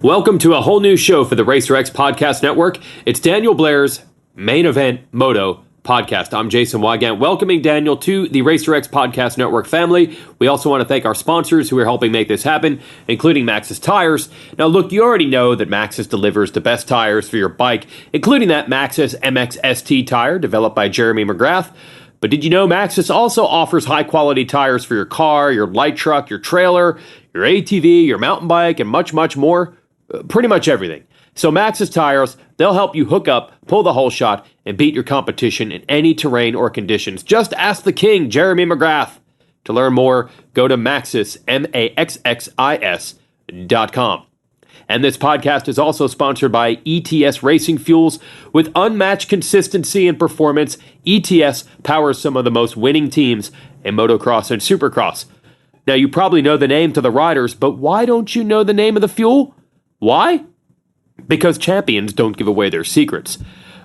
Welcome to a whole new show for the Racer X Podcast Network. It's Daniel Blair's Main Event Moto podcast. I'm Jason Wygant, welcoming Daniel to the Racer X Podcast Network family. We also want to thank our sponsors who are helping make this happen, including Maxxis Tires. Now, look, you already know that Maxxis delivers the best tires for your bike, including that Maxxis MX ST tire developed by Jeremy McGrath. But did you know Maxxis also offers high-quality tires for your car, your light truck, your trailer, your ATV, your mountain bike, and much, much more? Pretty much everything. So Maxxis Tires, they'll help you hook up, pull the whole shot, and beat your competition in any terrain or conditions. Just ask the king, Jeremy McGrath. To learn more, go to Maxxis, MAXXIS.com. And this podcast is also sponsored by Ets Racing Fuels. With unmatched consistency and performance, ETS powers some of the most winning teams in motocross and supercross. Now, you probably know the names of the riders, but why don't you know the name of the fuel? Why? Because champions don't give away their secrets.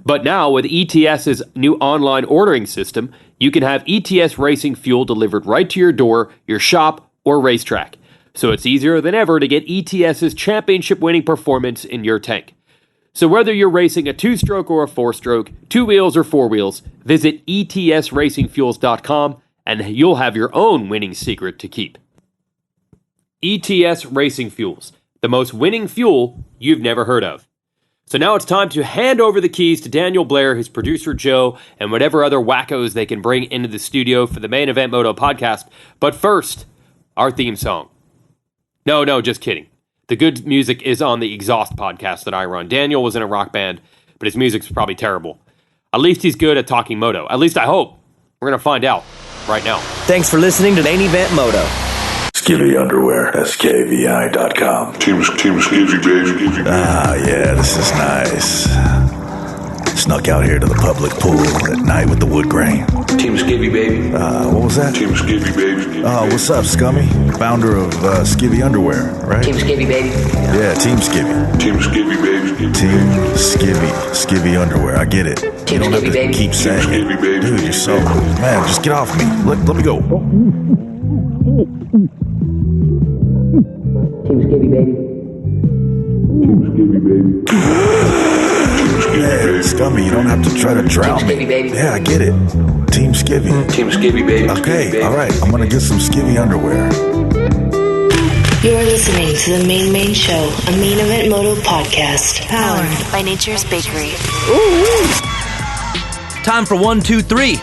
But now, with ETS's new online ordering system, you can have ETS Racing Fuel delivered right to your door, your shop, or racetrack. So it's easier than ever to get ETS's championship-winning performance in your tank. So whether you're racing a two-stroke or a four-stroke, two wheels or four wheels, visit ETSRacingFuels.com and you'll have your own winning secret to keep. ETS Racing Fuels, the most winning fuel you've never heard of. So now it's time to hand over the keys to Daniel Blair, his producer Joe, and whatever other wackos they can bring into the studio for the Main Event Moto podcast. But first, our theme song. No, just kidding. The good music is on the Exhaust podcast that I run. Daniel was in a rock band, but his music's probably terrible. At least he's good at talking moto. At least I hope. We're going to find out right now. Thanks for listening to Main Event Moto. Skivvy Underwear, skvi.com. Team Skivvy, baby. Ah, yeah, this is nice. Snuck out here to the public pool at night with the wood grain. Team Skivvy, baby. What was that? Team Skivvy, baby. What's up, Scummy? Founder of Skivvy Underwear, right? Team Skivvy, baby. Yeah, Team Skivvy. Team Skivvy, baby. Team Skivvy. Skivvy Underwear, I get it. Team You don't Skivvy, have to baby. keep saying Team Skivvy, it. baby. Dude, you're so... Man, just get off me. Let me go. Team Skivvy, baby. Team Skivvy, baby. Yeah, Scummy, you don't have to try to drown Team me. Skivvy, baby. Yeah, I get it. Team Skivvy. Team Skivvy, baby. Okay, all right. I'm gonna get some Skivvy Underwear. You're listening to the Main Show, a Main Event Moto podcast, powered by Nature's Bakery. Time for 1, 2, 3.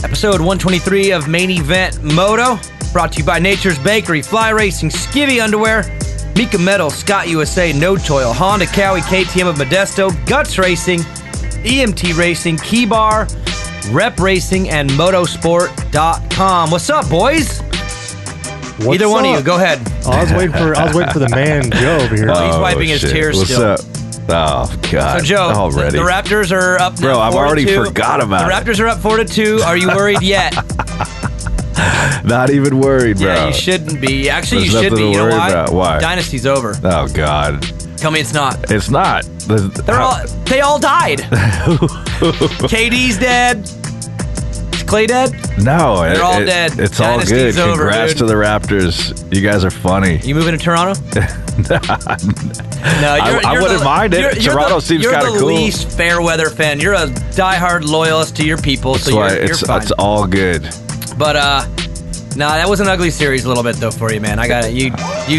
Episode 123 of Main Event Moto. Brought to you by Nature's Bakery, Fly Racing, Skivvy Underwear, Mika Metal, Scott USA, No Toil, Honda, Cowie, KTM of Modesto, Guts Racing, EMT Racing, Key Bar, Rep Racing, and Motosport.com. What's up, boys? Either one of you, go ahead. I was waiting for the man Joe over here. He's wiping his tears What's still. up? Oh, God. So, Joe, already. the Raptors are up now. Bro, I've 4-2. already forgot about The it. Raptors are up 4-2. Are you worried yet? Not even worried, bro. Yeah, you shouldn't be. Actually, There's you should nothing be. to You know worry why? about. Why? Dynasty's over. Oh, God. Tell me it's not. It's not. They all died. KD's dead. Is Clay dead? No. They're all dead. It's all Dynasty's good. over, Congrats dude. to the Raptors. You guys are funny. You moving to Toronto? No, I wouldn't mind it. Toronto seems kind of cool. You're the least fair weather fan. You're a diehard loyalist to your people, That's so why you're fine. it's all good. But no, that was an ugly series a little bit though for you, man. I got it. You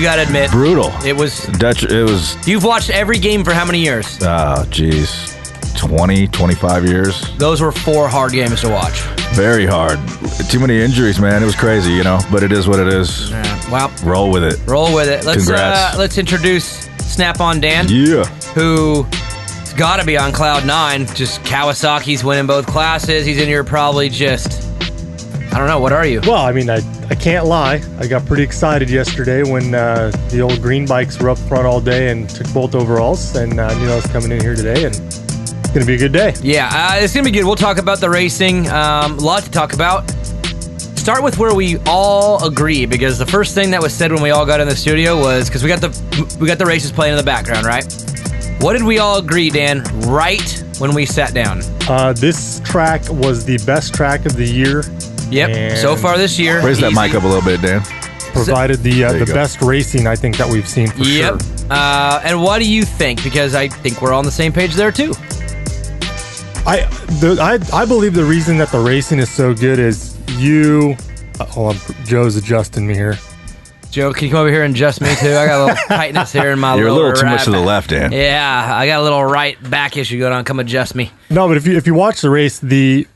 got to admit, Brutal. It was. It was. You've watched every game for how many years? Oh, geez. 20, 25 years. Those were 4 hard games to watch. Very hard. Too many injuries, man. It was crazy, you know. But it is what it is. Well, Roll with it. roll with it. Congrats. Let's introduce Snap-on Dan, Yeah. who's got to be on cloud 9. Just Kawasaki's winning both classes. He's in here probably just. I don't know. What are you? Well, I mean, I can't lie. I got pretty excited yesterday when the old green bikes were up front all day and took both overalls, and I knew I was coming in here today, and it's going to be a good day. Yeah, it's going to be good. We'll talk about the racing. A lot to talk about. Start with where we all agree, because the first thing that was said when we all got in the studio was, because we got the races playing in the background, right? What did we all agree, Dan, right when we sat down? This track was the best track of the year. Yep, And so far this year. Raise that easy. mic up a little bit, Dan. provided the you go. best racing I think that we've seen for Yep. sure. And what do you think? Because I think we're on the same page there too. I believe the reason that the racing is so good is hold on, Joe's adjusting me here. Joe, can you come over here and adjust me too? I got a little tightness here in my You're a lower little too much to the back. left, Dan. Yeah, I got a little right back issue going on. Come adjust me. No, but if you watch the race, the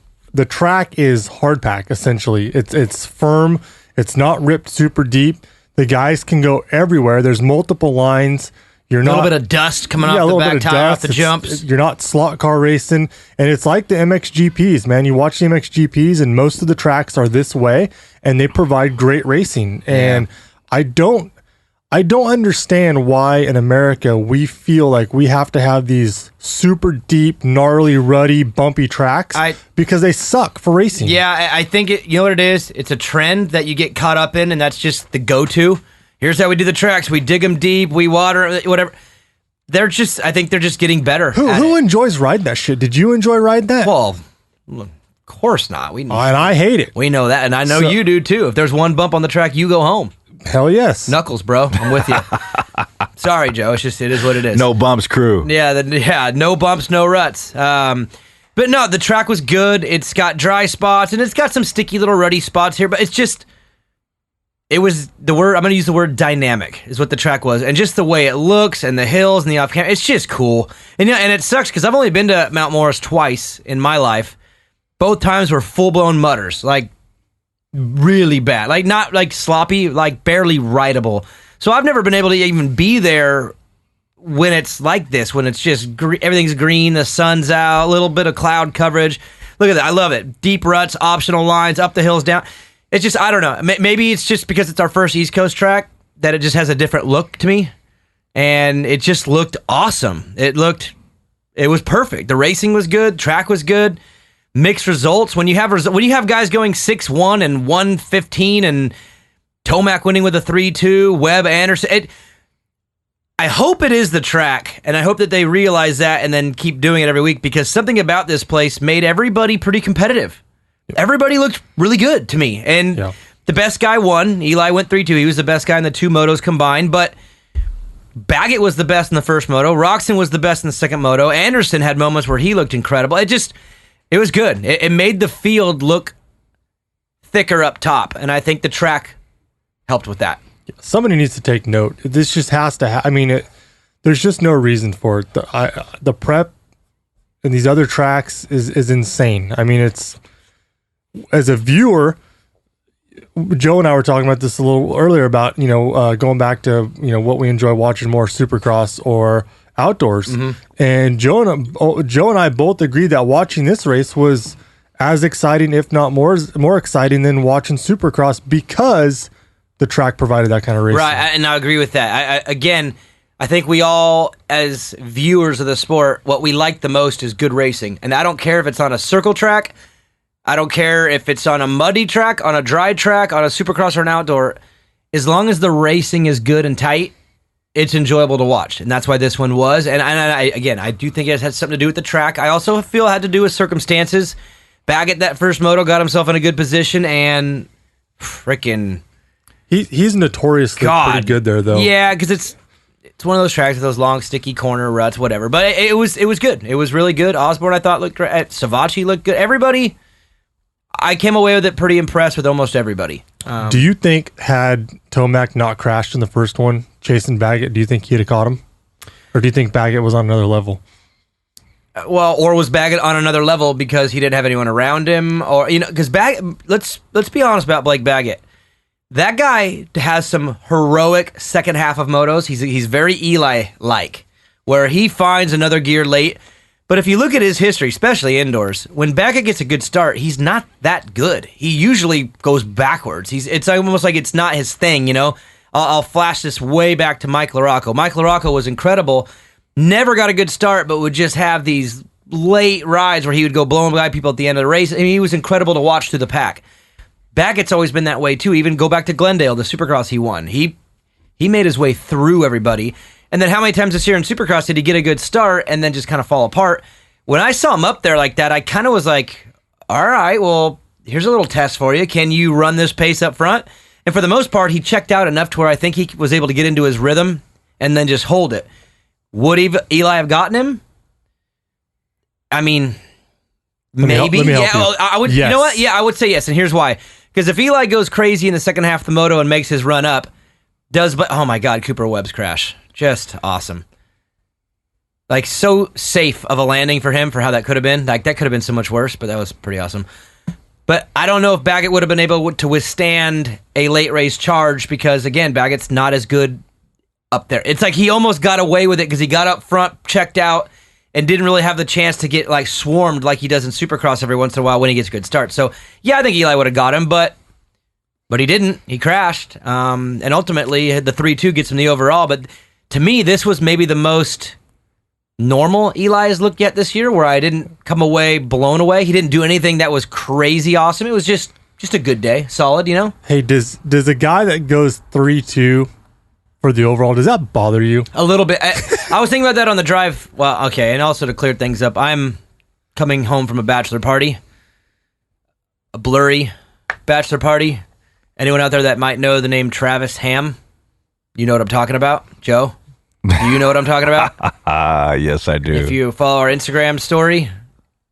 track is hard pack essentially. It's firm. It's not ripped super deep. The guys can go everywhere. There's multiple lines. You're not a little bit of dust coming off the back tire off the jumps. You're not slot car racing, and it's like the MXGPs, man. You watch the MXGPs, and most of the tracks are this way, and they provide great racing. And I don't understand why in America we feel like we have to have these super deep, gnarly, ruddy, bumpy tracks because they suck for racing. Yeah, I think you know what it is? It's a trend that you get caught up in, and that's just the go-to. Here's how we do the tracks. We dig them deep. We water, whatever. I think they're just getting better. Who enjoys riding that shit? Did you enjoy riding that? Well, of course not. And I hate it. We know that, and I know you do too. If there's one bump on the track, you go home. Hell yes. Knuckles, bro. I'm with you. Sorry, Joe. It is what it is. No bumps crew. Yeah, no bumps, no ruts. But no, the track was good. It's got dry spots, and it's got some sticky little ruddy spots here, but it's just... It was the word, I'm going to use the word dynamic, is what the track was. And just the way it looks and the hills and the off camera, it's just cool. And and it sucks because I've only been to Mount Morris twice in my life. Both times were full-blown mudders, like really bad. Like not like sloppy, like barely rideable. So I've never been able to even be there when it's like this, when it's just everything's green, the sun's out, a little bit of cloud coverage. Look at that. I love it. Deep ruts, optional lines, up the hills, down. It's just, I don't know. Maybe it's just because it's our first East Coast track that it just has a different look to me. And it just looked awesome. It was perfect. The racing was good. Track was good. Mixed results. When you have guys going 6-1 and 1:15 and Tomac winning with a 3-2, Webb, Anderson. I hope it is the track, and I hope that they realize that and then keep doing it every week because something about this place made everybody pretty competitive. Everybody looked really good to me. And the best guy won. Eli went 3-2. He was the best guy in the two motos combined. But Baggett was the best in the first moto. Roxon was the best in the second moto. Anderson had moments where he looked incredible. It was good. It made the field look thicker up top. And I think the track helped with that. Somebody needs to take note. This just has to there's just no reason for it. The prep and these other tracks is insane. I mean, it's... As a viewer, Joe and I were talking about this a little earlier about, going back to, what we enjoy watching more, Supercross or outdoors. Mm-hmm. And Joe and I both agreed that watching this race was as exciting, if not more exciting than watching Supercross because the track provided that kind of racing. Right, and I agree with that. I think we all, as viewers of the sport, what we like the most is good racing. And I don't care if it's on a circle track. I don't care if it's on a muddy track, on a dry track, on a Supercross or an outdoor. As long as the racing is good and tight, it's enjoyable to watch. And that's why this one was. And I do think it had something to do with the track. I also feel it had to do with circumstances. Baggett, that first moto, got himself in a good position, and freaking... He's notoriously pretty good there, though. Yeah, because it's one of those tracks with those long, sticky corner ruts, whatever. But it was good. It was really good. Osborne, I thought, looked great. Savachi looked good. Everybody... I came away with it pretty impressed with almost everybody. Do you think had Tomac not crashed in the first one, chasing Baggett, do you think he'd have caught him? Or do you think Baggett was on another level? Or was Baggett on another level because he didn't have anyone around him? Or because let's be honest about Blake Baggett. That guy has some heroic second half of motos. He's very Eli-like, where he finds another gear late. But if you look at his history, especially indoors, when Baggett gets a good start, he's not that good. He usually goes backwards. It's almost like it's not his thing, I'll flash this way back to Mike LaRocco. Mike LaRocco was incredible. Never got a good start, but would just have these late rides where he would go blowing by people at the end of the race. I mean, he was incredible to watch through the pack. Baggett's always been that way, too. Even go back to Glendale, the Supercross he won. He made his way through everybody. And then how many times this year in Supercross did he get a good start and then just kind of fall apart? When I saw him up there like that, I kind of was like, all right, well, here's a little test for you. Can you run this pace up front? And for the most part, he checked out enough to where I think he was able to get into his rhythm and then just hold it. Would Eli have gotten him? I mean, maybe. Let me help you. Well, I would. Yes. You know what? Yeah, I would say yes, and here's why. Because if Eli goes crazy in the second half of the moto and makes his run up, oh my God, Cooper Webb's crash, just awesome. Like, so safe of a landing for him for how that could have been. Like, that could have been so much worse, but that was pretty awesome. But I don't know if Baggett would have been able to withstand a late race charge because, again, Baggett's not as good up there. It's like he almost got away with it because he got up front, checked out, and didn't really have the chance to get like swarmed like he does in Supercross every once in a while when he gets a good start. So, yeah, I think Eli would have got him, but he didn't. He crashed. And ultimately, the 3-2 gets him the overall. But to me, this was maybe the most normal Eli has looked yet this year, where I didn't come away blown away. He didn't do anything that was crazy awesome. It was just a good day, solid, you know. Hey, does a guy that goes 3-2 for the overall, does that bother you? A little bit. I was thinking about that on the drive. Well, okay, and also to clear things up, I'm coming home from a bachelor party, a blurry bachelor party. Anyone out there that might know the name Travis Ham? You know what I'm talking about, Joe? Do you know what I'm talking about? Yes, I do. If you follow our Instagram story,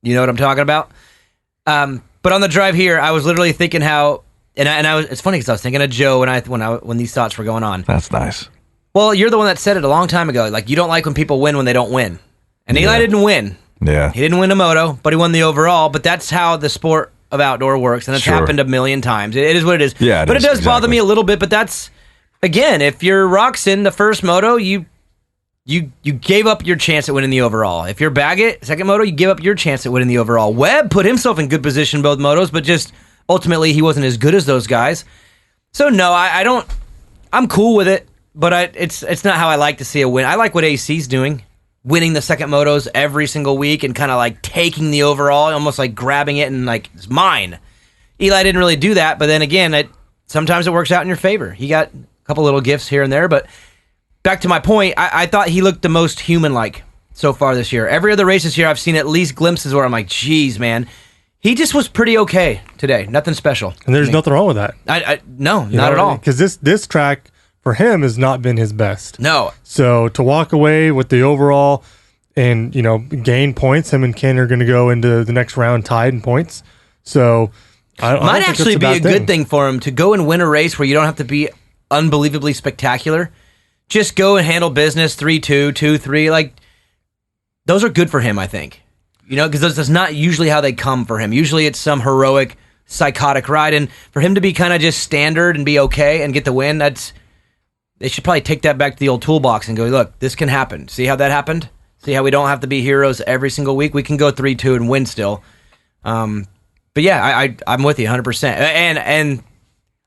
you know what I'm talking about. But on the drive here, I was literally thinking how, and I was. It's funny because I was thinking of Joe when these thoughts were going on. That's nice. Well, you're the one that said it a long time ago. Like, you don't like when people win when they don't win, and Eli didn't win. Yeah, he didn't win a moto, but he won the overall. But that's how the sport of outdoor works, and it's happened a million times. It is what it is. Yeah, but it does bother me a little bit. But that's, again, if you're Roxon, the first moto, you gave up your chance at winning the overall. If you're Baggett, second moto, you give up your chance at winning the overall. Webb put himself in good position both motos, but just ultimately he wasn't as good as those guys. So no, I don't. I'm cool with it, but it's not how I like to see a win. I like what AC's doing, winning the second motos every single week and kind of like taking the overall, almost like grabbing it and like, it's mine. Eli didn't really do that, but then again, sometimes it works out in your favor. He got a couple little gifts here and there, but back to my point, I thought he looked the most human-like so far this year. Every other race this year, I've seen at least glimpses where I'm like, geez, man. He just was pretty okay today. Nothing special. And there's nothing wrong with that. No, not at all. Because this track, for him, has not been his best. No. So to walk away with the overall and, gain points, him and Ken are going to go into the next round tied in points. So I don't might think actually be a good thing for him to go and win a race where you don't have to be unbelievably spectacular. Just go and handle business, 3-2, 2-3. Like, those are good for him, I think. Because that's not usually how they come for him. Usually it's some heroic, psychotic ride. And for him to be kind of just standard and be okay and get the win, they should probably take that back to the old toolbox and go, look, this can happen. See how that happened? See how we don't have to be heroes every single week? We can go 3-2 and win still. But yeah, I'm with you 100%. And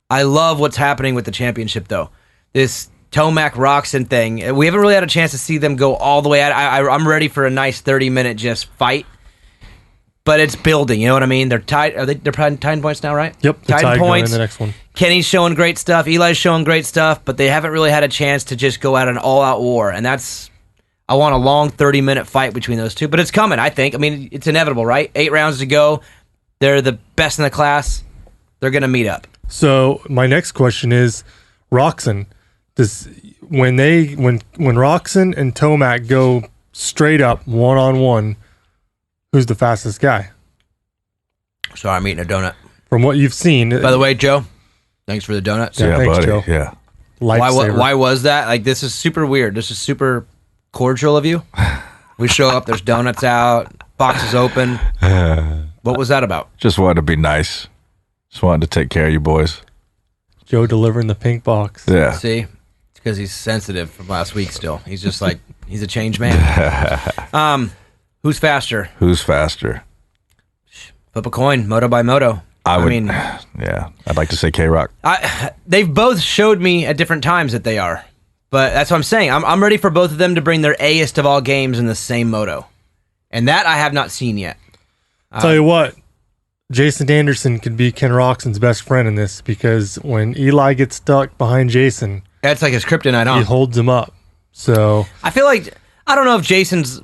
I love what's happening with the championship, though. This Tomac Roxon thing. We haven't really had a chance to see them go all the way out. I'm ready for a nice 30-minute just fight. But it's building, you know what I mean? They're tied. They're probably tying points now, right? Yep. Tied points. In the next one. Kenny's showing great stuff. Eli's showing great stuff, but they haven't really had a chance to just go out an all-out war. And I want a long 30-minute fight between those two. But it's coming, I think. I mean, it's inevitable, right? 8 rounds to go. They're the best in the class. They're going to meet up. So my next question is, Roxon, when Roxon and Tomac go straight up one-on-one, who's the fastest guy? Sorry, I'm eating a donut. From what you've seen. By the way, Joe, thanks for the donuts. Yeah, thanks, buddy. Joe. Yeah. Why was that? Like, this is super weird. This is super cordial of you. We show up, there's donuts out, box is open. What was that about? Just wanted to be nice. Just wanted to take care of you boys. Joe delivering the pink box. Yeah. See? It's because he's sensitive from last week still. He's just like, he's a changed man. Who's faster? Who's faster? Flip a coin, moto by moto. I mean, yeah, I'd like to say K-Rock. They've both showed me at different times that they are. But that's what I'm saying. I'm ready for both of them to bring their A-est of all games in the same moto. And that I have not seen yet. Tell you what, Jason Anderson could be Ken Roxon's best friend in this, because when Eli gets stuck behind Jason, that's like his kryptonite, huh? He holds him up. So I feel like, I don't know if Jason's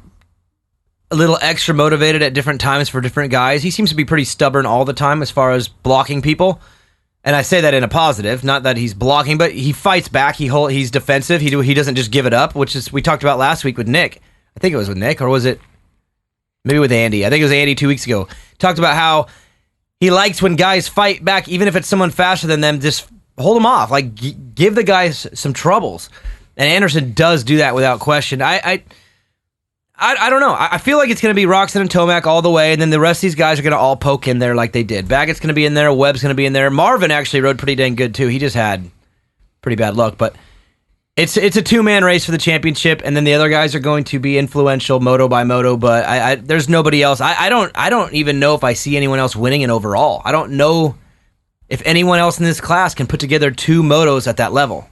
a little extra motivated at different times for different guys. He seems to be pretty stubborn all the time as far as blocking people. And I say that in a positive, not that he's blocking, but he fights back. He's defensive. He doesn't just give it up, which is we talked about last week with Nick. I think it was with Nick, or was it maybe with Andy? I think it was Andy 2 weeks ago. Talked about how he likes when guys fight back, even if it's someone faster than them, just hold them off. Like, give the guys some troubles. And Anderson does do that without question. I don't know. I feel like it's going to be Roxon and Tomac all the way, and then the rest of these guys are going to all poke in there like they did. Baggett's going to be in there. Webb's going to be in there. Marvin actually rode pretty dang good, too. He just had pretty bad luck. But it's a two-man race for the championship, and then the other guys are going to be influential moto by moto, but there's nobody else. I don't even know if I see anyone else winning an overall. I don't know if anyone else in this class can put together two motos at that level.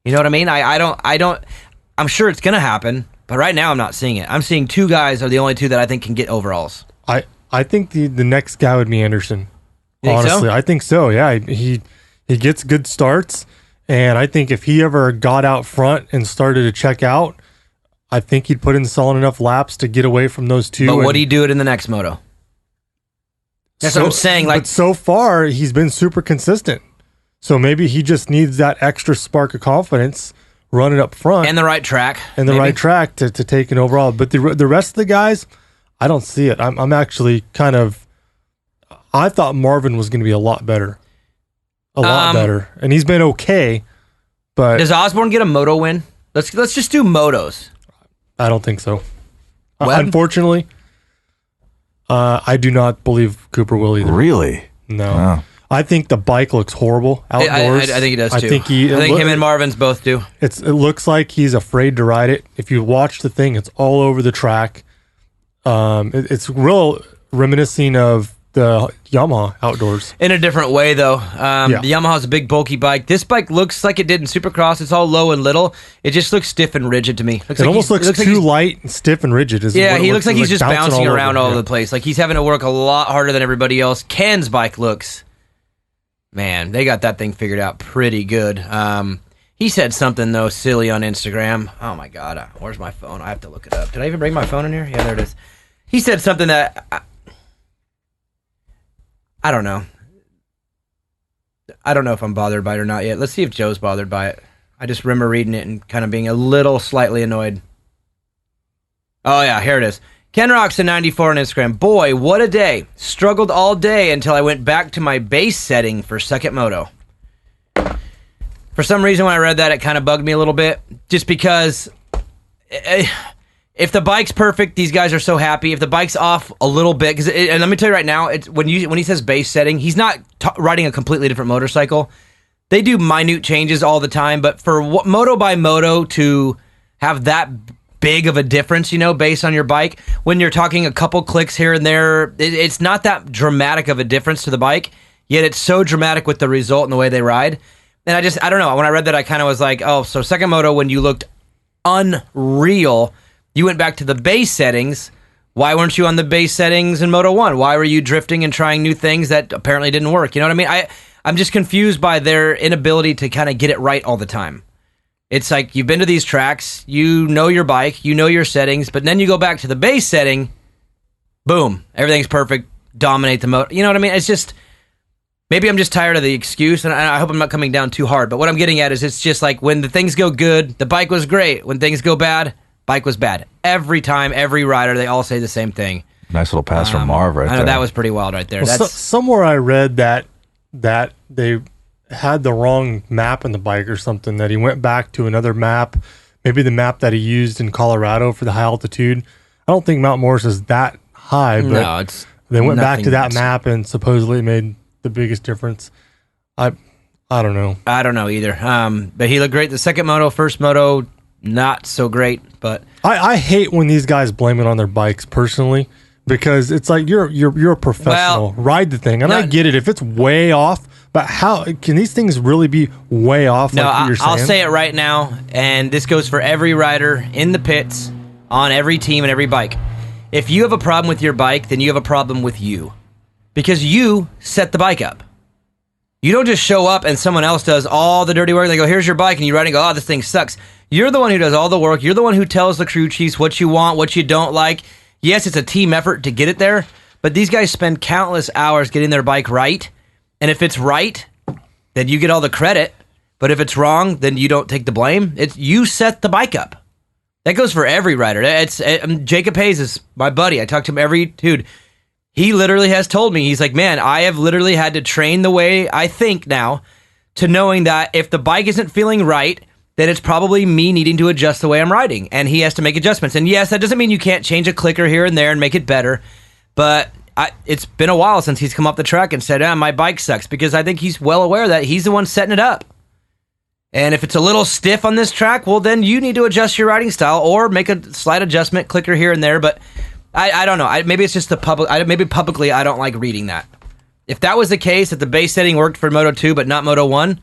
You know what I mean? I'm sure it's going to happen, but right now I'm not seeing it. I'm seeing two guys are the only two that I think can get overalls. I think the next guy would be Anderson. Honestly, so? I think so. Yeah, he gets good starts, and I think if he ever got out front and started to check out, I think he'd put in solid enough laps to get away from those two. But would he do it in the next moto? That's what I'm saying. Like, but so far, he's been super consistent. So maybe he just needs that extra spark of confidence running up front. And the right track. And the right track to take an overall. But the rest of the guys, I don't see it. I'm actually kind of... I thought Marvin was going to be a lot better. A lot better. And he's been okay, but... Does Osborne get a moto win? Let's just do motos. I don't think so. Webb? Unfortunately, I do not believe Cooper will either. Really? No. Wow. I think the bike looks horrible outdoors. I think he does too. I think him and Marvin's both do. It looks like he's afraid to ride it. If you watch the thing, it's all over the track. It's real reminiscing of the Yamaha outdoors. In a different way, though. The Yamaha's a big, bulky bike. This bike looks like it did in Supercross. It's all low and little. It just looks stiff and rigid to me. It almost looks too light and stiff and rigid. He looks like he's just bouncing around all over the place. Like he's having to work a lot harder than everybody else. Ken's bike looks... Man, they got that thing figured out pretty good. He said something, though, silly on Instagram. Oh, my God. Where's my phone? I have to look it up. Did I even bring my phone in here? Yeah, there it is. He said something that... I don't know. I don't know if I'm bothered by it or not yet. Let's see if Joe's bothered by it. I just remember reading it and kind of being a little slightly annoyed. Oh, yeah, here it is. Ken Roxon 94 on Instagram. Boy, what a day. Struggled all day until I went back to my base setting for second moto. For some reason, when I read that, it kind of bugged me a little bit. Just because if the bike's perfect, these guys are so happy. If the bike's off a little bit, and let me tell you right now, when he says base setting, he's not riding a completely different motorcycle. They do minute changes all the time, but for moto by moto to have that big of a difference, based on your bike, when you're talking a couple clicks here and there, it's not that dramatic of a difference to the bike, yet it's so dramatic with the result and the way they ride. And I don't know, when I read that, I kind of was like, oh, so second moto, when you looked unreal, you went back to the base settings. Why weren't you on the base settings in Moto 1? Why were you drifting and trying new things that apparently didn't work? You know what I mean? I'm just confused by their inability to kind of get it right all the time. It's like you've been to these tracks, you know your bike, you know your settings, but then you go back to the base setting, boom, everything's perfect, dominate the motor. You know what I mean? It's just, maybe I'm just tired of the excuse, and I hope I'm not coming down too hard, but what I'm getting at is it's just like when the things go good, the bike was great. When things go bad, bike was bad. Every time, every rider, they all say the same thing. Nice little pass from Marv right there. I know, that was pretty wild right there. Well, somewhere I read that they had the wrong map in the bike or something, that he went back to another map, maybe the map that he used in Colorado for the high altitude. I don't think Mount Morris is that high, but they went back to that map and supposedly it made the biggest difference. I don't know. I don't know either. But he looked great. The second moto, first moto, not so great. But I hate when these guys blame it on their bikes personally, because it's like you're a professional. Ride the thing, and I get it if it's way off. But how can these things really be way off? No, like you're saying? I'll say it right now, and this goes for every rider in the pits, on every team and every bike. If you have a problem with your bike, then you have a problem with you, because you set the bike up. You don't just show up and someone else does all the dirty work. They go, here's your bike, and you ride and go, oh, this thing sucks. You're the one who does all the work. You're the one who tells the crew chiefs what you want, what you don't like. Yes, it's a team effort to get it there, but these guys spend countless hours getting their bike right. And if it's right, then you get all the credit. But if it's wrong, then you don't take the blame. It's you set the bike up. That goes for every rider. Jacob Hayes is my buddy. I talk to him dude. He literally has told me, he's like, man, I have literally had to train the way I think now to knowing that if the bike isn't feeling right, then it's probably me needing to adjust the way I'm riding. And he has to make adjustments. And yes, that doesn't mean you can't change a clicker here and there and make it better. But it's been a while since he's come up the track and said, my bike sucks. Because I think he's well aware that he's the one setting it up. And if it's a little stiff on this track, well, then you need to adjust your riding style or make a slight adjustment, clicker here and there. But I don't know. Maybe it's just the public. Maybe publicly, I don't like reading that. If that was the case, that the base setting worked for Moto 2 but not Moto 1,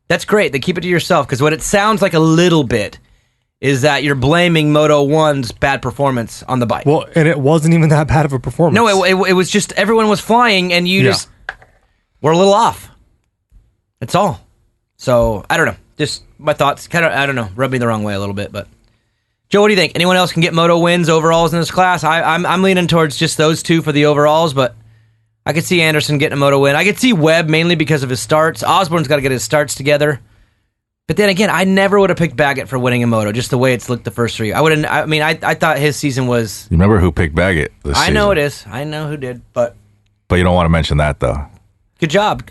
that's great. Then keep it to yourself. Because what it sounds like a little bit is that you're blaming Moto 1's bad performance on the bike. Well, and it wasn't even that bad of a performance. No, it was just everyone was flying and you just were a little off. That's all. So, I don't know. Just my thoughts, kind of, I don't know, rubbed me the wrong way a little bit. But Joe, what do you think? Anyone else can get Moto wins, overalls in this class? I'm leaning towards just those two for the overalls, but I could see Anderson getting a Moto win. I could see Webb mainly because of his starts. Osborne's got to get his starts together. But then again, I never would have picked Baggett for winning a Moto, just the way it's looked the first three. I thought his season was... You remember who picked Baggett this season? I know it is. I know who did, but... But you don't want to mention that, though. Good job.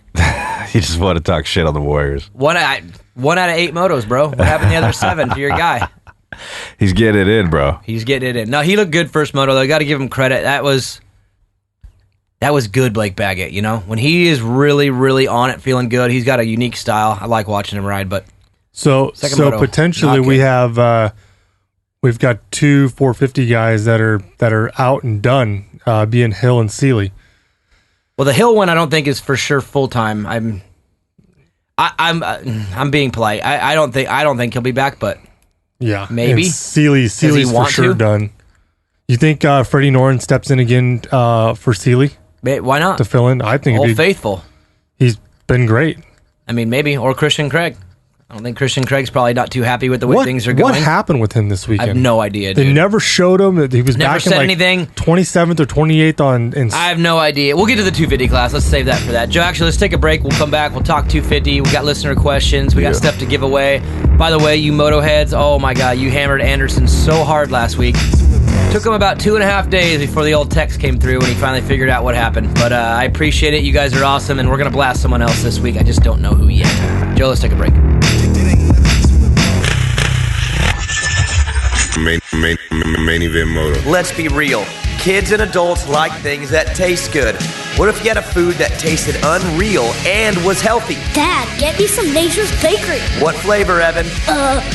You just want to talk shit on the Warriors. One out of 8 motos, bro. What happened to the other 7 to your guy? He's getting it in, bro. He's getting it in. No, he looked good first moto, though. Got to give him credit. That was good, Blake Baggett, you know? When he is really, really on it, feeling good, he's got a unique style. I like watching him ride, but... So moto, potentially we have... we've got 2 450 guys that are out and done, being Hill and Seeley. Well, the Hill one I don't think is for sure full time. I'm being polite. I don't think he'll be back, but yeah, maybe. And Seeley's for sure done. You think Freddie Norton steps in again for Seeley? Why not? To fill in? I think Old Faithful. He's been great. I mean, maybe, or Christian Craig. I don't think Christian Craig's probably not too happy with the way things are going. What happened with him this weekend? I have no idea, dude. They never showed him that he was never back said in anything. 27th or 28th on. I have no idea. We'll get to the 250 class. Let's save that for that. Joe, actually, let's take a break. We'll come back. We'll talk 250. We got listener questions. We got stuff to give away. By the way, you Motoheads, oh my God, you hammered Anderson so hard last week. Took him about 2.5 days before the old text came through when he finally figured out what happened. But I appreciate it. You guys are awesome, and we're going to blast someone else this week. I just don't know who yet. Joe, let's take a break. Main event moto. Let's be real. Kids and adults like things that taste good. What if you had a food that tasted unreal and was healthy? Dad, get me some Nature's Bakery. What flavor, Evan?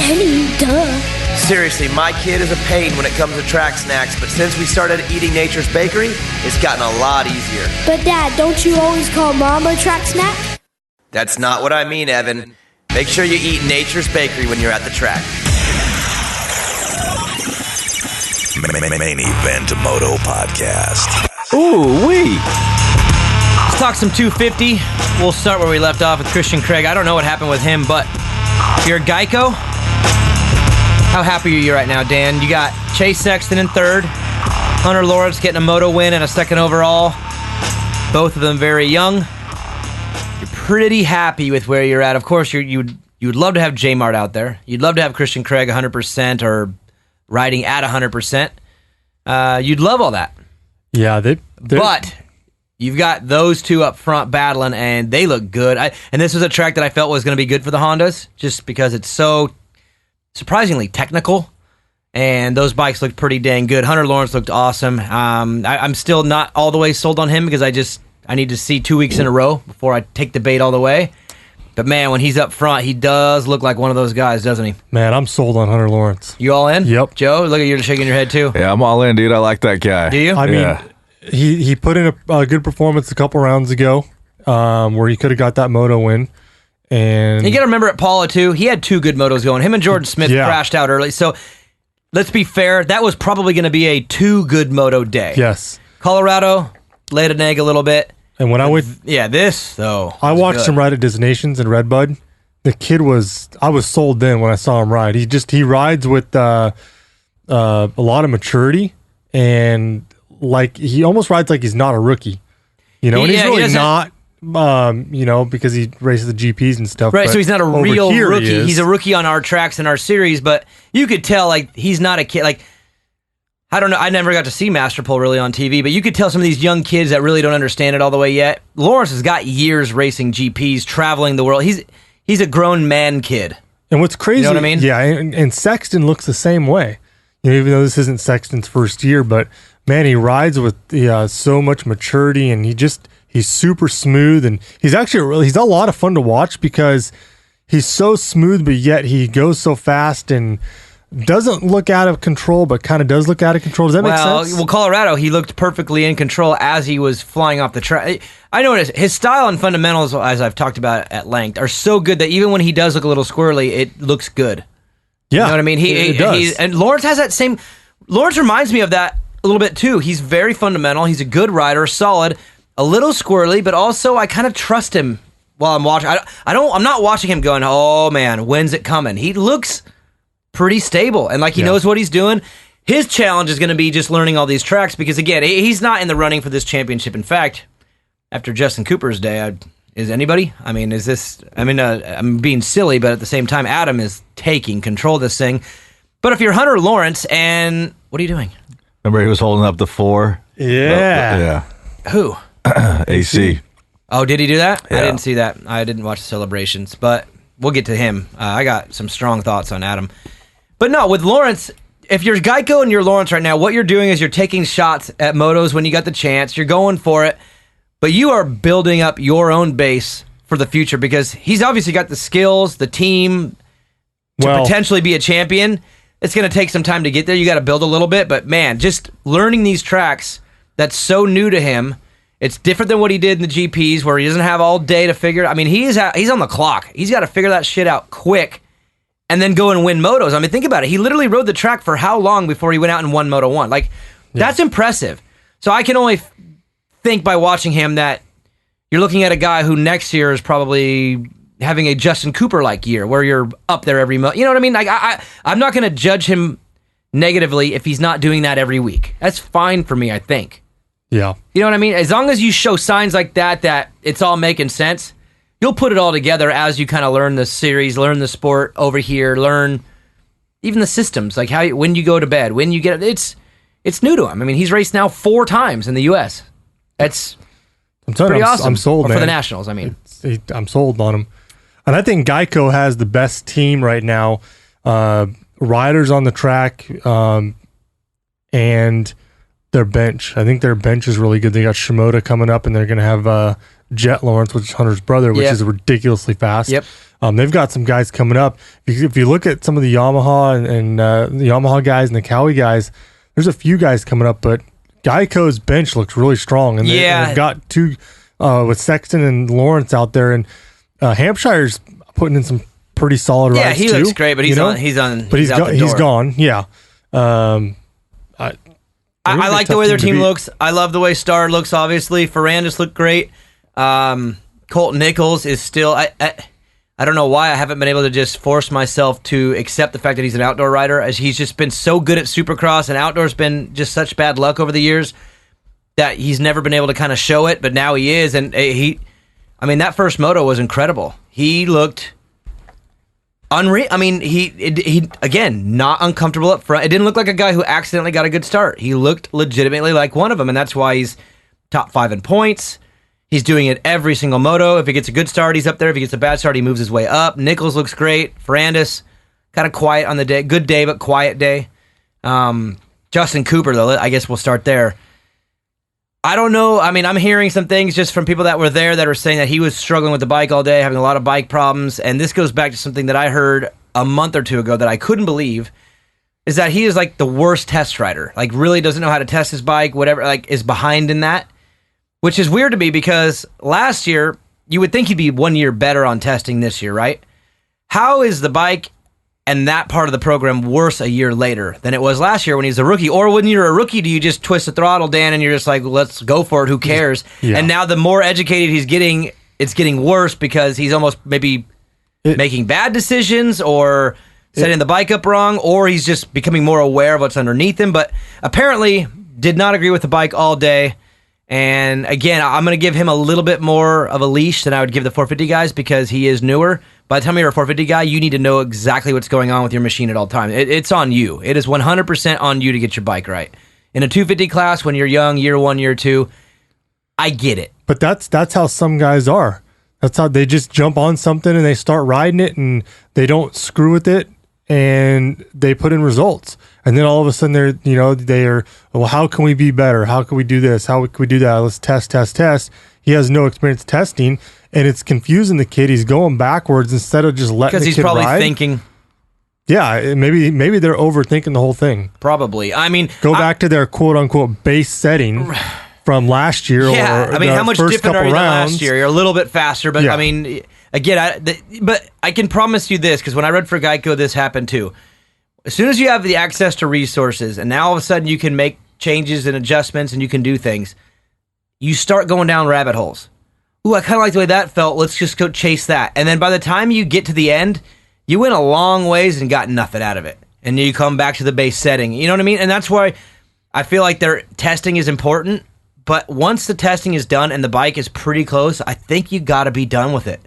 Any, duh. Seriously, my kid is a pain when it comes to track snacks, but since we started eating Nature's Bakery, it's gotten a lot easier. But Dad, don't you always call Mom a track snack? That's not what I mean, Evan. Make sure you eat Nature's Bakery when you're at the track. Main Event Moto Podcast. Ooh-wee. Let's talk some 250. We'll start where we left off with Christian Craig. I don't know what happened with him, but if you're a Geico, how happy are you right now, Dan? You got Chase Sexton in third, Hunter Lawrence getting a moto win and a second overall. Both of them very young. You're pretty happy with where you're at. Of course, you'd love to have J-Mart out there. You'd love to have Christian Craig 100% or riding at 100%. You'd love all that. Yeah, but you've got those two up front battling, and they look good. And this was a track that I felt was going to be good for the Hondas, just because it's so surprisingly technical, and those bikes looked pretty dang good. Hunter Lawrence looked awesome. I'm still not all the way sold on him because I need to see 2 weeks in a row before I take the bait all the way. But man, when he's up front, he does look like one of those guys, doesn't he? Man, I'm sold on Hunter Lawrence. You all in? Yep. Joe, look at you shaking your head too. Yeah, I'm all in, dude. I like that guy. Do you? I mean, he put in a good performance a couple rounds ago, where he could have got that moto win. And you got to remember at Paula too, he had 2 good motos going. Him and Jordan Smith crashed out early. So let's be fair, that was probably going to be a 2 good moto day. Yes. Colorado laid an egg a little bit. And when I watched him ride at Destinations in Redbud. The kid I was sold then when I saw him ride. He rides with a lot of maturity, and like he almost rides like he's not a rookie, you know. And he's really not because he races the GPs and stuff. Right, so he's not a real rookie. He's a rookie on our tracks and our series, but you could tell, like, he's not a kid. Like, I don't know. I never got to see Masterpole really on TV, but you could tell some of these young kids that really don't understand it all the way yet. Lawrence has got years racing GPs, traveling the world. He's a grown man kid. And what's crazy, you know what I mean? Yeah, and Sexton looks the same way. Even though this isn't Sexton's first year, but man, he rides with so much maturity, and he's super smooth, and he's a lot of fun to watch because he's so smooth, but yet he goes so fast and doesn't look out of control, but kind of does look out of control. Does that make sense? Well, Colorado, he looked perfectly in control as he was flying off the track. I noticed his style and fundamentals, as I've talked about at length, are so good that even when he does look a little squirrely, it looks good. Yeah, you know what I mean? He does. And Lawrence has that same. Lawrence reminds me of that a little bit too. He's very fundamental. He's a good rider, solid, a little squirrely, but also I kind of trust him while I'm watching. I'm not watching him going, oh man, when's it coming? He looks pretty stable and like he knows what he's doing. His challenge is going to be just learning all these tracks because, again, he's not in the running for this championship. In fact, after Justin Cooper's day, is anybody? I mean, I'm being silly, but at the same time, Adam is taking control of this thing. But if you're Hunter Lawrence, and what are you doing? Remember he was holding up the 4? Yeah. Who? AC. Oh, did he do that? Yeah. I didn't see that. I didn't watch the celebrations, but we'll get to him. I got some strong thoughts on Adam. But no, with Lawrence, if you're Geico and you're Lawrence right now, what you're doing is you're taking shots at motos when you got the chance. You're going for it, but you are building up your own base for the future because he's obviously got the skills, the team to potentially be a champion. It's going to take some time to get there. You got to build a little bit, but man, just learning these tracks, that's so new to him. It's different than what he did in the GPs where he doesn't have all day to figure it. I mean, he's on the clock. He's got to figure that shit out quick and then go and win motos. I mean, think about it. He literally rode the track for how long before he went out and won Moto 1? Like, that's impressive. So I can only think by watching him that you're looking at a guy who next year is probably having a Justin Cooper-like year where you're up there every month. You know what I mean? Like, I'm not going to judge him negatively if he's not doing that every week. That's fine for me, I think. Yeah. You know what I mean? As long as you show signs like that it's all making sense, you'll put it all together as you kind of learn the series, learn the sport over here, learn even the systems, like when you go to bed, when you get it's new to him. I mean, he's raced now 4 times in the U.S. That's pretty awesome. I'm sold, man. For the Nationals, I mean. I'm sold on him. And I think Geico has the best team right now. Riders on the track and their bench. I think their bench is really good. They got Shimoda coming up, and they're going to have Jet Lawrence, which is Hunter's brother, which is ridiculously fast. Yep. They've got some guys coming up. If you look at some of the Yamaha and the Yamaha guys and the Cowie guys, there's a few guys coming up, but Geico's bench looks really strong. And they've got 2 with Sexton and Lawrence out there, and Hampshire's putting in some pretty solid rides too. Yeah, he looks great, but he's gone. He's gone. Yeah. I like the way their team looks. I love the way Starr looks, obviously. Ferrandis looked great. Colton Nichols is still... I don't know why I haven't been able to just force myself to accept the fact that he's an outdoor rider, as he's just been so good at Supercross, and outdoor's been just such bad luck over the years that he's never been able to kind of show it, but now he is, and that first moto was incredible. He looked unreal. I mean, he again, not uncomfortable up front. It didn't look like a guy who accidentally got a good start. He looked legitimately like one of them, and that's why he's top 5 in points. He's doing it every single moto. If he gets a good start, he's up there. If he gets a bad start, he moves his way up. Nichols looks great. Ferrandis, kind of quiet on the day. Good day, but quiet day. Justin Cooper, though, I guess we'll start there. I don't know. I mean, I'm hearing some things just from people that were there that are saying that he was struggling with the bike all day, having a lot of bike problems. And this goes back to something that I heard a month or 2 ago that I couldn't believe, is that he is like the worst test rider. Like, really doesn't know how to test his bike, whatever, like is behind in that. Which is weird to me because last year, you would think he'd be 1 year better on testing this year, right? How is the bike and that part of the program worse a year later than it was last year when he's a rookie? Or when you're a rookie, do you just twist the throttle, Dan, and you're just like, let's go for it, who cares? Yeah. And now the more educated he's getting, it's getting worse because he's almost maybe making bad decisions or setting the bike up wrong, or he's just becoming more aware of what's underneath him. But apparently did not agree with the bike all day. And again, I'm going to give him a little bit more of a leash than I would give the 450 guys because he is newer. By the time you're a 450 guy, you need to know exactly what's going on with your machine at all times. It's on you. It is 100% on you to get your bike right. In a 250 class, when you're young, year 1, year 2, I get it. But that's how some guys are. That's how they just jump on something and they start riding it and they don't screw with it and they put in results. And then all of a sudden they're, well, how can we be better? How can we do this? How can we do that? Let's test. He has no experience testing and it's confusing the kid. He's going backwards instead of just letting the kid ride. Because he's probably thinking. Yeah, maybe they're overthinking the whole thing. Probably. I mean, go back to their quote unquote base setting from last year. Yeah, or how much different are you than last year? You're a little bit faster, but yeah. I mean, again, but I can promise you this, because when I read for Geico, this happened too. As soon as you have the access to resources, and now all of a sudden you can make changes and adjustments and you can do things, you start going down rabbit holes. Ooh, I kind of like the way that felt. Let's just go chase that. And then by the time you get to the end, you went a long ways and got nothing out of it. And then you come back to the base setting. You know what I mean? And that's why I feel like their testing is important. But once the testing is done and the bike is pretty close, I think you got to be done with it.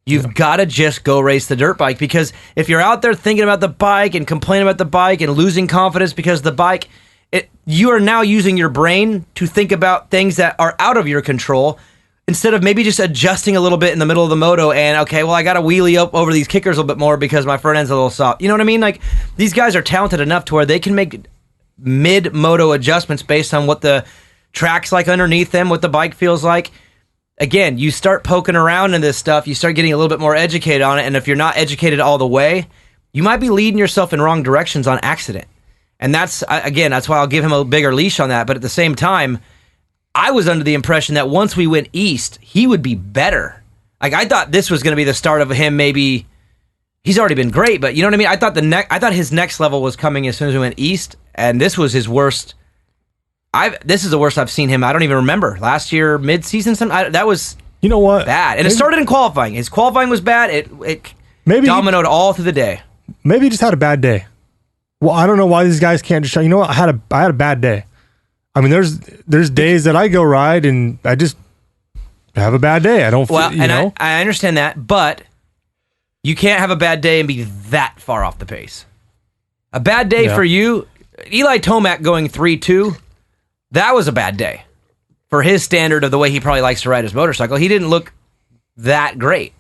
You've got to just go race the dirt bike, because if you're out there thinking about the bike and complaining about the bike and losing confidence because the bike, you are now using your brain to think about things that are out of your control instead of maybe just adjusting a little bit in the middle of the moto and, okay, well, I got to wheelie up over these kickers a little bit more because my front end's a little soft. You know what I mean? Like, these guys are talented enough to where they can make mid-moto adjustments based on what the track's like underneath them, what the bike feels like. Again, you start poking around in this stuff, you start getting a little bit more educated on it, and if you're not educated all the way, you might be leading yourself in wrong directions on accident. And that's why I'll give him a bigger leash on that. But at the same time, I was under the impression that once we went east, he would be better. Like, I thought this was going to be the start of him. Maybe he's already been great, but you know what I mean? I thought his next level was coming as soon as we went east, and this was his worst. This is the worst I've seen him. I don't even remember last year mid-season. That was, you know what, bad, and it started in qualifying. His qualifying was bad. It maybe dominoed all through the day. Maybe he just had a bad day. Well, I don't know why these guys can't just show. You know what? I had a bad day. I mean, there's days that I go ride and I just have a bad day. I don't. Well, I understand that, but you can't have a bad day and be that far off the pace. A bad day for you, Eli Tomac going 3-2. That was a bad day for his standard of the way he probably likes to ride his motorcycle. He didn't look that great.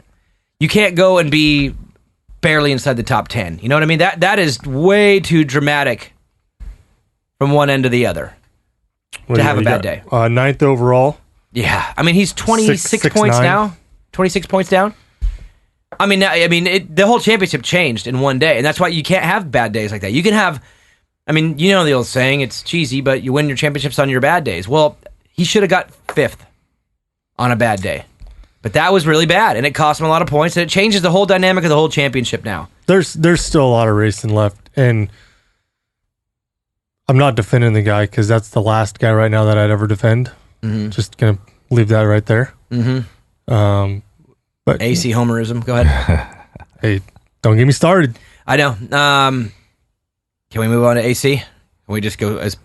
You can't go and be barely inside the top 10. You know what I mean? That is way too dramatic from one end to the other to have a bad day. 9th overall. Yeah. I mean, he's 26 points now. 26 points down. I mean, the whole championship changed in one day, and that's why you can't have bad days like that. You can have... I mean, you know the old saying, it's cheesy, but you win your championships on your bad days. Well, he should have got 5th on a bad day. But that was really bad, and it cost him a lot of points, and it changes the whole dynamic of the whole championship now. There's still a lot of racing left, and I'm not defending the guy because that's the last guy right now that I'd ever defend. Mm-hmm. Just going to leave that right there. Mm-hmm. But AC homerism, go ahead. Hey, don't get me started. I know. Can we move on to AC? Can we just go as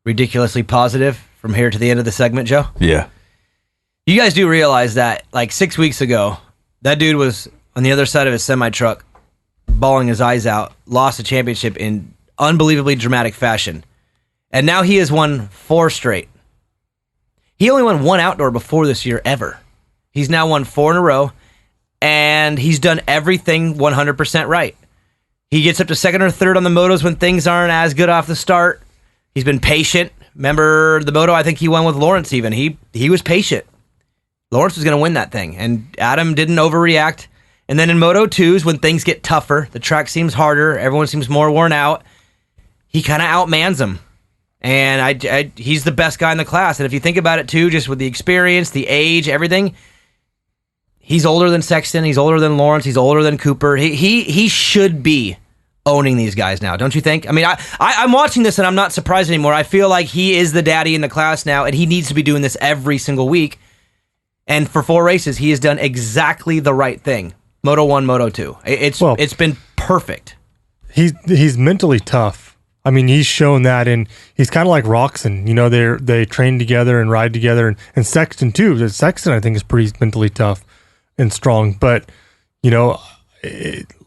ridiculously positive from here to the end of the segment, Joe? Yeah. You guys do realize that, like 6 weeks ago, that dude was on the other side of his semi-truck, bawling his eyes out, lost a championship in unbelievably dramatic fashion. And now he has won 4 straight. He only won 1 outdoor before this year ever. He's now won 4 in a row, and he's done everything 100% right. He gets up to 2nd or 3rd on the motos when things aren't as good off the start. He's been patient. Remember the moto, I think he won with Lawrence even. He was patient. Lawrence was going to win that thing, and Adam didn't overreact. And then in Moto 2s, when things get tougher, the track seems harder, everyone seems more worn out, he kind of outmans them. And he's the best guy in the class. And if you think about it too, just with the experience, the age, everything, he's older than Sexton, he's older than Lawrence, he's older than Cooper. He should be owning these guys now, don't you think? I mean, I'm watching this and I'm not surprised anymore. I feel like he is the daddy in the class now, and he needs to be doing this every single week. And for 4 races, he has done exactly the right thing. Moto 1, Moto 2. It's been perfect. He's mentally tough. I mean, he's shown that, and he's kind of like Roxon. You know, they train together and ride together, and Sexton too. Sexton, I think, is pretty mentally tough and strong. But you know,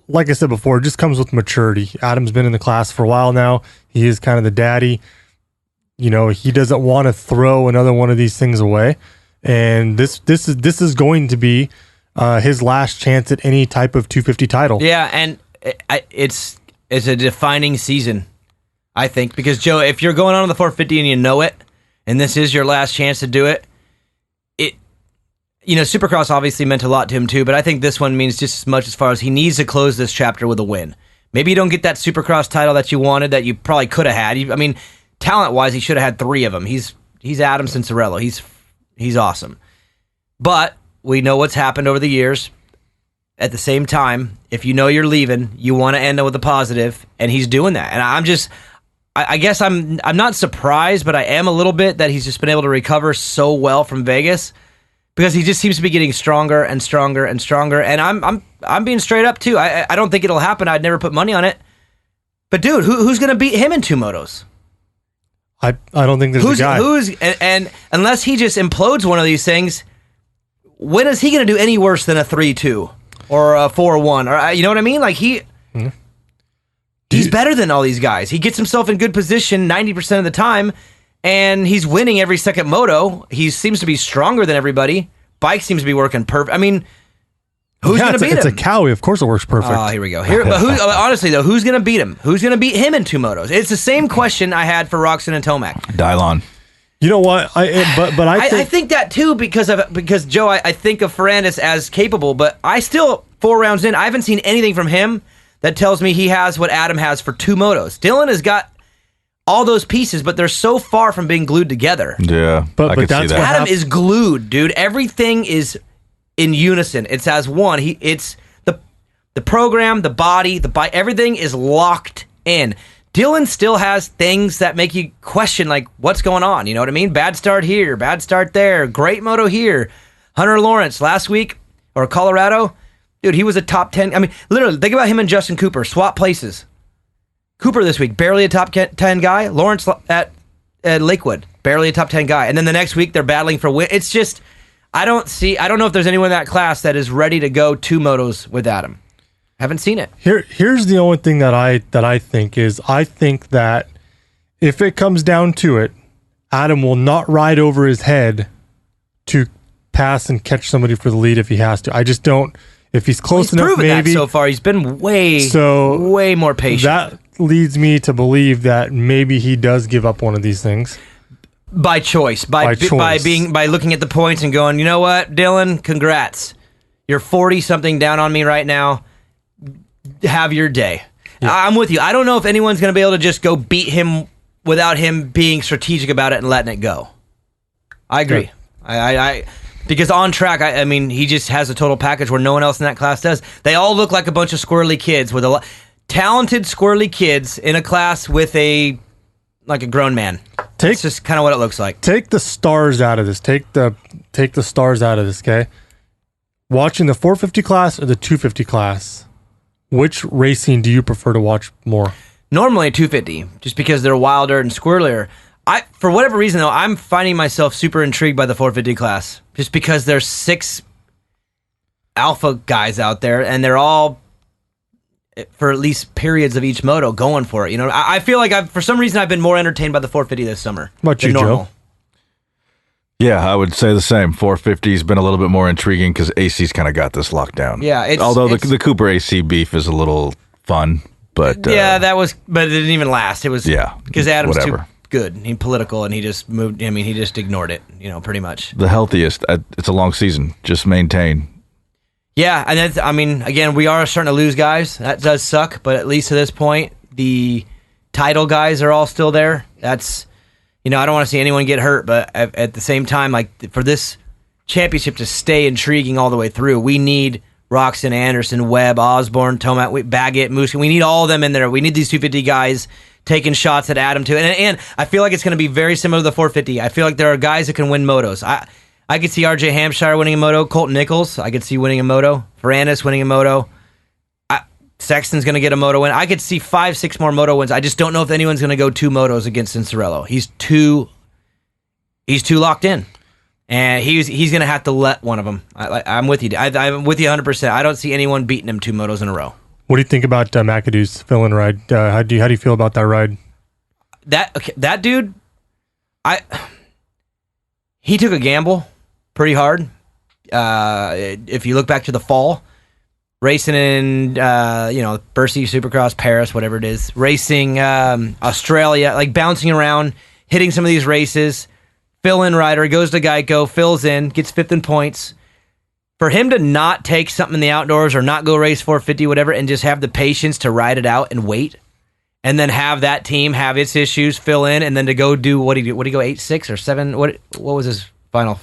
like I said before, it just comes with maturity. Adam's been in the class for a while now. He is kind of the daddy. You know, he doesn't want to throw another one of these things away, and this is going to be his last chance at any type of 250 title. Yeah, and it's a defining season, I think, because Joe, if you're going on the 450 and you know it, and this is your last chance to do it, Supercross obviously meant a lot to him too, but I think this one means just as much as far as he needs to close this chapter with a win. Maybe you don't get that Supercross title that you wanted, that you probably could have had. I mean, talent-wise, he should have had 3 of them. He's Adam Cincerello. He's awesome. But we know what's happened over the years. At the same time, if you know you're leaving, you want to end up with a positive, and he's doing that. And I guess I'm not surprised, but I am a little bit that he's just been able to recover so well from Vegas, because he just seems to be getting stronger and stronger and stronger. And I'm being straight up too. I don't think it'll happen. I'd never put money on it. But dude, who's going to beat him in 2 motos? I don't think there's a guy. And unless he just implodes one of these things, when is he going to do any worse than a 3-2 or a 4-1? Or you know what I mean? Like he's better than all these guys. He gets himself in good position 90% of the time, and he's winning every second moto. He seems to be stronger than everybody. Bike seems to be working perfect. I mean, who's going to beat him? It's a Cowie. Of course it works perfect. Oh, here we go. But honestly, though, who's going to beat him? Who's going to beat him in 2 motos? It's the same question I had for Roxon and Tomac. Dylon. You know what? I think that too, because Joe, I think of Ferrandis as capable, but I still, 4 rounds in, I haven't seen anything from him that tells me he has what Adam has for 2 motos. Dylan has got all those pieces, but they're so far from being glued together. Yeah, but that's what Adam is glued, dude. Everything is in unison. It's as one. It's the program, the body, the bike. Everything is locked in. Dylan still has things that make you question, like, what's going on? You know what I mean? Bad start here, bad start there, great moto here. Hunter Lawrence last week, or Colorado, dude, he was a top 10. I mean, literally, think about him and Justin Cooper, swap places. Cooper this week, barely a top 10 guy. Lawrence at Lakewood, barely a top 10 guy. And then the next week, they're battling for win. It's just, I don't know if there's anyone in that class that is ready to go 2 motos with Adam. Haven't seen it. Here's the only thing that I think is, I think that if it comes down to it, Adam will not ride over his head to pass and catch somebody for the lead if he has to. I just don't. If he's close enough, proven maybe. That so far, he's been way more patient. That leads me to believe that maybe he does give up one of these things by choice, by looking at the points and going, you know what, Dylan, congrats, you're 40 something down on me right now. Have your day. Yeah. I'm with you. I don't know if anyone's going to be able to just go beat him without him being strategic about it and letting it go. I agree. Yeah. Because on track, I mean, he just has a total package where no one else in that class does. They all look like a bunch of squirrely kids with talented squirrely kids in a class with a grown man. That's just kind of what it looks like. Take the stars out of this. Take the stars out of this. Okay, watching the 450 class or the 250 class, which racing do you prefer to watch more? Normally 250, just because they're wilder and squirrelier. For whatever reason, though, I'm finding myself super intrigued by the 450 class, just because there's 6 alpha guys out there, and they're all, for at least periods of each moto, going for it. You know, I feel like for some reason I've been more entertained by the 450 this summer. What about you, normal. Joe? Yeah, I would say the same. 450's been a little bit more intriguing because AC's kind of got this locked down. Yeah, although the Cooper AC beef is a little fun, but but it didn't even last. It was because Adam's too good. He's political, and he just moved. I mean, he just ignored it. You know, pretty much the healthiest. It's a long season. Just maintain. Yeah, and that's, I mean, again, we are starting to lose guys. That does suck, but at least to this point, the title guys are all still there. That's, you know, I don't want to see anyone get hurt, but at the same time, like, for this championship to stay intriguing all the way through, we need Roxon, Anderson, Webb, Osborne, Tomac, Baggett, Moose. We need all of them in there. We need these 250 guys taking shots at Adam too. And I feel like it's going to be very similar to the 450. I feel like there are guys that can win motos. I could see RJ Hampshire winning a moto, Colton Nichols, I could see winning a moto, Ferrandis winning a moto. Sexton's going to get a moto win. I could see 5-6 more moto wins. I just don't know if anyone's going to go 2 motos against Cincerello. He's too locked in. And he's going to have to let one of them. I'm with you. I'm with you 100%. I don't see anyone beating him 2 motos in a row. What do you think about McAdoo's fill-in ride? How do you feel about that ride? That dude, he took a gamble pretty hard. If you look back to the fall, racing in Bercy, Supercross, Paris, whatever it is, racing Australia, like bouncing around, hitting some of these races. Fill-in rider, goes to Geico, fills in, gets 5th in points. For him to not take something in the outdoors or not go race 450, whatever, and just have the patience to ride it out and wait, and then have that team have its issues, fill in, and then to go do, what did he go, 8-6 or 7? What was his final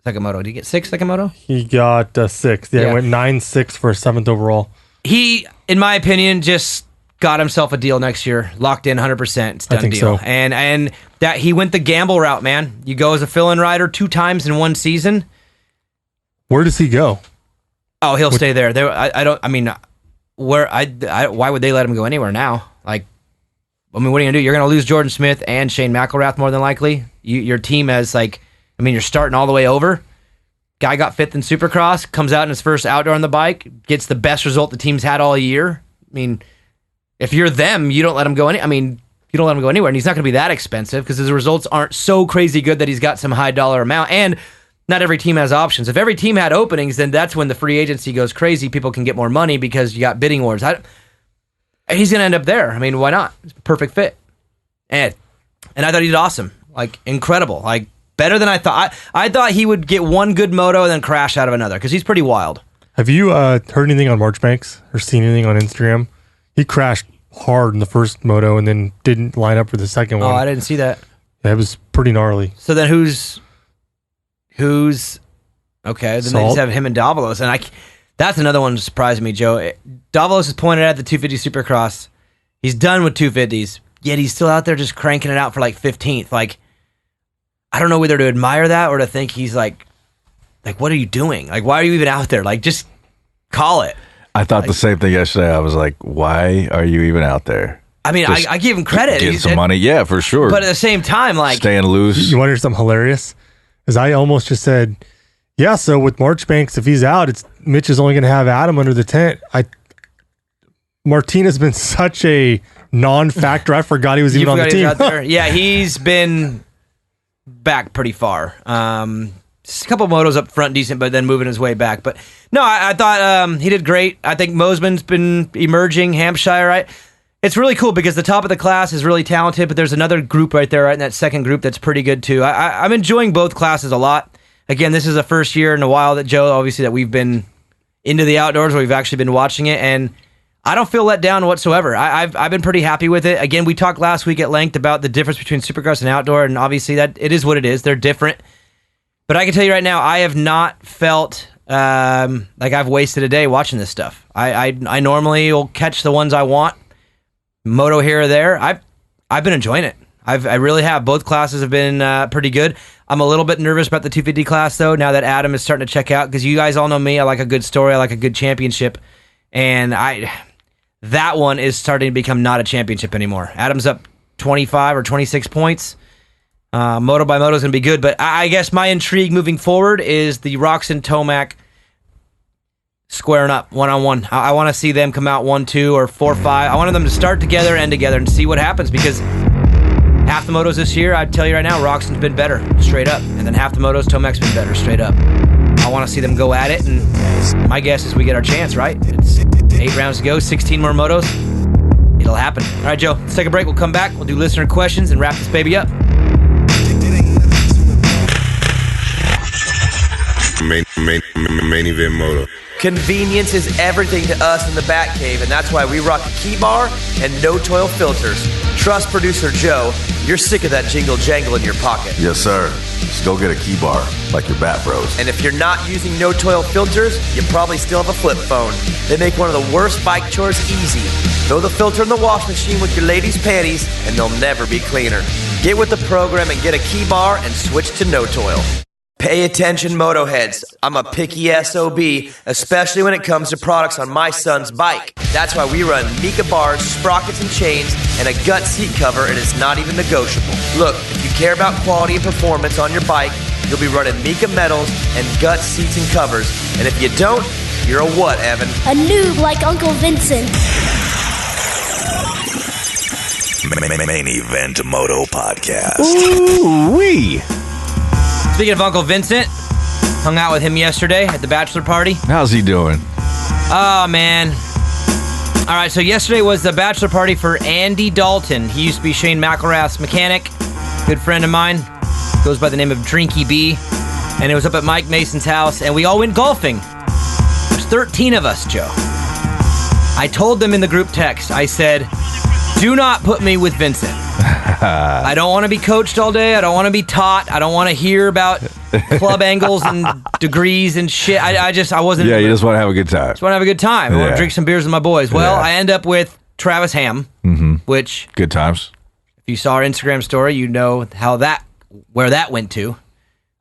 second moto? Did he get 6th second moto? He got 6th. Yeah, he went 9-6 for 7th overall. He, in my opinion, just got himself a deal next year, locked in 100%. It's done I think deal. so. And that he went the gamble route, man. You go as a fill-in rider 2 times in one season. Where does he go? Oh, he'll stay there. Why would they let him go anywhere now? Like, what are you going to do? You're going to lose Jordan Smith and Shane McElrath more than likely. Your team has you're starting all the way over. Guy got 5th in Supercross, comes out in his first outdoor on the bike, gets the best result the team's had all year. I mean, if you're them, you don't let him go you don't let him go anywhere, and he's not going to be that expensive because his results aren't so crazy good that he's got some high dollar amount. And not every team has options. If every team had openings, then that's when the free agency goes crazy. People can get more money because you got bidding wars. He's going to end up there. I mean, why not? It's a perfect fit. And I thought he did awesome. Incredible. Better than I thought. I thought he would get one good moto and then crash out of another because he's pretty wild. Have you heard anything on Marchbanks or seen anything on Instagram? He crashed hard in the first moto and then didn't line up for the second one. Oh, I didn't see that. Yeah, it was pretty gnarly. So then who's okay? Then they just have him and Davalos, and that's another one that surprised me, Joe. Davalos is pointed at the 250 Supercross. He's done with 250s, yet he's still out there just cranking it out for 15th. I don't know whether to admire that or to think he's what are you doing? Why are you even out there? Just call it. I thought the same thing yesterday. I was like, why are you even out there? I mean, I give him credit. Get some money. Yeah, for sure. But at the same time, staying loose. You want to hear something hilarious? Is I almost just said, yeah, so with Marchbanks, if he's out, Mitch is only going to have Adam under the tent. Martina's been such a non-factor. I forgot he was even on the team. Out there. Yeah, he's been back pretty far. Just a couple motos up front, decent, but then moving his way back. But no, I thought he did great. I think Mosman's been emerging, Hampshire, right? It's really cool because the top of the class is really talented, but there's another group right there, right in that second group that's pretty good too. I'm enjoying both classes a lot. Again, this is the first year in a while that Joe, obviously, that we've been into the outdoors, where we've actually been watching it, and I don't feel let down whatsoever. I've been pretty happy with it. Again, we talked last week at length about the difference between Supercross and outdoor, and obviously that it is what it is. They're different. But I can tell you right now, I have not felt like I've wasted a day watching this stuff. I normally will catch the ones I want, moto here or there. I've been enjoying it. I really have. Both classes have been pretty good. I'm a little bit nervous about the 250 class, though, now that Adam is starting to check out, because you guys all know me. I like a good story. I like a good championship. And that one is starting to become not a championship anymore. Adam's up 25 or 26 points. Moto by moto is going to be good, but I guess my intrigue moving forward is the Roczen Tomac squaring up one-on-one. I want to see them come out 1-2 or 4-5. I wanted them to start together, end together, and see what happens, because half the motos this year, I'd tell you right now, Roczen's been better, straight up. And then half the motos, Tomac's been better, straight up. I want to see them go at it, and my guess is we get our chance, right? It's 8 rounds to go, 16 more motos. It'll happen. All right, Joe, let's take a break. We'll come back. We'll do listener questions and wrap this baby up. Main event moto. Convenience is everything to us in the Batcave, and that's why we rock a key bar and no toil filters. Trust producer Joe, you're sick of that jingle jangle in your pocket. Yes, sir. Just go get a key bar, like your Bat Bros. And if you're not using no toil filters, you probably still have a flip phone. They make one of the worst bike chores easy. Throw the filter in the wash machine with your ladies' panties, and they'll never be cleaner. Get with the program and get a key bar and switch to no toil. Pay attention, Motoheads. I'm a picky SOB, especially when it comes to products on my son's bike. That's why we run Mika bars, sprockets and chains, and a gut seat cover, and it's not even negotiable. Look, if you care about quality and performance on your bike, you'll be running Mika metals and gut seats and covers. And if you don't, you're a what, Evan? A noob like Uncle Vincent. Main Event Moto Podcast. Ooh-wee. Speaking of Uncle Vincent, hung out with him yesterday at the bachelor party. How's he doing? Oh, man. All right, so yesterday was the bachelor party for Andy Dalton. He used to be Shane McElrath's mechanic, good friend of mine, goes by the name of Drinky B, and it was up at Mike Mason's house, and we all went golfing. There's 13 of us, Joe. I told them in the group text, I said, do not put me with Vincent. I don't want to be coached all day. I don't want to be taught. I don't want to hear about club angles and degrees and shit. I wasn't. Yeah, you just want to have a good time. Just want to have a good time. I want to drink some beers with my boys. Well, I end up with Travis Ham, which good times. If you saw our Instagram story, you know where that went to.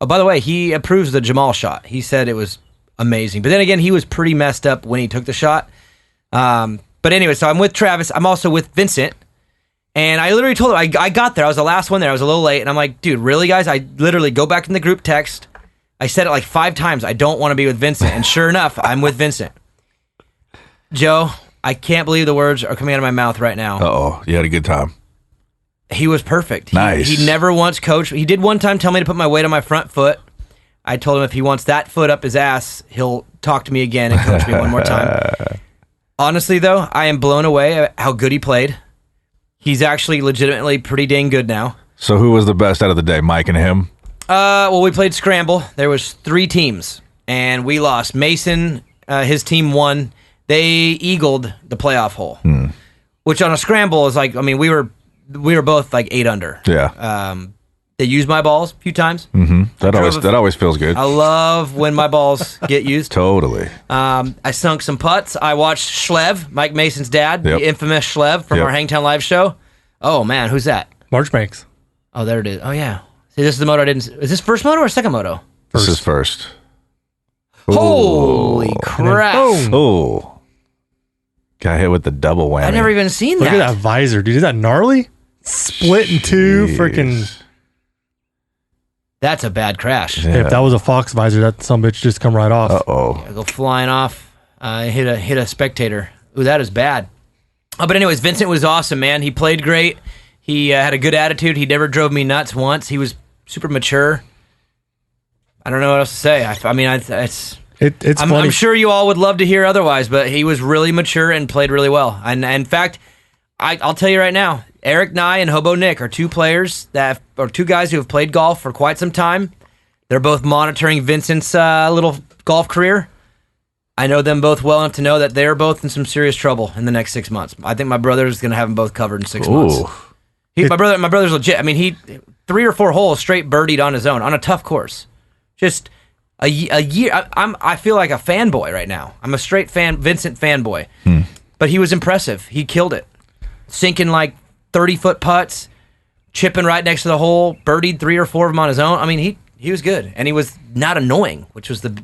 Oh, by the way, he approves the Jamal shot. He said it was amazing. But then again, he was pretty messed up when he took the shot. But anyway, so I'm with Travis. I'm also with Vincent. And I literally told him, I got there. I was the last one there. I was a little late. And I'm like, dude, really, guys? I literally go back in the group text. I said it like 5 times. I don't want to be with Vincent. And sure enough, I'm with Vincent. Joe, I can't believe the words are coming out of my mouth right now. Uh-oh. You had a good time. He was perfect. Nice. He never once coached. He did one time tell me to put my weight on my front foot. I told him if he wants that foot up his ass, he'll talk to me again and coach me one more time. Honestly, though, I am blown away at how good he played. He's actually legitimately pretty dang good now. So who was the best out of the day, Mike and him? Well, we played Scramble. There was 3 teams, and we lost. Mason, his team won. They eagled the playoff hole, which on a Scramble is like, I mean, we were both like 8 under. Yeah. They used my balls a few times. That always feels good. I love when my balls get used. Totally. I sunk some putts. I watched Schlev, Mike Mason's dad, the infamous Schlev from our Hangtown Live show. Oh, man, who's that? Marchbanks. Oh, there it is. Oh, yeah. See, this is the moto I didn't... Is this first moto or second moto? This is first. Holy crap. Oh. Got hit with the double whammy. I've never even seen Look that. at that visor, dude. Is that gnarly? Split in 2, freaking... That's a bad crash. Yeah. If that was a Fox visor, that sumbitch just come right off. Uh-oh. I go flying off. Hit a spectator. Ooh, that is bad. But anyways, Vincent was awesome, man. He played great. He had a good attitude. He never drove me nuts once. He was super mature. I don't know what else to say. I mean, it's funny. I'm sure you all would love to hear otherwise, but he was really mature and played really well. And in fact, I'll tell you right now, Eric Nye and Hobo Nick are 2 players or 2 guys who have played golf for quite some time. They're both monitoring Vincent's little golf career. I know them both well enough to know that they're both in some serious trouble in the next 6 months. I think my brother's going to have them both covered in 6 months. My brother's legit. I mean, he 3 or 4 holes straight birdied on his own on a tough course. Just a year. I feel like a fanboy right now. I'm a straight Vincent fanboy. But he was impressive. He killed it. Sinking like 30-foot putts, chipping right next to the hole, birdied 3 or 4 of them on his own. I mean, he was good, and he was not annoying, which was the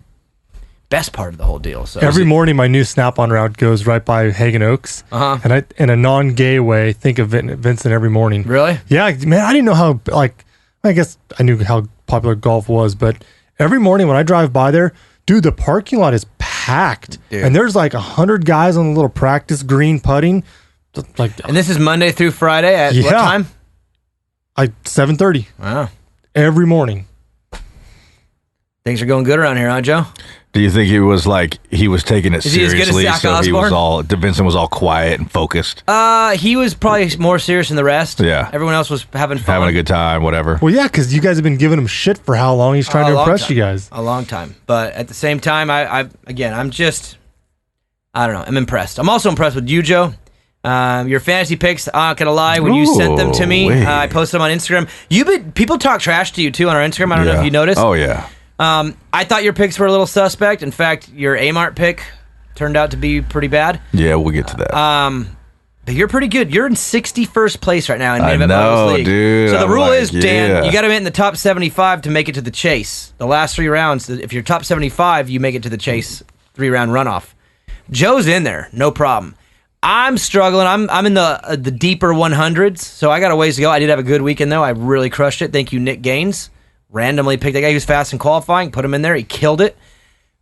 best part of the whole deal. So every morning, my new Snap-on route goes right by Hagen Oaks, and I, in a non-gay way, think of Vincent every morning. Really? Yeah, man. I didn't know how. I guess I knew how popular golf was, but every morning when I drive by there, dude, the parking lot is packed, and there's like 100 guys on the little practice green putting. And this is Monday through Friday at what time? 7:30. Wow. Every morning. Things are going good around here, huh, Joe? Do you think he was taking it Is he as good as seriously? Zach So Osborne? Vincent was all quiet and focused. He was probably more serious than the rest. Yeah. Everyone else was having fun. Having a good time, whatever. Well, yeah, because you guys have been giving him shit for how long? He's trying to impress you guys. A long time. But at the same time, I'm impressed. I'm also impressed with you, Joe. Your fantasy picks, I'm not gonna lie, when you sent them to me, I posted them on Instagram. People talk trash to you too on our Instagram. I don't know if you noticed. Oh yeah. I thought your picks were a little suspect. In fact, your Amart pick turned out to be pretty bad. Yeah, we'll get to that. But you're pretty good. You're in 61st place right now in I Main Event know, Moto's League. dude. So the I'm rule like, is, Dan, yeah. you got to be in the top 75 to make it to the chase. The last 3 rounds, if you're top 75, you make it to the chase 3-round runoff. Joe's in there, no problem. I'm struggling. I'm in the deeper 100s, so I got a ways to go. I did have a good weekend, though. I really crushed it. Thank you, Nick Gaines. Randomly picked a guy who's fast in qualifying, put him in there. He killed it.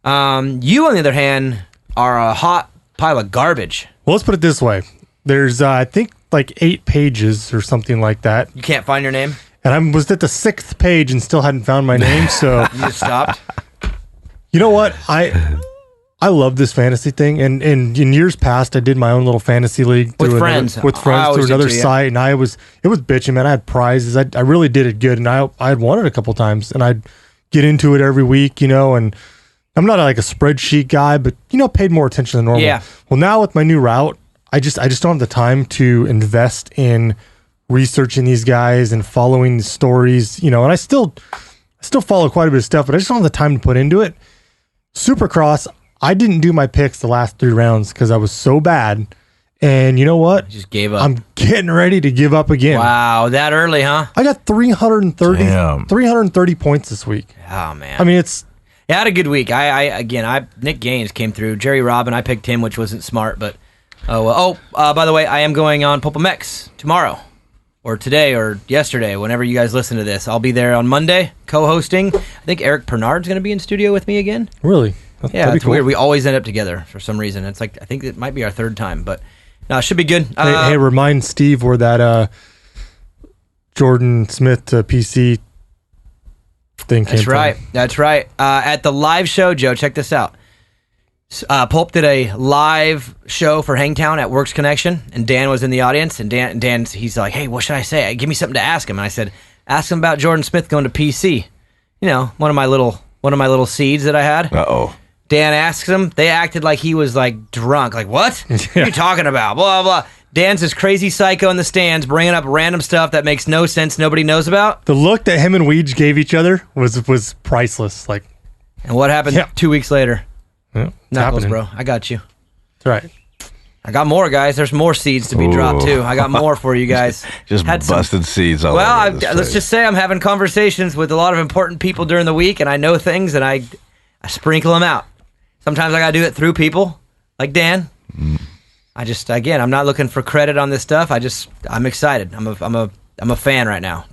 You, on the other hand, are a hot pile of garbage. Well, let's put it this way. There's, I think, like 8 pages or something like that. You can't find your name? And I was at the 6th page and still hadn't found my name, so... You just stopped? You know what? I love this fantasy thing, and in years past, I did my own little fantasy league with friends through another site, and it was bitching, man. I had prizes. I really did it good, and I had won it a couple times, and I'd get into it every week, and I'm not like a spreadsheet guy, but paid more attention than normal. Yeah. Well, now with my new route, I just don't have the time to invest in researching these guys and following the stories, and I still follow quite a bit of stuff, but I just don't have the time to put into it. Supercross, I didn't do my picks the last 3 rounds because I was so bad. And you know what? I just gave up. I'm getting ready to give up again. Wow, that early, huh? I got 330 points this week. Oh, man. I mean, I had a good week. Nick Gaines came through. Jerry Robin, I picked him, which wasn't smart, but by the way, I am going on Pulpamex tomorrow, or today, or yesterday, whenever you guys listen to this. I'll be there on Monday, co-hosting. I think Eric Pernard's going to be in studio with me again. Really? That's cool. Weird. We always end up together for some reason. It's like, I think it might be our 3rd time, but no, it should be good. Hey, remind Steve where that Jordan Smith to PC thing came from. That's right. At the live show, Joe, check this out. Pulp did a live show for Hangtown at Works Connection, and Dan was in the audience, and Dan's he's like, hey, what should I say? Give me something to ask him. And I said, ask him about Jordan Smith going to PC. One of my little seeds that I had. Uh-oh. Dan asks him. They acted like he was like drunk. Like, what? What are you talking about? Blah, blah, blah. Dan's this crazy psycho in the stands bringing up random stuff that makes no sense, nobody knows about. The look that him and Weege gave each other was priceless. Like, and what happened 2 weeks later? Yeah, Knuckles, bro. I got you. That's right. I got more, guys. There's more seeds to be dropped, too. I got more for you guys. Just busted seeds all over this place. Let's just say I'm having conversations with a lot of important people during the week, and I know things, and I sprinkle them out. Sometimes I got to do it through people, like Dan. I'm not looking for credit on this stuff. I'm excited. I'm a fan right now.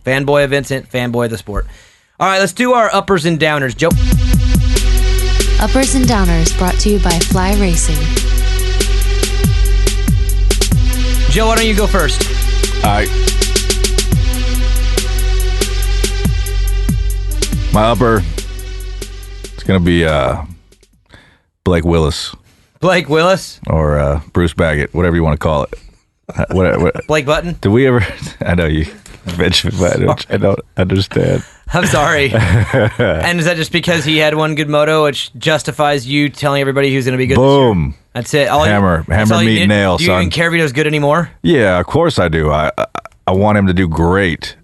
Fanboy of Vincent, fanboy of the sport. All right, let's do our uppers and downers. Joe. Uppers and downers brought to you by Fly Racing. Joe, why don't you go first? All right. My upper, it's going to be Blake Willis. Blake Willis? Or Bruce Baggett, whatever you want to call it. What, Blake Button? Did we ever... I know you mentioned, but I don't understand. I'm sorry. And is that just because he had one good moto, which justifies you telling everybody who's going to be good Boom. This year? That's it. Hammer, meat, nail, son. Do you son. even care if he does good anymore? Yeah, of course I do. I want him to do great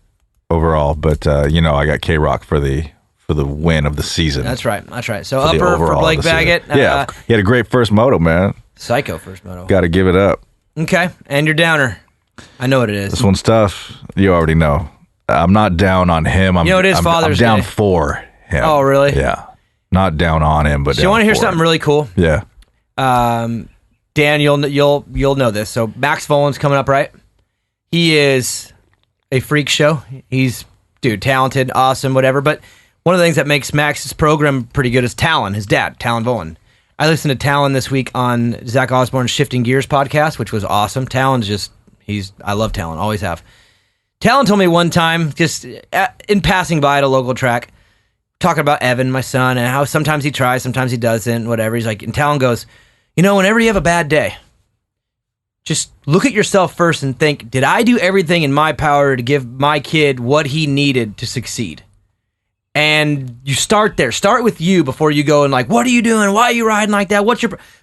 overall, but I got K-Rock for the win of the season. That's right. So upper for Blake Baggett. Yeah, he had a great first moto, man. Psycho first moto. Got to give it up. Okay, and your downer. I know what it is. This one's tough. You already know. I'm not down on him. It is Father's Day. I'm down for him. Oh, really? Yeah. Not down on him, but so you want to hear something really cool? Yeah. Dan, you'll know this. So Max Volan's coming up, right? He is a freak show. He's talented, awesome, whatever. But one of the things that makes Max's program pretty good is Talon, his dad, Talon Volan. I listened to Talon this week on Zach Osborne's Shifting Gears podcast, which was awesome. Talon's I love Talon, always have. Talon told me one time, just in passing by at a local track, talking about Evan, my son, and how sometimes he tries, sometimes he doesn't, whatever. He's like, and Talon goes, whenever you have a bad day, just look at yourself first and think, did I do everything in my power to give my kid what he needed to succeed? And you start there. Start with you before you go and like, what are you doing? Why are you riding like that?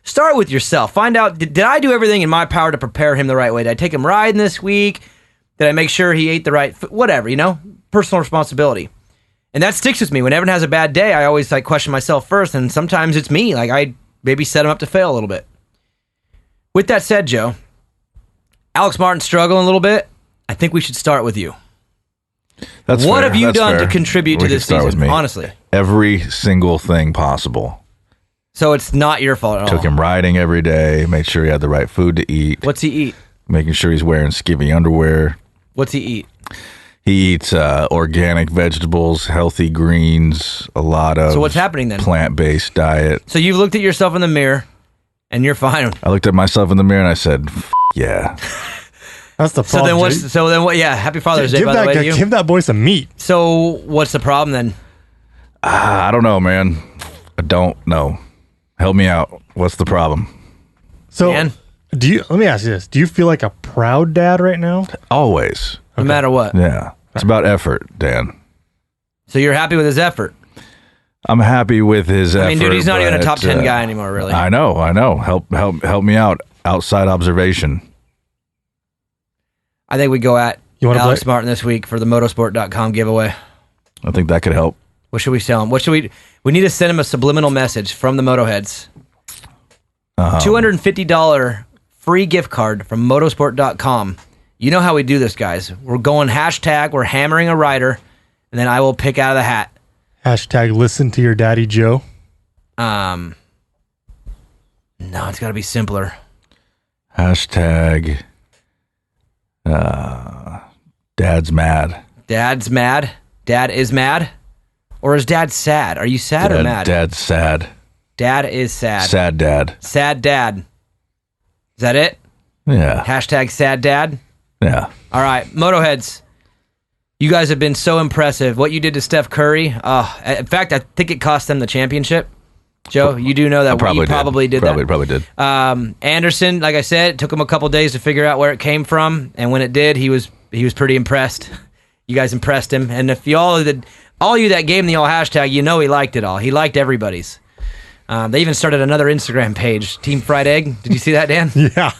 Start with yourself. Find out, did I do everything in my power to prepare him the right way? Did I take him riding this week? Did I make sure he ate the right food? Whatever, personal responsibility. And that sticks with me. When Evan has a bad day, I always question myself first. And sometimes it's me. Like I maybe set him up to fail a little bit. With that said, Joe, Alex Martin's struggling a little bit. I think we should start with you. That's what fair. have you That's done fair. to contribute We to can this start season? with me. Honestly. Every single thing possible. So it's not your fault at all. Took him riding every day, made sure he had the right food to eat. What's he eat? Making sure he's wearing skivvy underwear. What's he eat? He eats organic vegetables, healthy greens, a lot of So what's happening then? Plant-based diet. So you've looked at yourself in the mirror, and you're fine. I looked at myself in the mirror and I said, yeah. That's the problem. So then what? Yeah, happy Father's Day, give by the that way, guy, to you. give that boy some meat. So what's the problem then? I don't know, man. I don't know. Help me out. What's the problem? So Dan? let me ask you this. Do you feel like a proud dad right now? Always. No matter what. Yeah. It's about effort, Dan. So you're happy with his effort? I'm happy with his effort. I mean, dude, he's not even a but, top 10 guy anymore, really. I know. Help me out. Outside observation. I think we go at You wanna Alex play? Martin this week for the motosport.com giveaway. I think that could help. What should we sell him? What should we need to send him a subliminal message from the Motoheads. $250 free gift card from motosport.com. You know how we do this, guys. We're going hashtag, we're hammering a rider, and then I will pick out of the hat. Hashtag listen to your daddy Joe. No, it's got to be simpler. Hashtag Dad's mad. Dad's mad? Dad is mad? Or is dad sad? Are you sad or mad? Dad's sad. Dad is sad. Sad dad. Sad dad. Is that it? Yeah. Hashtag sad dad? Yeah. All right, Motoheads. You guys have been so impressive. What you did to Steph Curry. In fact, I think it cost them the championship. Joe, you do know that you probably did that. Probably did. Anderson, like I said, it took him a couple days to figure out where it came from, and when it did, he was pretty impressed. You guys impressed him, and if all you that gave him the all hashtag, you know he liked it all. He liked everybody's. They even started another Instagram page, Team Fried Egg. Did you see that, Dan? Yeah.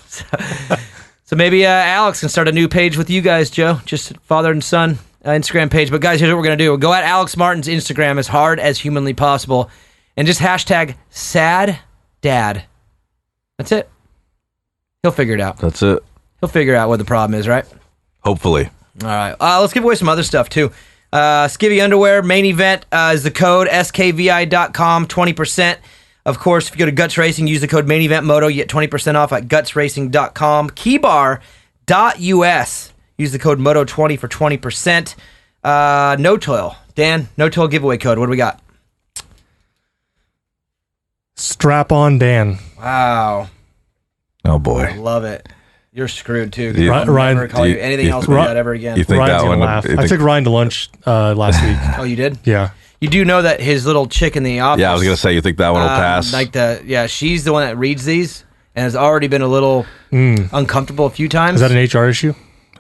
So maybe Alex can start a new page with you guys, Joe. Just father and son Instagram page. But guys, here's what we're going to do. We'll go at Alex Martin's Instagram as hard as humanly possible and just hashtag sad dad. That's it. He'll figure it out. That's it. He'll figure out what the problem is, right? Hopefully. All right. Let's give away some other stuff, too. Skivvy Underwear, main event is the code, skvi.com, 20%. Of course, if you go to Guts Racing, use the code main event moto, you get 20% off at gutsracing.com. Keybar.us, use the code moto20 for 20%. No Toil. Dan, No Toil giveaway code. What do we got? Strap on Dan. Wow. Oh, I boy. love it. You're screwed, too. You- I'll Ryan, never call you anything else but that ever again. You think Ryan's that gonna one? laugh. you I think- took Ryan to lunch last week. Oh, you did? Yeah. You do know that his little chick in the office. Yeah, I was going to say, you think that one will pass? She's the one that reads these and has already been a little uncomfortable a few times. Is that an HR issue?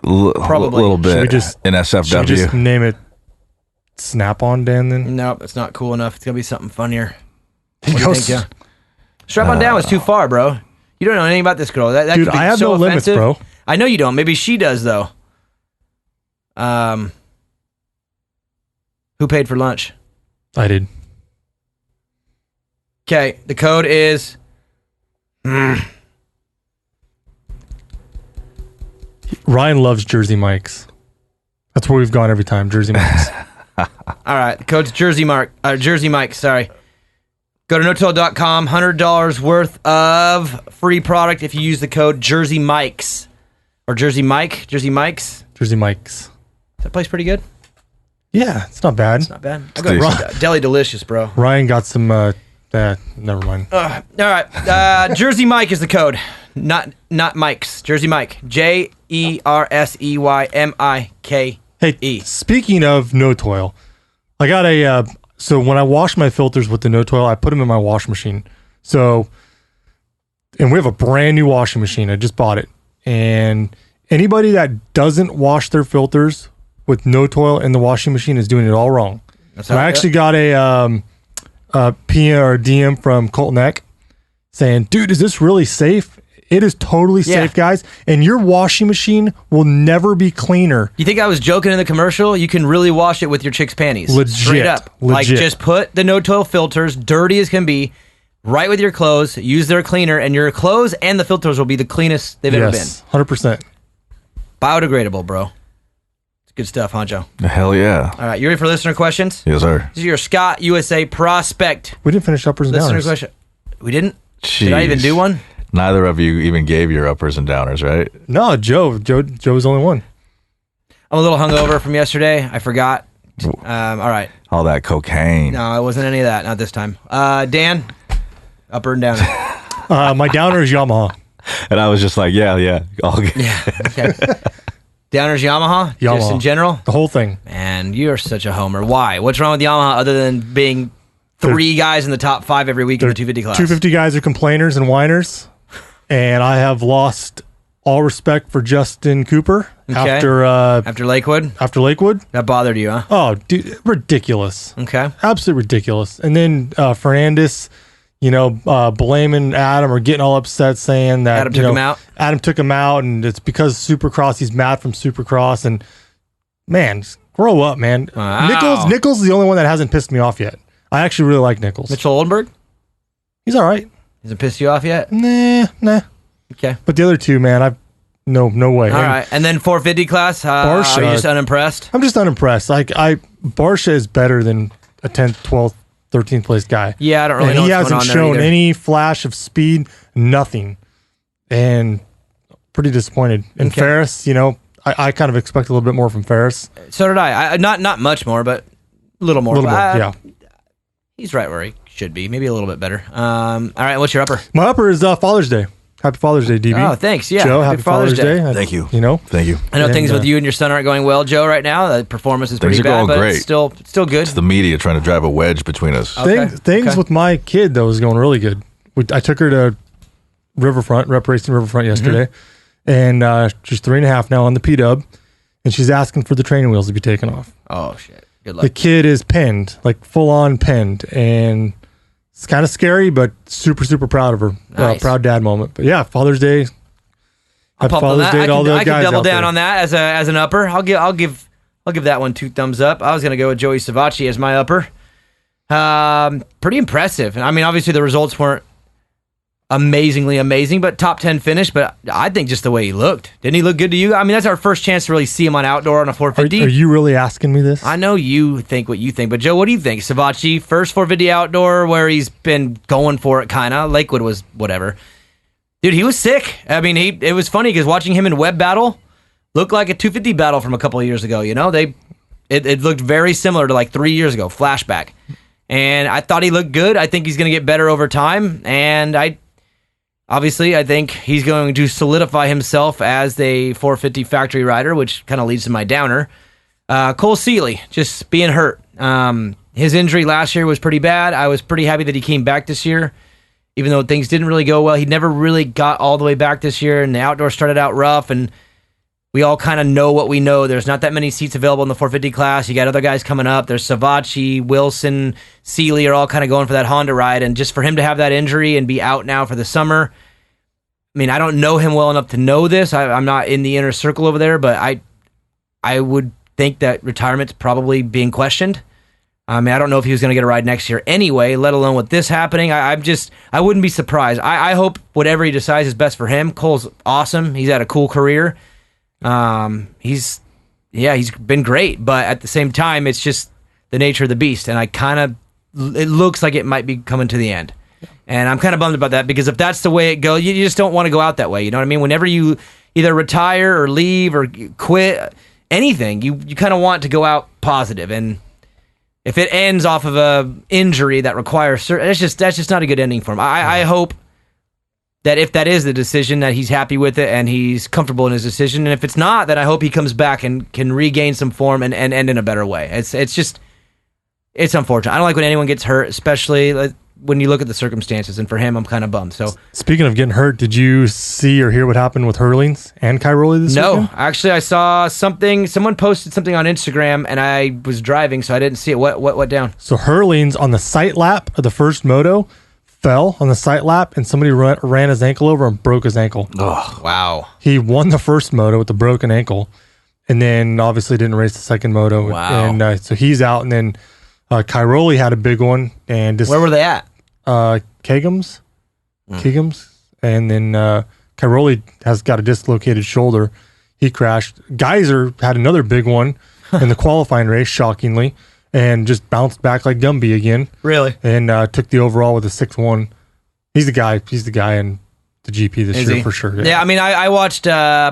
Probably. A little bit. Should we just- in Should SFW. we just name it Snap on Dan then? Nope, it's not cool enough. It's gonna be something funnier. He What do you think, Joe? Strap on down was too far, bro. You don't know anything about this girl. That Dude, could be I have so no limits, offensive. bro. I know you don't. Maybe she does though. Who paid for lunch? I did. Okay, the code is. Ryan loves Jersey Mike's. That's where we've gone every time. Jersey Mike's. All right, the code's Jersey Mike. Sorry. Go to notoil.com. $100 worth of free product if you use the code Jersey Mike's or Jersey Mike's. Jersey Mike's. Is that place pretty good? Yeah, it's not bad. It's not bad. I got Deli Delicious, bro. Ryan got some. Never mind. All right, Jersey Mike is the code, not Mike's. Jersey Mike, JERSEYMIKE. Hey, speaking of No Toil, I got a. So when I wash my filters with the No Toil, I put them in my wash machine. So, and we have a brand new washing machine. I just bought it, and anybody that doesn't wash their filters with No Toil in the washing machine is doing it all wrong. So I actually got a PM or DM from Colton Eck saying, dude, is this really safe? It is totally safe, guys. And your washing machine will never be cleaner. You think I was joking in the commercial? You can really wash it with your chick's panties. Legit. Straight up. Like, just put the No Toil filters, dirty as can be, right with your clothes, use their cleaner, and your clothes and the filters will be the cleanest they've ever been. 100%. Biodegradable, bro. It's good stuff, huh, Joe? Hell yeah. All right, you ready for listener questions? Yes, sir. This is your Scott USA prospect. We didn't finish uppers and Listener downers. question. We didn't? Did I even Jeez. do one? Neither of you even gave your uppers and downers, right? No, Joe was the only one. I'm a little hungover from yesterday. I forgot. All right. All that cocaine. No, it wasn't any of that. Not this time. Dan, upper and downer. My downer is Yamaha. And I was just like, yeah, all good. Yeah. Okay. Downer's Yamaha? Just Yamaha. in general? The whole thing. Man, you're such a homer. Why? What's wrong with Yamaha other than being 3 guys in the top 5 every week in the 250 class? 250 guys are complainers and whiners. And I have lost all respect for Justin Cooper After Lakewood? After Lakewood. That bothered you, huh? Oh, dude, ridiculous. Okay. Absolutely ridiculous. And then Fernandez, blaming Adam or getting all upset saying that Adam took him out? Adam took him out, and it's because Supercross. He's mad from Supercross. And man, just grow up, man. Wow. Nichols is the only one that hasn't pissed me off yet. I actually really like Nichols. Mitchell Oldenburg? He's all right. Hasn't pissed you off yet? Nah. Okay. But the other two, man, no way. All right. And then 450 class, are you just unimpressed? I'm just unimpressed. Barsha is better than a 10th, 12th, 13th place guy. Yeah, I don't really know he what's going hasn't on there shown either. any flash of speed, nothing. And pretty disappointed. And Okay. Ferris, I kind of expect a little bit more from Ferris. So did I. Not much more, but a little more. Yeah. He's right where he should be. Maybe a little bit better. All right, what's your upper? My upper is Father's Day. Happy Father's Day, DB. Oh, thanks. Yeah, Joe, happy Father's Day. Thank you. Thank you. I know And, things with you and your son aren't going well, Joe, right now. The performance is Things pretty are bad, going but great. it's still good. It's the media trying to drive a wedge between us. Okay. Things with my kid, though, is going really good. I took her to Riverfront, Rep Racing Riverfront yesterday, and she's 3.5 now on the P-Dub, and she's asking for the training wheels to be taken off. Oh, shit. Good luck. The kid is pinned, like full-on pinned, and it's kind of scary, but super, super proud of her. Nice. Proud dad moment. But yeah, Father's Day. I'll Happy pump on Father's that. Day to all the I can guys double out down there. on that as an upper. I'll give that one 2 thumbs up. I was gonna go with Joey Savacci as my upper. Pretty impressive. I mean, obviously the results weren't amazingly amazing, but top 10 finish. But I think just the way he looked. Didn't he look good to you? I mean, that's our first chance to really see him on outdoor on a 450. Are you really asking me this? I know you think what you think, but Joe, what do you think? Savacci, first 450 outdoor where he's been going for it, kind of. Lakewood was whatever. Dude, he was sick. I mean, it was funny because watching him in web battle looked like a 250 battle from a couple of years ago. It looked very similar to like 3 years ago, flashback. And I thought he looked good. I think he's going to get better over time. And I think he's going to solidify himself as a 450 factory rider, which kind of leads to my downer. Cole Seeley, just being hurt. His injury last year was pretty bad. I was pretty happy that he came back this year, even though things didn't really go well. He never really got all the way back this year, and the outdoor started out rough, and we all kind of know what we know. There's not that many seats available in the 450 class. You got other guys coming up. There's Savacci, Wilson, Seeley are all kind of going for that Honda ride, and just for him to have that injury and be out now for the summer, I mean, I don't know him well enough to know this. I'm not in the inner circle over there, but I would think that retirement's probably being questioned. I mean, I don't know if he was going to get a ride next year anyway, let alone with this happening. I wouldn't be surprised. I hope whatever he decides is best for him. Cole's awesome. He's had a cool career. He's been great, but at the same time, it's just the nature of the beast, and it looks like it might be coming to the end. And I'm kind of bummed about that, because if that's the way it goes, you just don't want to go out that way. You know what I mean? Whenever you either retire or leave or quit anything, you kind of want to go out positive. And if it ends off of a injury that requires, that's just not a good ending for him. I hope that if that is the decision, that he's happy with it and he's comfortable in his decision. And if it's not, then I hope he comes back and can regain some form and end in a better way. It's unfortunate. I don't like when anyone gets hurt, especially when you look at the circumstances. And for him, I'm kind of bummed. So, speaking of getting hurt, did you see or hear what happened with Hurlings and Cairoli this weekend? No, actually, I saw something. Someone posted something on Instagram, and I was driving, so I didn't see it. What down? So Hurlings on the sight lap of the first moto fell on the sight lap, and somebody ran his ankle over and broke his ankle. Oh, wow. He won the first moto with the broken ankle, and then obviously didn't race the second moto. Wow. And so he's out, and then Cairoli had a big one. And Where were they at? Kegums, and then Cairoli has got a dislocated shoulder. He crashed. Geyser had another big one in the qualifying race, shockingly, and just bounced back like Gumby again. Really? And took the overall with a 6-1. He's the guy. He's the guy in the GP this year for sure. Yeah, I mean, I watched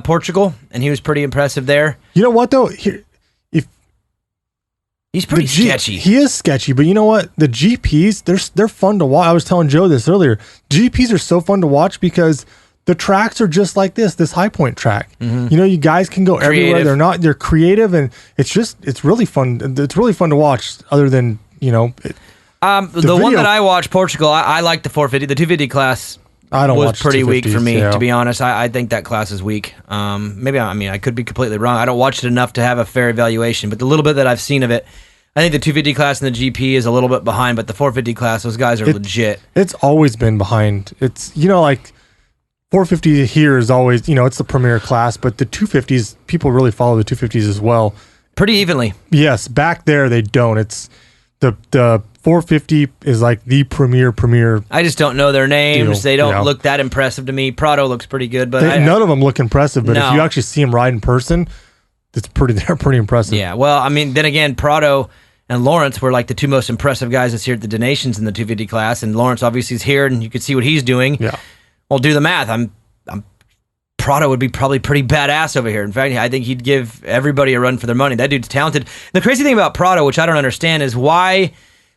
Portugal, and he was pretty impressive there. You know what, though? He's pretty sketchy. He is sketchy, but you know what? The GPs, they're fun to watch. I was telling Joe this earlier. GPs are so fun to watch because the tracks are just like this Hight Point track. Mm-hmm. You know, you guys can go everywhere. They're creative, and it's really fun. It's really fun to watch. Other than the one that I watched, Portugal, I like the 450. The 250 class was pretty weak for me, to be honest. I think that class is weak. I could be completely wrong. I don't watch it enough to have a fair evaluation, but the little bit that I've seen of it, I think the 250 class and the GP is a little bit behind, but the 450 class, those guys are legit. It's always been behind. It's, like 450 here is always, it's the premier class, but the 250s, people really follow the 250s as well. Pretty evenly. Yes, back there they don't. It's the 450 is like the premier. I just don't know their names. Deal. They don't look that impressive to me. Prado looks pretty good, but none of them look impressive. But if you actually see them ride in person, they're pretty impressive. Yeah. Well, I mean, then again, Prado and Lawrence were like the two most impressive guys this year at the Donations in the 250 class, and Lawrence obviously is here, and you can see what he's doing. Yeah. Well, do the math. Prado would be probably pretty badass over here. In fact, I think he'd give everybody a run for their money. That dude's talented. The crazy thing about Prado, which I don't understand, is why.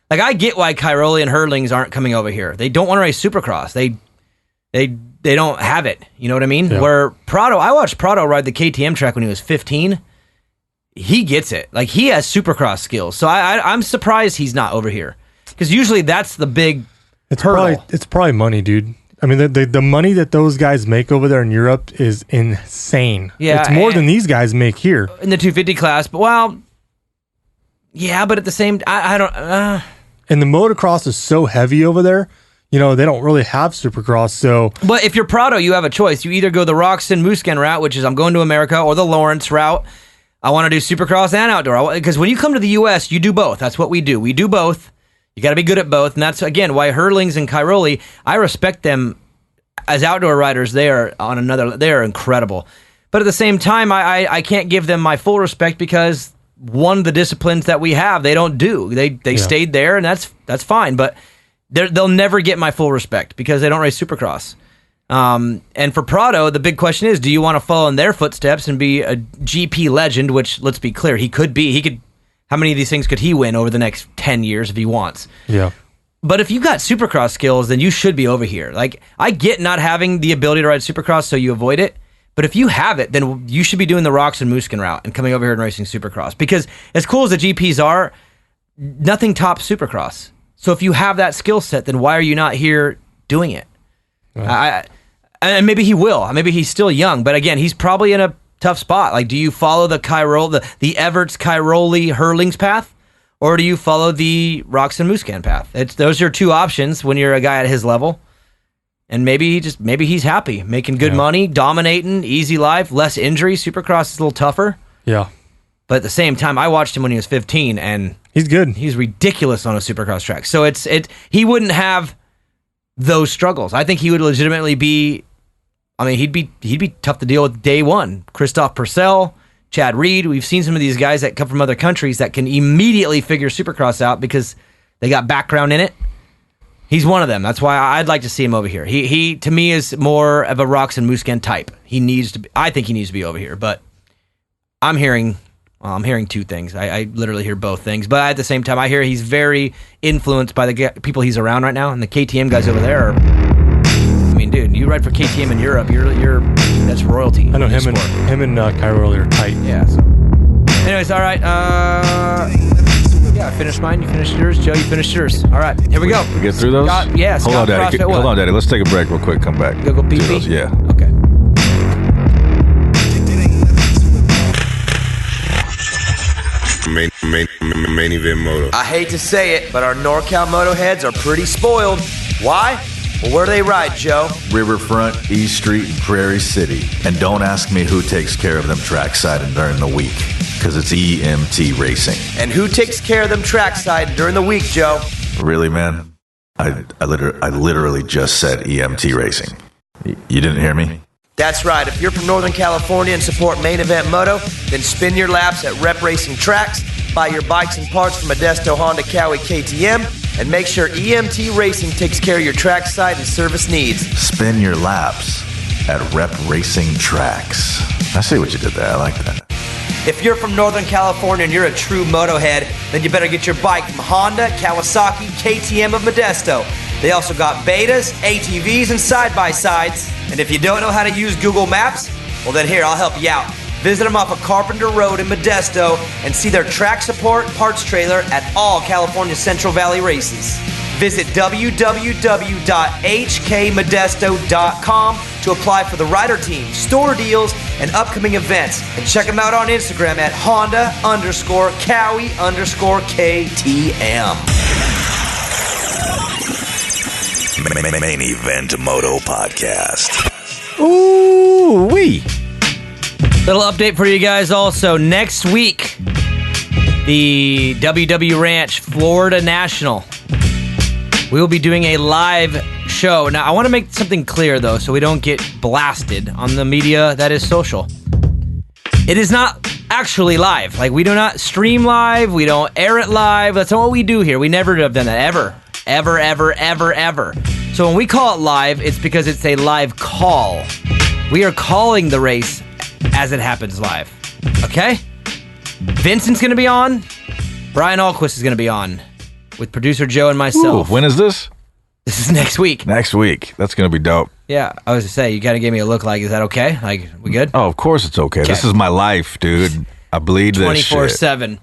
Like, I get why Cairoli and Hurdlings aren't coming over here. They don't want to race Supercross. They don't have it. You know what I mean? Yeah. Where Prado, I watched Prado ride the KTM track when he was 15. He gets it. Like, he has Supercross skills. So I'm surprised he's not over here. Because usually that's the big hurdle. It's probably money, dude. I mean, the money that those guys make over there in Europe is insane. Yeah, it's more than these guys make here. In the 250 class. But, well, yeah, but at the same time, I don't... And the motocross is so heavy over there, they don't really have Supercross, so... But if you're Prado, you have a choice. You either go the Roxon Muscan route, which is I'm going to America, or the Lawrence route. I want to do Supercross and outdoor. Because when you come to the U.S., you do both. That's what we do. We do both. You got to be good at both. And that's, again, why Hurdlings and Cairoli, I respect them as outdoor riders. They are incredible. But at the same time, I can't give them my full respect because... one of the disciplines that we have, they don't do. They stayed there, and that's fine. But they'll never get my full respect because they don't race Supercross. And for Prado, the big question is, do you want to follow in their footsteps and be a GP legend? Which, let's be clear, he could be. He could. How many of these things could he win over the next 10 years if he wants? Yeah. But if you got Supercross skills, then you should be over here. Like, I get not having the ability to ride Supercross, so you avoid it. But if you have it, then you should be doing the Roxon Muscan route and coming over here and racing Supercross. Because as cool as the GPs are, nothing tops Supercross. So if you have that skill set, then why are you not here doing it? Right. And maybe he will. Maybe he's still young. But again, he's probably in a tough spot. Like, do you follow the Everts, Cairoli, Hurlings path? Or do you follow the Roxon Muscan path? Those are two options when you're a guy at his level. And maybe he's happy, making good money, dominating, easy life, less injury. Supercross is a little tougher. Yeah. But at the same time, I watched him when he was 15, and he's good. He's ridiculous on a Supercross track. So he wouldn't have those struggles. I think he would legitimately be. I mean, he'd be tough to deal with day one. Christoph Purcell, Chad Reed. We've seen some of these guys that come from other countries that can immediately figure Supercross out because they got background in it. He's one of them. That's why I'd like to see him over here. He to me is more of a Roxon Muscan type. I think he needs to be over here. But I'm hearing two things. I literally hear both things. But at the same time, I hear he's very influenced by the people he's around right now, and the KTM guys over there are. I mean, dude, you ride for KTM in Europe. You're that's royalty. I know him and Cairoli are tight. Yeah. So. Anyways, all right. Yeah, I finished mine. You finished yours. Joe, you finished yours. All right, here we go. We get through those? Yes. Hold on, Daddy. Hold on, Daddy. Let's take a break real quick. Come back. Go pee pee? Yeah. Okay. Main event moto. I hate to say it, but our NorCal Motoheads are pretty spoiled. Why? Well, where do they ride, Joe? Riverfront, East Street, and Prairie City. And don't ask me who takes care of them trackside and during the week, because it's EMT Racing. And who takes care of them trackside during the week, Joe? Really, man? I literally just said EMT Racing. You didn't hear me? That's right. If you're from Northern California and support Main Event Moto, then spin your laps at Rep Racing Tracks, buy your bikes and parts from Modesto, Honda, Cowie, KTM, and make sure EMT Racing takes care of your track side and service needs. Spin your laps at Rep Racing Tracks. I see what you did there. I like that. If you're from Northern California and you're a true Motohead, then you better get your bike from Honda, Kawasaki, KTM of Modesto. They also got betas, ATVs, and side-by-sides. And if you don't know how to use Google Maps, well then here, I'll help you out. Visit them off of Carpenter Road in Modesto and see their track support parts trailer at all California Central Valley races. Visit www.hkmodesto.com to apply for the rider team, store deals, and upcoming events. And check them out on Instagram at Honda_Cowie_KTM. Main Event Moto Podcast. Ooh-wee. Little update for you guys also. Next week, the WW Ranch Florida National. We will be doing a live show. Now, I want to make something clear, though, so we don't get blasted on the media that is social. It is not actually live. Like, we do not stream live. We don't air it live. That's not what we do here. We never have done that, ever. Ever, ever, ever, ever. So when we call it live, it's because it's a live call. We are calling the race as it happens live. Okay? Vincent's going to be on. Brian Alquist is going to be on with producer Joe and myself. Ooh, when is this? This is next week. Next week. That's going to be dope. Yeah, I was to say, you kind of gave me a look like, is that okay? Like, we good? Oh, of course it's okay. This is my life, dude. I bleed this shit. 24/7.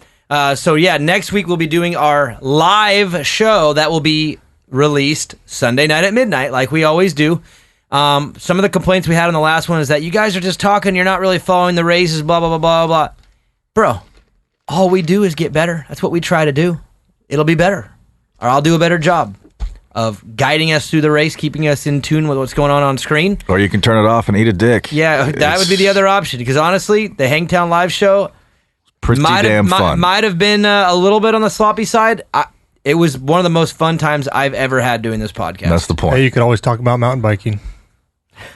So yeah, next week we'll be doing our live show that will be released Sunday night at midnight, like we always do. Some of the complaints we had on the last one is that you guys are just talking, you're not really following the races, blah, blah, blah, blah, blah. Bro, all we do is get better. That's what we try to do. It'll be better. Or I'll do a better job of guiding us through the race, keeping us in tune with what's going on screen. Or you can turn it off and eat a dick. Yeah, that would be the other option. Because honestly, the Hangtown live show pretty damn fun. Might have been a little bit on the sloppy side. It was one of the most fun times I've ever had doing this podcast. That's the point. Hey, you could always talk about mountain biking.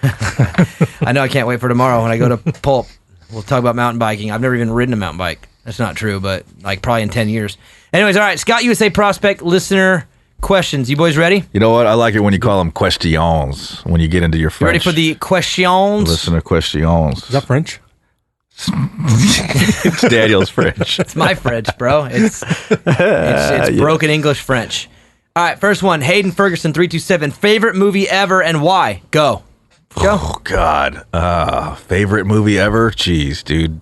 I know, I can't wait for tomorrow when I go to Pulp. We'll talk about mountain biking. I've never even ridden a mountain bike. That's not true, but like probably in 10 years. Anyways, all right, Scott USA Prospect listener questions. You boys ready? You know what? I like it when you call them questions, when you get into your French. You ready for the questions? Listener questions. Is that French? It's Daniel's French. It's my French, bro. It's broken English French. All right, first one. Hayden Ferguson 327. Favorite movie ever and why? Go. Oh God. Favorite movie ever? Jeez, dude.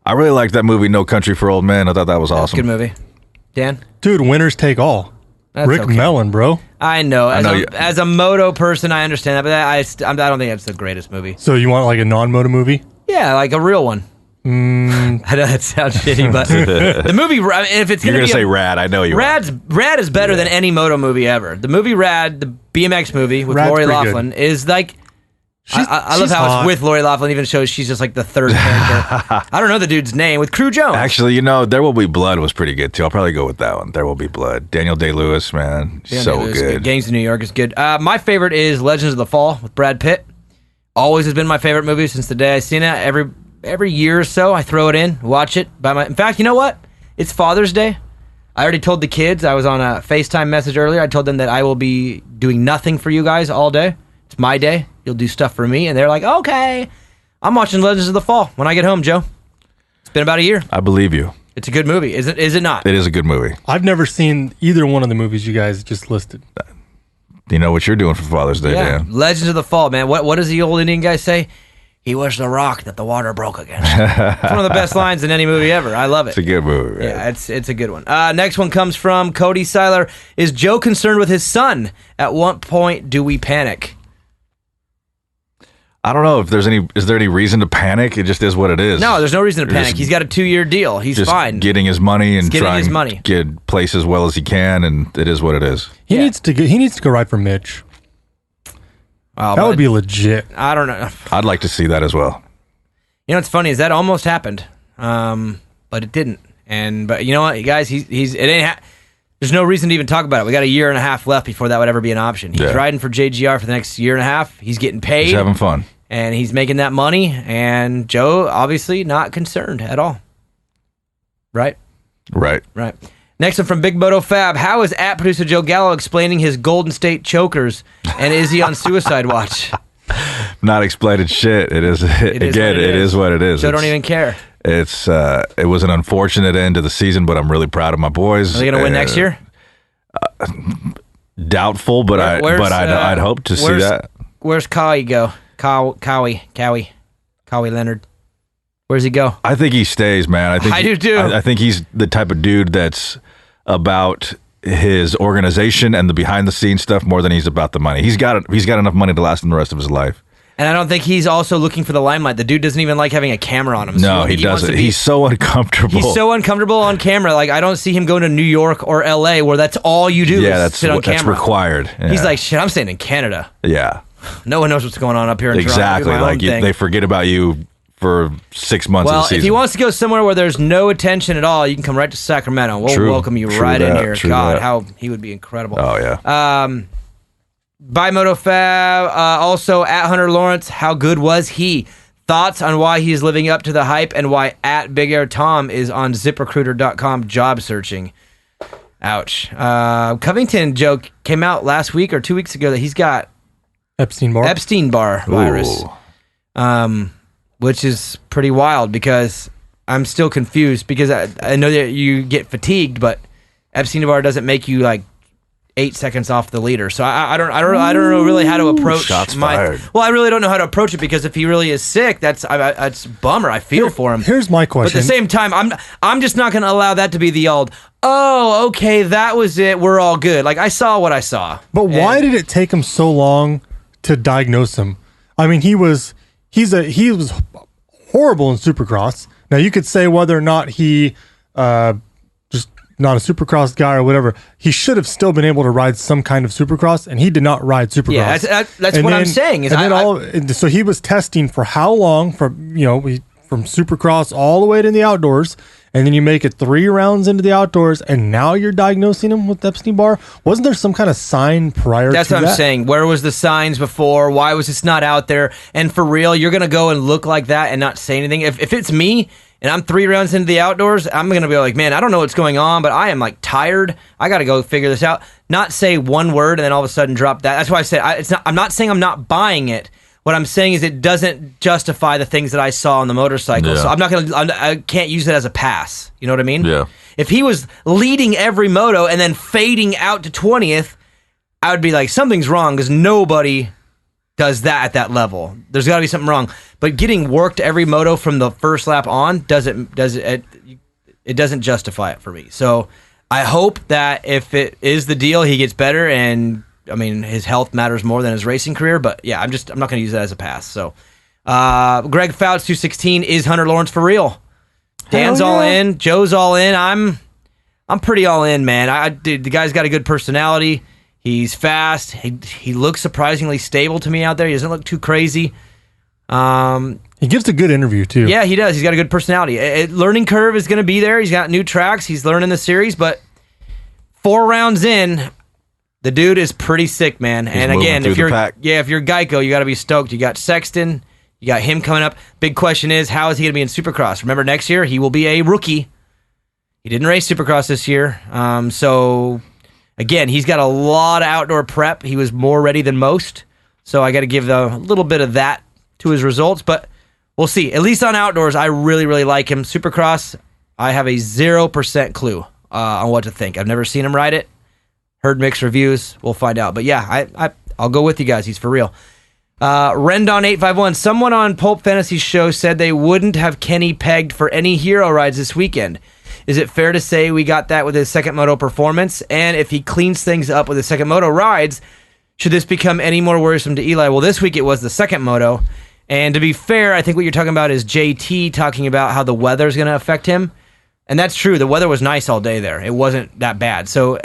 I really liked that movie No Country for Old Men. I thought that was awesome. Good movie. Dan? Dude, winners take all. That's Rick okay. Mellon, bro. I know. you- As a moto person, I understand that, but I don't think that's the greatest movie. So you want like a non-moto movie? Yeah, like a real one. I know that sounds shitty, but the movie, if it's You're going to say Rad. I know you are. Rad is better than any moto movie ever. The movie Rad, the BMX movie with Rad's Lori pretty Loughlin, is like, I love she's how hot. it's with Lori Loughlin, even shows she's just like the third character. I don't know the dude's name. With Crew Jones. Actually, you know, There Will Be Blood was pretty good, too. I'll probably go with that one. There Will Be Blood. Daniel Day-Lewis, man. So good. Gangs of New York is good. My favorite is Legends of the Fall with Brad Pitt. Always has been my favorite movie since the day I seen it. Every year or so, I throw it in, watch it. In fact, you know what? It's Father's Day. I already told the kids. I was on a FaceTime message earlier. I told them that I will be doing nothing for you guys all day. It's my day. You'll do stuff for me. And they're like, okay. I'm watching Legends of the Fall when I get home, Joe. It's been about a year. I believe you. It's a good movie. Is it not? It is a good movie. I've never seen either one of the movies you guys just listed. You know what you're doing for Father's Day, Yeah. Dan. Legends of the Fall, man. What does the old Indian guy say? He was the rock that the water broke against. It's one of the best lines in any movie ever. I love it. It's a good movie, man. Yeah, it's a good one. Next one comes from Cody Seiler. Is Joe concerned with his son? At what point do we panic? I don't know if is there any reason to panic? It just is what it is. No, there's no reason to You're panic. just- He's got a 2-year deal. He's just fine. getting his money and getting trying his money. to get place as well as he can, and it is what it is. He needs to go ride for Mitch. Oh, That would be legit. I don't know. I'd like to see that as well. You know what's funny is that almost happened, but it didn't. But you know what, guys, there's no reason to even talk about it. We got a year and a half left before that would ever be an option. He's riding for JGR for the next year and a half. He's getting paid. He's having fun. and he's making that money, and Joe obviously not concerned at all. Right? Right. Right. Next one from Big Moto Fab. How is @producer Joe Gallo explaining his Golden State chokers, and is he on suicide watch? Not explaining shit. It is It is what it is. Joe don't even care. It was an unfortunate end to the season, but I'm really proud of my boys. Are they going to win next year? Doubtful, but I'd hope to see that. Where's Cowie go? Cowie Leonard. Where's he go? I think he stays, man. I do too. I think he's the type of dude that's about his organization and the behind the scenes stuff more than he's about the money. He's got enough money to last him the rest of his life. And I don't think he's also looking for the limelight. The dude doesn't even like having a camera on him. No, he doesn't. He's so uncomfortable. He's so uncomfortable on camera. Like, I don't see him going to New York or LA where that's all you do is sit on camera. That's required. Yeah. He's like, shit, I'm staying in Canada. Yeah. No one knows what's going on up here in exactly. Toronto. Like they forget about you for 6 months of the season. If he wants to go somewhere where there's no attention at all, you can come right to Sacramento. We'll welcome you right in here. God, how he would be incredible. Oh, yeah. By MotoFab, also at Hunter Lawrence, how good was he? Thoughts on why he's living up to the hype and why at Big Air Tom is on ZipRecruiter.com job searching. Ouch. Covington joke came out last week or 2 weeks ago that he's got Epstein-Barr virus. Which is pretty wild because I'm still confused because I know that you get fatigued, but Epstein-Barr doesn't make you like 8 seconds off the leader. So I don't know really how to approach shots fired. Well, I really don't know how to approach it because if he really is sick, that's a bummer. I feel for him. Here's my question. But at the same time, I'm just not going to allow that to be the old, oh, okay, that was it. We're all good. Like, I saw what I saw. But why did it take him so long to diagnose him? I mean, he was horrible in Supercross. Now you could say whether or not he just not a Supercross guy or whatever. He should have still been able to ride some kind of Supercross, and he did not ride Supercross. Yeah, that's what I'm saying. So he was testing for how long? From Supercross all the way to the outdoors, and then you make it 3 rounds into the outdoors, and now you're diagnosing him with Epstein-Barr. Wasn't there some kind of sign prior to that? That's what I'm saying. Where was the signs before? Why was this not out there? And for real, you're going to go and look like that and not say anything? If it's me and I'm 3 rounds into the outdoors, I'm going to be like, man, I don't know what's going on, but I am like tired. I got to go figure this out. Not say one word and then all of a sudden drop that. That's why I said I'm not saying I'm not buying it. What I'm saying is it doesn't justify the things that I saw on the motorcycle. Yeah. So I can't use it as a pass. You know what I mean? Yeah. If he was leading every moto and then fading out to 20th, I would be like, something's wrong because nobody does that at that level. There's got to be something wrong. But getting worked every moto from the first lap on doesn't justify it for me. So I hope that if it is the deal, he gets better and I mean, his health matters more than his racing career, but yeah, I'm not going to use that as a pass. So, Greg Fouts 216 is Hunter Lawrence for real. Dan's all in, Joe's all in. I'm pretty all in, man. The guy's got a good personality. He's fast. He looks surprisingly stable to me out there. He doesn't look too crazy. He gives a good interview too. Yeah, he does. He's got a good personality. Learning curve is going to be there. He's got new tracks. He's learning the series, but 4 rounds in. The dude is pretty sick, man. He's and again, if you're Geico, you got to be stoked. You got Sexton, you got him coming up. Big question is, how is he going to be in Supercross? Remember, next year he will be a rookie. He didn't race Supercross this year, so again, he's got a lot of outdoor prep. He was more ready than most, so I got to give a little bit of that to his results. But we'll see. At least on outdoors, I really, really like him. Supercross, I have a 0% clue on what to think. I've never seen him ride it. Heard mixed reviews. We'll find out. But yeah, I'll go with you guys. He's for real. Rendon851. Someone on Pulp Fantasy's show said they wouldn't have Kenny pegged for any hero rides this weekend. Is it fair to say we got that with his second moto performance? And if he cleans things up with his second moto rides, should this become any more worrisome to Eli? Well, this week it was the second moto. And to be fair, I think what you're talking about is JT talking about how the weather's going to affect him. And that's true. The weather was nice all day there. It wasn't that bad. So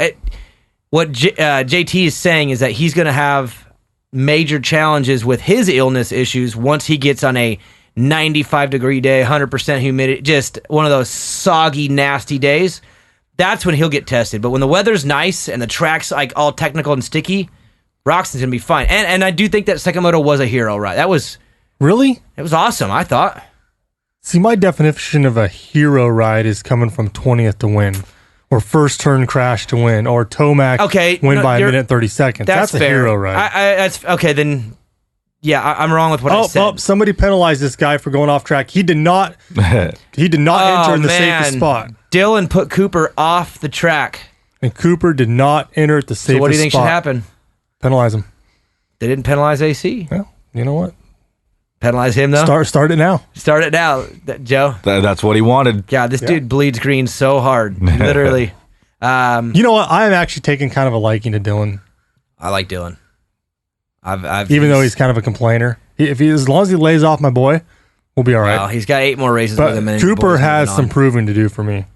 what JT is saying is that he's going to have major challenges with his illness issues once he gets on a 95-degree day, 100% humidity, just one of those soggy, nasty days. That's when he'll get tested. But when the weather's nice and the track's like all technical and sticky, Roxon's going to be fine. And I do think that second moto was a hero ride. That was Really? It was awesome, I thought. See, my definition of a hero ride is coming from 20th to win, or first turn crash to win, or Tomac win by a minute and 30 seconds. That's a fair. hero ride. That's okay. Then, yeah, I'm wrong with what I said. Somebody penalized this guy for going off track. He did not. He did not enter in the safest spot. Dylan put Cooper off the track, and Cooper did not enter at the safest spot. So what do you think should happen? Penalize him. They didn't penalize AC. Well, you know what? Penalize him though. Start it now. Start it now, Joe. That's what he wanted. Yeah, this dude bleeds green so hard, literally. You know what? I am actually taking kind of a liking to Dylan. I like Dylan. Even though he's kind of a complainer, as long as he lays off my boy, we'll be all right. Well, he's got 8 more races with him. But Cooper has some proving to do for me.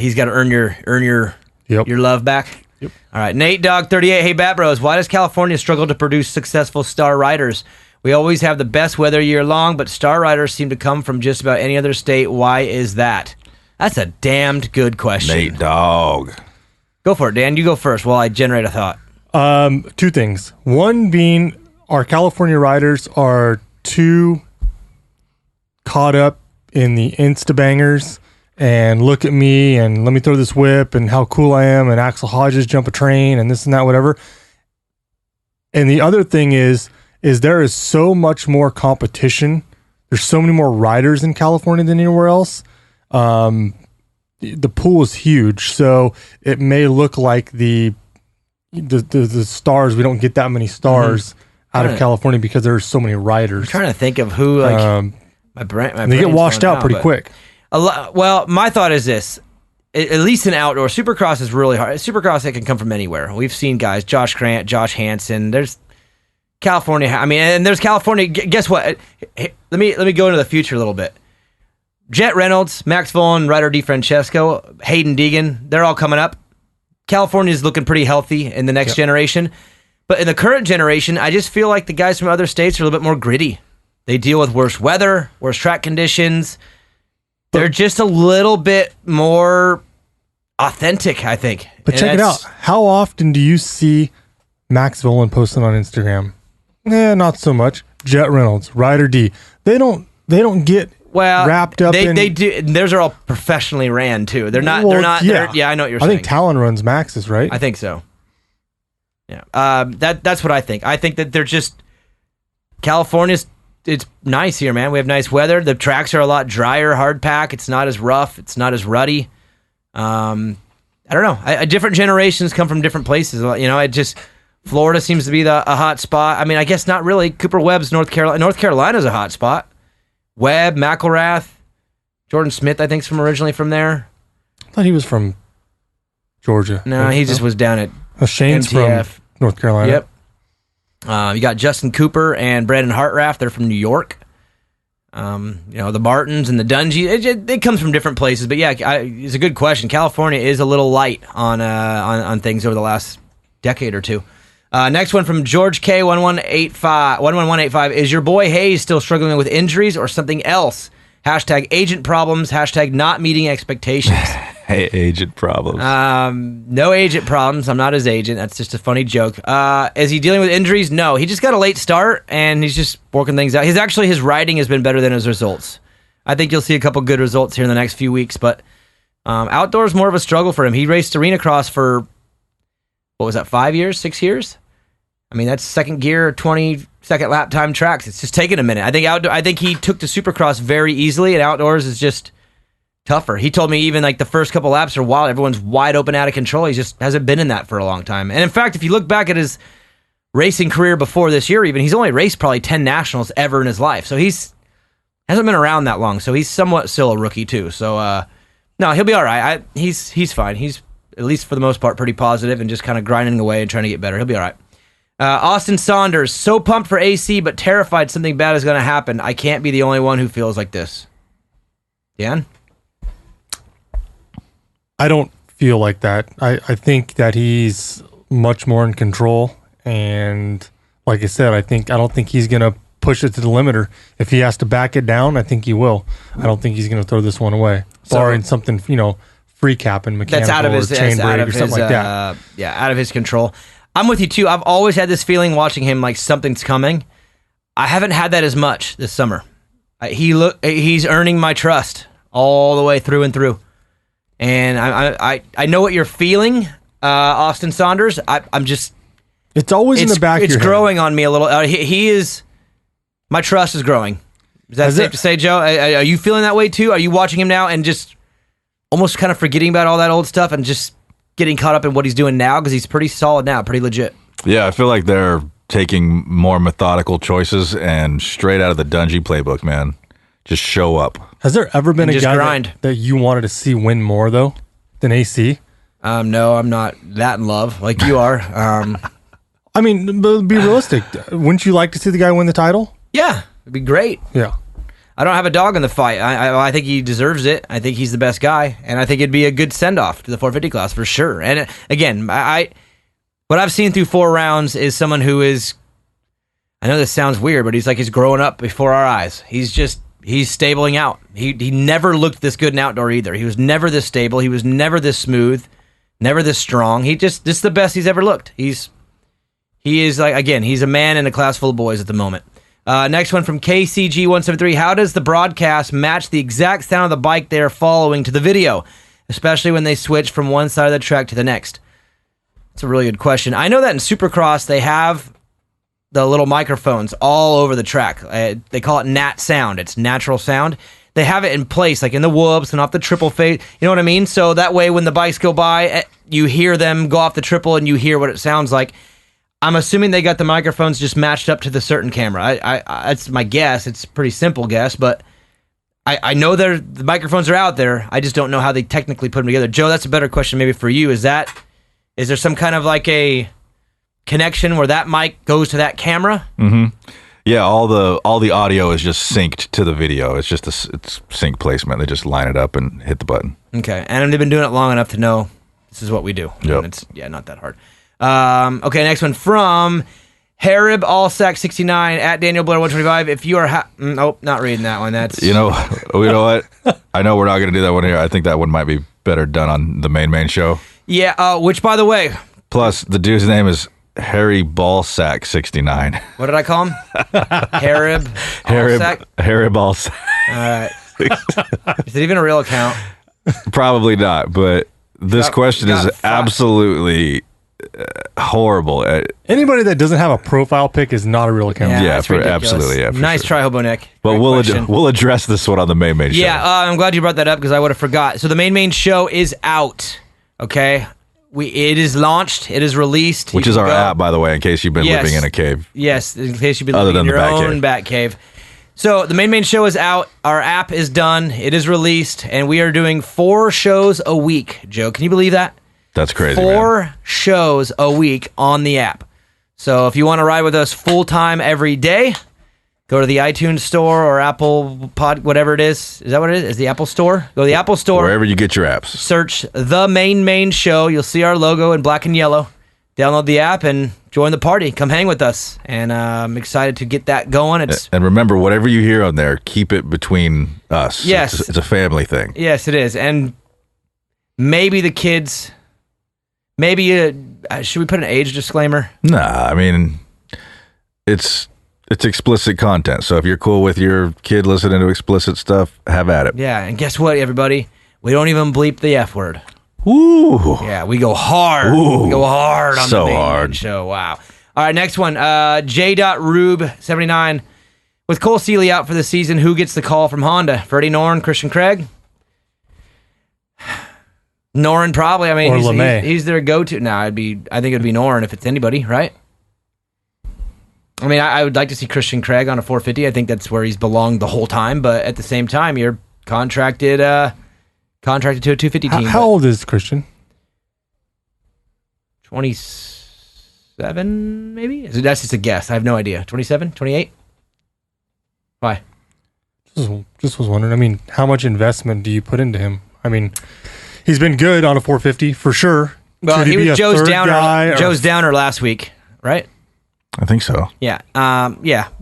He's got to earn your love back. Yep. All right, Nate Dog 38. Hey, Bat Bros, why does California struggle to produce successful star riders? We always have the best weather year long, but star riders seem to come from just about any other state. Why is that? That's a damned good question. Nate Dog. Go for it, Dan. You go first while I generate a thought. 2 things. One being our California riders are too caught up in the Insta-bangers and look at me and let me throw this whip and how cool I am and Axel Hodges jump a train and this and that, whatever. And the other thing is there is so much more competition. There's so many more riders in California than anywhere else. The pool is huge, so it may look like the stars. We don't get that many stars out of California because there's so many riders. I'm trying to think of who my they get washed out pretty quick. Well, my thought is this. At least in outdoor, Supercross is really hard. Supercross, it can come from anywhere. We've seen guys, Josh Grant, Josh Hansen. There's California. I mean, and there's California. Guess what? Let me go into the future a little bit. Jet Reynolds, Max Volan, Ryder DiFrancesco, Hayden Deegan, they're all coming up. California is looking pretty healthy in the next generation. But in the current generation, I just feel like the guys from other states are a little bit more gritty. They deal with worse weather, worse track conditions. They're just a little bit more authentic, I think. But check it out. How often do you see Max Volan posting on Instagram? Not so much. Jet Reynolds, Ryder D. They don't get wrapped up in... They do. Theirs are all professionally ran, too. They're not... Yeah, I know what you're saying. I think Talon runs Max's, right? I think so. Yeah. That's what I think. I think that they're just... California's... It's nice here, man. We have nice weather. The tracks are a lot drier, hard pack. It's not as rough. It's not as ruddy. I don't know. Different generations come from different places. You know, it just... Florida seems to be a hot spot. I mean, I guess not really. Cooper Webb's North Carolina. North Carolina's a hot spot. Webb, McElrath, Jordan Smith, I think, is originally from there. I thought he was from Georgia. No, he just was down at Shane's MTF. From North Carolina. Yep. You got Justin Cooper and Brandon Hartraff. They're from New York. The Martins and the Dungy. It comes from different places. But yeah, it's a good question. California is a little light on things over the last decade or two. Next one from George K 11185. Is your boy Hayes still struggling with injuries or something else? Hashtag agent problems. Hashtag not meeting expectations. Hey, agent problems. No agent problems. I'm not his agent. That's just a funny joke. Is he dealing with injuries? No. He just got a late start and he's just working things out. His riding has been better than his results. I think you'll see a couple good results here in the next few weeks, but outdoors more of a struggle for him. He raced arena cross for, what was that, 5 years, 6 years? I mean, that's second gear, 22nd lap time tracks. It's just taking a minute. I think he took to Supercross very easily, and outdoors is just tougher. He told me even like the first couple laps are wild. Everyone's wide open, out of control. He just hasn't been in that for a long time. And in fact, if you look back at his racing career before this year, even, he's only raced probably 10 nationals ever in his life. So hasn't been around that long. So he's somewhat still a rookie too. So no, he'll be all right. He's fine. He's at least for the most part pretty positive and just kind of grinding away and trying to get better. He'll be all right. Austin Saunders, so pumped for AC, but terrified something bad is going to happen. I can't be the only one who feels like this. Dan? I don't feel like that. I think that he's much more in control. And like I said, I don't think he's going to push it to the limiter. If he has to back it down, I think he will. I don't think he's going to throw this one away. Barring something, free capping, mechanical, that's out of his chain brake or something like that. Out of his control. I'm with you too. I've always had this feeling watching him like something's coming. I haven't had that as much this summer. He's earning my trust all the way through and through. And I know what you're feeling, Austin Saunders. I'm just... It's always in the back of your head. It's growing on me a little. He is... My trust is growing. Is that safe to say, Joe? Are you feeling that way too? Are you watching him now and just almost kind of forgetting about all that old stuff and just getting caught up in what he's doing now? Because he's pretty solid now, pretty legit. Yeah, I feel like they're taking more methodical choices and straight out of the Dungy playbook, man. Just show up. Has there ever been a guy that you wanted to see win more, though, than AC? No, I'm not that in love like you are. I mean, be realistic. Wouldn't you like to see the guy win the title? Yeah, it'd be great. Yeah. I don't have a dog in the fight. I think he deserves it. I think he's the best guy, and I think it'd be a good send-off to the 450 class for sure. And again, what I've seen through 4 rounds is someone who is, I know this sounds weird, but he's growing up before our eyes. He's stabling out. He never looked this good in outdoor either. He was never this stable. He was never this smooth, never this strong. This is the best he's ever looked. He is like, again, he's a man in a class full of boys at the moment. Next one from KCG173. How does the broadcast match the exact sound of the bike they are following to the video, especially when they switch from one side of the track to the next? That's a really good question. I know that in Supercross, they have the little microphones all over the track. They call it nat sound. It's natural sound. They have it in place, like in the whoops and off the triple phase. You know what I mean? So that way when the bikes go by, you hear them go off the triple and you hear what it sounds like. I'm assuming they got the microphones just matched up to the certain camera. That's my guess. It's a pretty simple guess, but I know the microphones are out there. I just don't know how they technically put them together. Joe, that's a better question maybe for you. Is there some kind of like a connection where that mic goes to that camera? Mm-hmm. Yeah, all the audio is just synced to the video. It's just it's sync placement. They just line it up and hit the button. Okay, and they've been doing it long enough to know this is what we do. Yep. It's not that hard. Okay, next one from Harib Allsack69 at Daniel Blair 125. If you are nope, not reading that one. That's you know what? I know we're not going to do that one here. I think that one might be better done on the main show. Yeah. Which, by the way, plus the dude's name is Harry Ballsack 69. What did I call him? Harib Allsack. All right. Is it even a real account? Probably not. But this question is absolutely horrible. Anybody that doesn't have a profile pic is not a real account. Yeah, absolutely. Yeah, nice try, Hobo Nick. But we'll address this one on the main show. Yeah, I'm glad you brought that up because I would have forgot. So the main show is out. Okay, it is launched. It is released. Which is our app, by the way, in case you've been living in a cave. Yes, in case you've been living in your own bat cave. So the main show is out. Our app is done. It is released, and we are doing 4 shows a week. Joe, can you believe that? That's crazy. 4 shows a week on the app. So if you want to ride with us full time every day, go to the iTunes store or Apple Pod, whatever it is. Is that what it is? Is the Apple Store? Go to the Apple Store. Wherever you get your apps. Search the main show. You'll see our logo in black and yellow. Download the app and join the party. Come hang with us. And I'm excited to get that going. And remember, whatever you hear on there, keep it between us. Yes. It's a family thing. Yes, it is. And maybe the kids... Maybe, should we put an age disclaimer? Nah, I mean, it's explicit content. So if you're cool with your kid listening to explicit stuff, have at it. Yeah, and guess what, everybody? We don't even bleep the F word. Ooh. Yeah, we go hard. Ooh. We go hard on so the main hard. show. Wow. All right, next one. J.Rube79. With Cole Seeley out for the season, who gets the call from Honda? Freddie Norn, Christian Craig? Norin probably. I mean, he's their go-to. No, I think it'd be Norin if it's anybody, right? I mean, I would like to see Christian Craig on a 450. I think that's where he's belonged the whole time. But at the same time, you're contracted to a 250 team. How old is Christian? 27, maybe? That's just a guess. I have no idea. 27, 28? Why? Just was wondering. I mean, how much investment do you put into him? I mean... He's been good on a 450 for sure. Well, he was Joe's downer last week, right? I think so. Yeah.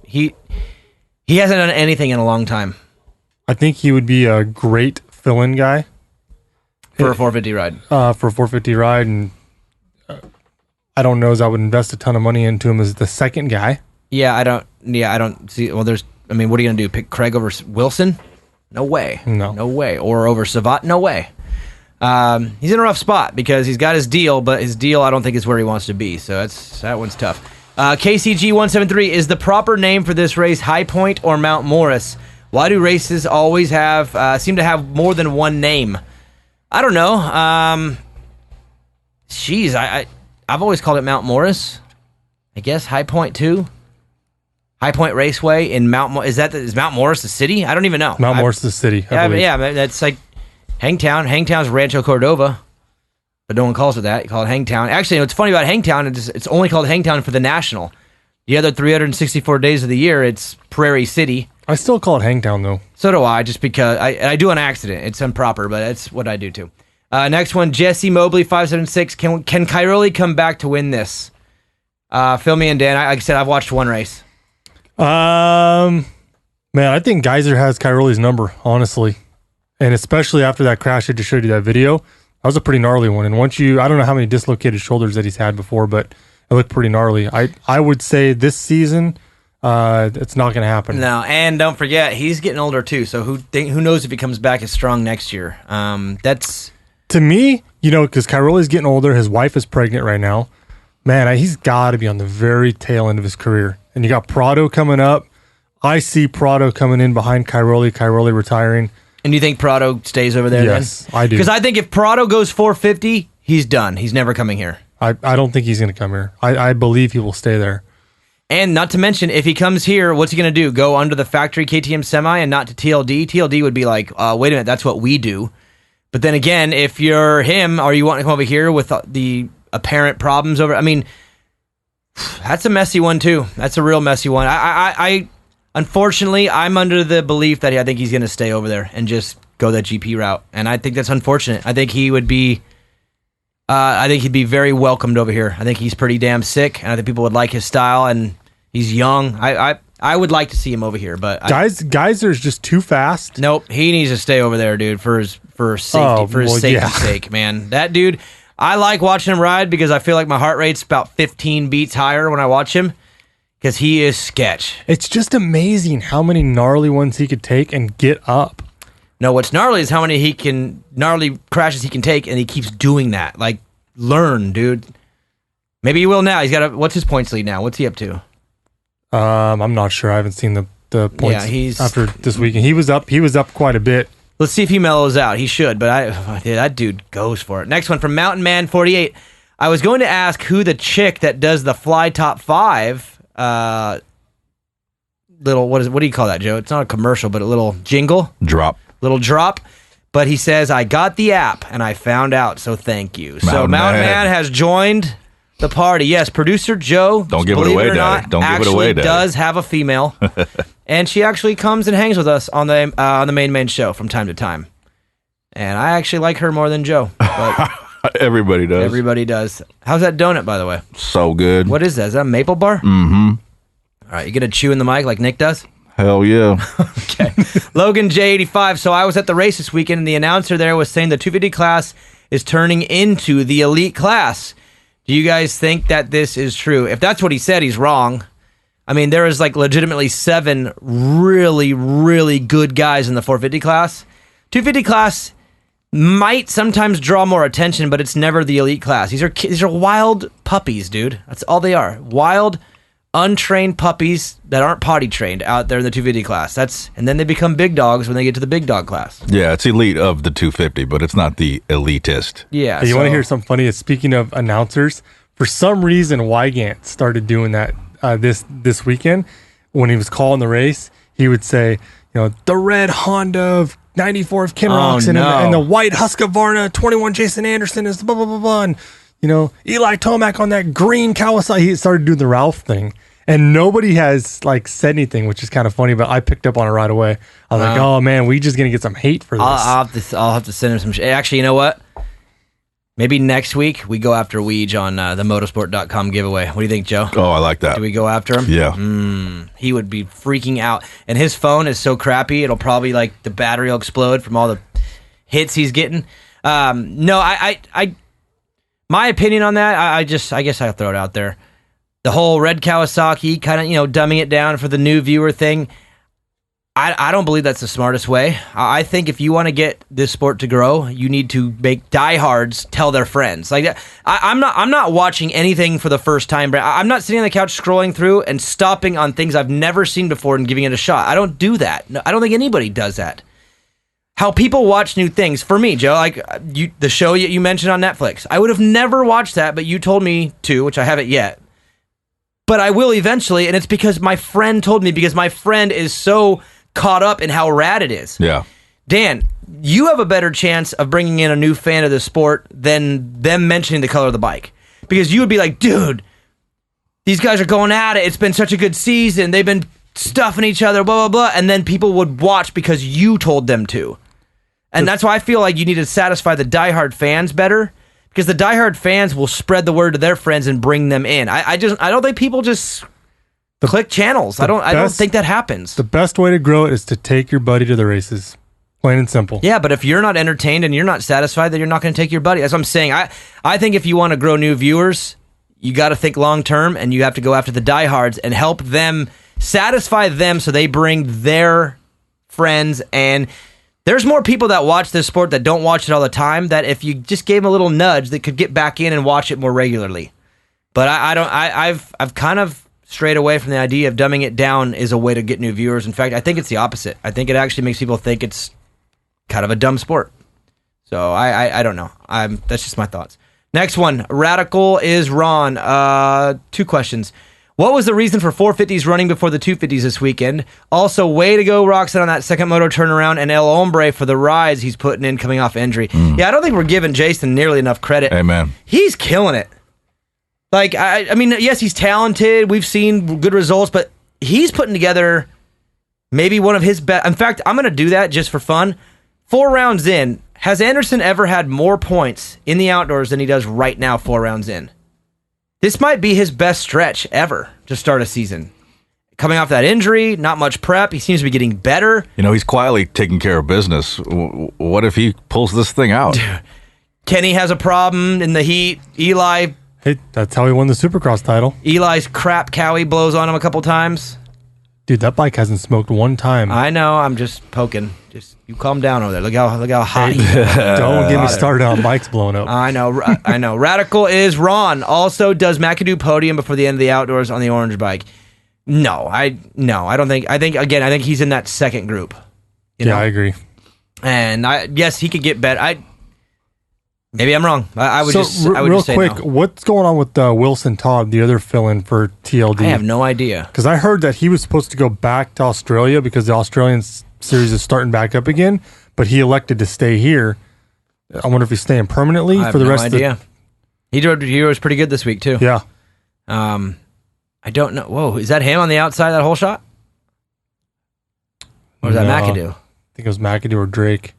He hasn't done anything in a long time. I think he would be a great fill-in guy for a 450 ride. And I don't know as I would invest a ton of money into him as the second guy. Yeah, I don't see. Well, what are you going to do? Pick Craig over Wilson? No way. No way. Or over Savat? No way. He's in a rough spot because he's got his deal, but his deal I don't think is where he wants to be. So that one's tough. KCG173, is the proper name for this race Hight Point or Mount Morris? Why do races always seem to have more than one name? I don't know. I've always called it Mount Morris. I guess Hight Point too. Hight Point Raceway in is Mount Morris the city? I don't even know. Mount Morris the city. Yeah, that's like Hangtown. Hangtown's Rancho Cordova, but no one calls it that. You call it Hangtown. Actually, what's funny about Hangtown is it's only called Hangtown for the National. The other 364 days of the year, it's Prairie City. I still call it Hangtown, though. So do I, just because I do on accident. It's improper, but that's what I do, too. Next one, Jesse Mobley, 576. Can Cairoli come back to win this? Fill me in, Dan. Like I said, I've watched one race. Man, I think Geyser has Cairoli's number, honestly. And especially after that crash I just showed you that video, that was a pretty gnarly one. And I don't know how many dislocated shoulders that he's had before, but it looked pretty gnarly. I would say this season, it's not going to happen. No, and don't forget, he's getting older too. So who knows if he comes back as strong next year? That's to me, because Cairoli's getting older. His wife is pregnant right now. Man, he's got to be on the very tail end of his career. And you got Prado coming up. I see Prado coming in behind Cairoli retiring. And you think Prado stays over there? Yes, then? I do. Because I think if Prado goes 450, he's done. He's never coming here. I don't think he's going to come here. I believe he will stay there. And not to mention, if he comes here, what's he going to do? Go under the factory KTM semi and not to TLD? TLD would be like, wait a minute, that's what we do. But then again, if you're him, or you want to come over here with the apparent problems over, that's a messy one too. That's a real messy one. I unfortunately, I'm under the belief that I think he's going to stay over there and just go that GP route. And I think that's unfortunate. I think he would be... I think he'd be very welcomed over here. I think he's pretty damn sick, and I think people would like his style, and he's young. I would like to see him over here, but Geyser's just too fast. Nope, he needs to stay over there, dude, for his safety's sake, man. That dude, I like watching him ride because I feel like my heart rate's about 15 beats higher when I watch him because he is sketch. It's just amazing how many gnarly ones he could take and get up. No, what's gnarly is how many gnarly crashes he can take, and he keeps doing that. Like, learn, dude. Maybe he will now. He's got what's his points lead now? What's he up to? I'm not sure. I haven't seen the points after this weekend. He was up quite a bit. Let's see if he mellows out. He should, but that dude goes for it. Next one from Mountain Man 48. I was going to ask who the chick that does the Fly Top 5 little what do you call that, Joe? It's not a commercial, but a little jingle. Little drop. But he says, I got the app and I found out, so thank you. So Mountain Man has joined the party. Yes, producer Joe, don't give it away, Daddy. Don't give it away, Daddy. Does have a female, and she actually comes and hangs with us on the main show from time to time. And I actually like her more than Joe. But everybody does. Everybody does. How's that donut, by the way? So good. What is that? Is that a maple bar? Mm-hmm. All right, you gonna chew in the mic like Nick does? Hell yeah. Okay. Logan J85. So I was at the race this weekend, and the announcer there was saying the 250 class is turning into the elite class. Do you guys think that this is true? If that's what he said, he's wrong. There is legitimately 7 really, really good guys in the 450 class. 250 class might sometimes draw more attention, but it's never the elite class. These are wild puppies, dude. That's all they are. Wild, untrained puppies that aren't potty trained out there in the 250 class. And then they become big dogs when they get to the big dog class. Yeah, it's elite of the 250, but it's not the elitist. Yeah. Hey, you want to hear something funny? Speaking of announcers, for some reason Wygant started doing that this weekend. When he was calling the race, he would say, the red Honda of 94 of Ken Roxon and the white Husqvarna 21 Jason Anderson is blah blah blah blah. And, Eli Tomac on that green Kawasaki. He started doing the Ralph thing, and nobody has said anything, which is kind of funny. But I picked up on it right away. I was like, "Oh man, we just gonna get some hate for this." I'll have to send him some. Actually, you know what? Maybe next week we go after Weege on the motorsport.com giveaway. What do you think, Joe? Oh, I like that. Do we go after him? Yeah. He would be freaking out, and his phone is so crappy it'll probably the battery will explode from all the hits he's getting. No, I my opinion on that, I guess I'll throw it out there. The whole Red Kawasaki kind of, dumbing it down for the new viewer thing. I don't believe that's the smartest way. I think if you want to get this sport to grow, you need to make diehards tell their friends. Like that. I'm not watching anything for the first time. I'm not sitting on the couch scrolling through and stopping on things I've never seen before and giving it a shot. I don't do that. No, I don't think anybody does that. How people watch new things. For me, Joe, like the show you mentioned on Netflix, I would have never watched that, but you told me to, which I haven't yet. But I will eventually, and it's because my friend told me, because my friend is so caught up in how rad it is. Yeah. Dan, you have a better chance of bringing in a new fan of the sport than them mentioning the color of the bike. Because you would be like, dude, these guys are going at it. It's been such a good season. They've been stuffing each other, blah, blah, blah. And then people would watch because you told them to. And that's why I feel like you need to satisfy the diehard fans better. Because the diehard fans will spread the word to their friends and bring them in. I don't think people just click channels. I don't think that happens. The best way to grow it is to take your buddy to the races. Plain and simple. Yeah, but if you're not entertained and you're not satisfied, then you're not going to take your buddy. That's what I'm saying. I think if you want to grow new viewers, you got to think long term, and you have to go after the diehards and help them, satisfy them so they bring their friends. And there's more people that watch this sport that don't watch it all the time, that if you just gave them a little nudge, they could get back in and watch it more regularly. But I've kind of strayed away from the idea of dumbing it down is a way to get new viewers. In fact, I think it's the opposite. I think it actually makes people think it's kind of a dumb sport. So I don't know. That's just my thoughts. Next one, Radical is Ron. 2 questions. What was the reason for 450s running before the 250s this weekend? Also, way to go, Roxanne, on that second moto turnaround, and El Hombre for the rides he's putting in coming off injury. Yeah, I don't think we're giving Jason nearly enough credit. Amen. He's killing it. Like, I mean, yes, he's talented. We've seen good results, but he's putting together maybe one of his best. In fact, I'm going to do that just for fun. 4 rounds in, has Anderson ever had more points in the outdoors than he does right now 4 rounds in? This might be his best stretch ever to start a season. Coming off that injury, not much prep. He seems to be getting better. He's quietly taking care of business. What if he pulls this thing out? Kenny has a problem in the heat. Eli... Hey, that's how he won the Supercross title. Eli's crap cow he blows on him a couple times. Dude, that bike hasn't smoked one time. I know. I'm just poking. Just you calm down over there. Look how hot he is. Don't get me started on bikes blowing up. I know. I know. Radical is Ron. Also, does McAdoo podium before the end of the outdoors on the orange bike? No, I don't think. I think he's in that second group. I agree. And yes, he could get better. Maybe I'm wrong. I would just say real quick, no. What's going on with Wilson Todd, the other fill-in for TLD? I have no idea. Because I heard that he was supposed to go back to Australia because the Australian series is starting back up again, but he elected to stay here. I wonder if he's staying permanently for the rest of the... I have no idea. He was pretty good this week, too. Yeah. I don't know. Whoa, is that him on the outside of that whole shot? Or was that McAdoo? I think it was McAdoo or Drake.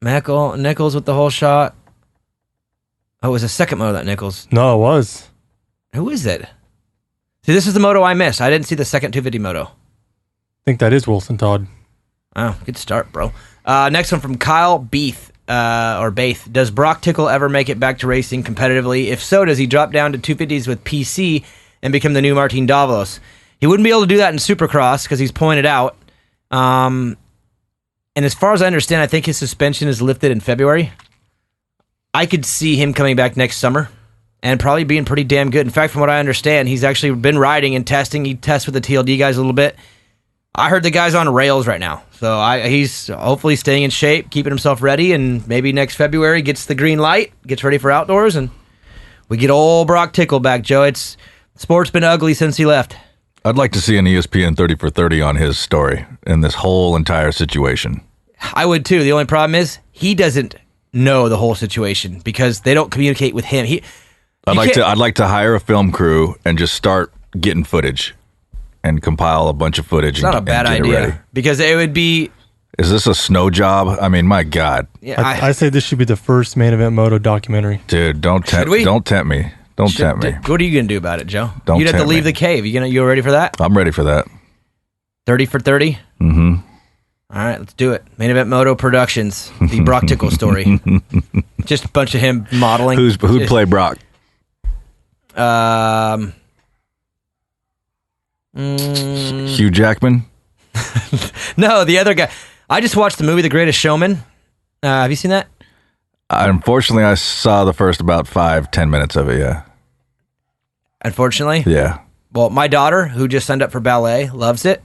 Nichols with the whole shot. Oh, it was a second moto that Nichols. No, it was. Who is it? See, this is the moto I missed. I didn't see the second 250 moto. I think that is Wilson Todd. Oh, good start, bro. Next one from Kyle Beath, or Baith. Does Brock Tickle ever make it back to racing competitively? If so, does he drop down to 250s with PC and become the new Martin Davalos? He wouldn't be able to do that in Supercross because he's pointed out. And as far as I understand, I think his suspension is lifted in February. I could see him coming back next summer and probably being pretty damn good. In fact, from what I understand, he's actually been riding and testing. He tests with the TLD guys a little bit. I heard the guy's on rails right now. So he's hopefully staying in shape, keeping himself ready, and maybe next February gets the green light, gets ready for outdoors, and we get old Brock Tickle back, Joe. Sport's been ugly since he left. I'd like to see an ESPN 30 for 30 on his story in this whole entire situation. I would too. The only problem is he doesn't know the whole situation because they don't communicate with him. I'd like to hire a film crew and just start getting footage and compile a bunch of footage. It's not a bad idea because it would be. Is this a snow job? I mean, my God. Yeah, I say this should be the first Main Event Moto documentary. Dude, don't tempt me. Don't tempt me. What are you going to do about it, Joe? You'd have to leave the cave. You ready for that? I'm ready for that. 30 for 30? Mm-hmm. All right, let's do it. Main Event Moto Productions, the Brock Tickle story. Just a bunch of him modeling. Who'd play Brock? Hugh Jackman? No, the other guy. I just watched the movie The Greatest Showman. Have you seen that? Unfortunately, I saw the first about 5-10 minutes of it, yeah. Unfortunately? Yeah. Well, my daughter, who just signed up for ballet, loves it.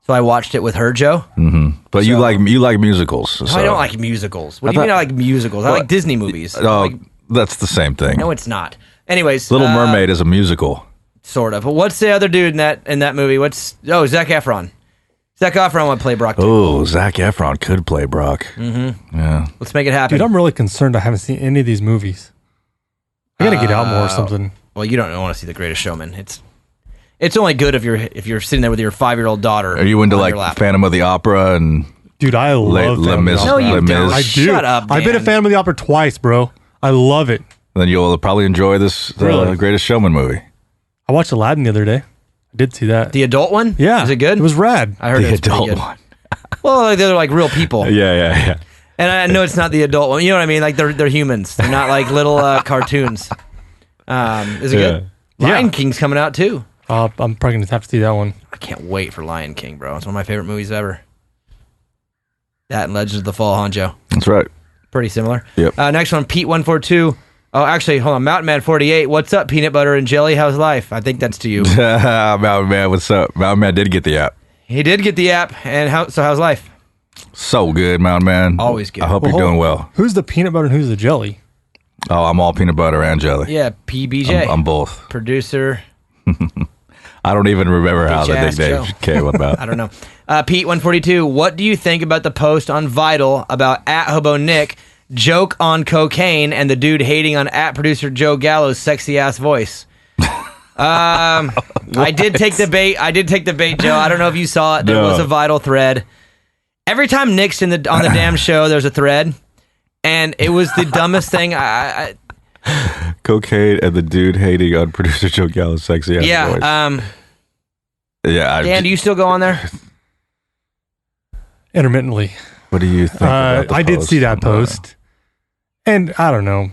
So I watched it with her, Joe. Mm-hmm. But you like musicals. So. I don't like musicals. What do you mean I like musicals? I like Disney movies. Oh, that's the same thing. No, it's not. Anyways. Little Mermaid is a musical. Sort of. But what's the other dude in that movie? Zac Efron. Zac Efron would play Brock. Oh, Zac Efron could play Brock. Mm-hmm. Yeah. Let's make it happen. Dude, I'm really concerned I haven't seen any of these movies. I gotta get out more or something. Well, you don't want to see The Greatest Showman. It's only good if you're sitting there with your 5-year-old daughter. Are you into like Phantom of the Opera and? Dude, I love Phantom of the Opera. No, you don't. I do. Shut up, Dan. I've been a Phantom of the Opera twice, bro. I love it. Then you'll probably enjoy this Greatest Showman movie. I watched Aladdin the other day. I did see that. The adult one? Yeah. Is it good? It was rad. I heard the it's pretty adult good. one. Well, like, they're like real people. Yeah. And I know it's not the adult one. You know what I mean? Like they're humans. They're not like little cartoons. Is it good? Lion King's coming out too. I'm probably going to have to see that one. I can't wait for Lion King, bro. It's one of my favorite movies ever. That and Legends of the Fall, huh, Joe? That's right. Pretty similar. Yep. Next one, Pete142. Oh, actually, hold on. Mountain Man 48. What's up, peanut butter and jelly? How's life? I think that's to you. Mountain Man, what's up? Mountain Man did get the app. He did get the app, and how's life? So good, Mountain Man. Always good. I hope you're doing well. Who's the peanut butter and who's the jelly? Oh, I'm all peanut butter and jelly. Yeah, PBJ. I'm both. Producer. I don't even remember how the nickname came about. I don't know. Pete142, what do you think about the post on Vital about @HoboNick, joke on cocaine, and the dude hating on @producer Joe Gallo's sexy ass voice? I did take the bait, Joe. I don't know if you saw it. There was a Vital thread. Every time Nick's on the damn show, there's a thread, and it was the dumbest thing. Cocaine and the dude hating on producer Joe Gallo's sexy ass voice. Yeah. Dan, do you still go on there? Intermittently. What do you think about the I did post? see that post. And I don't know.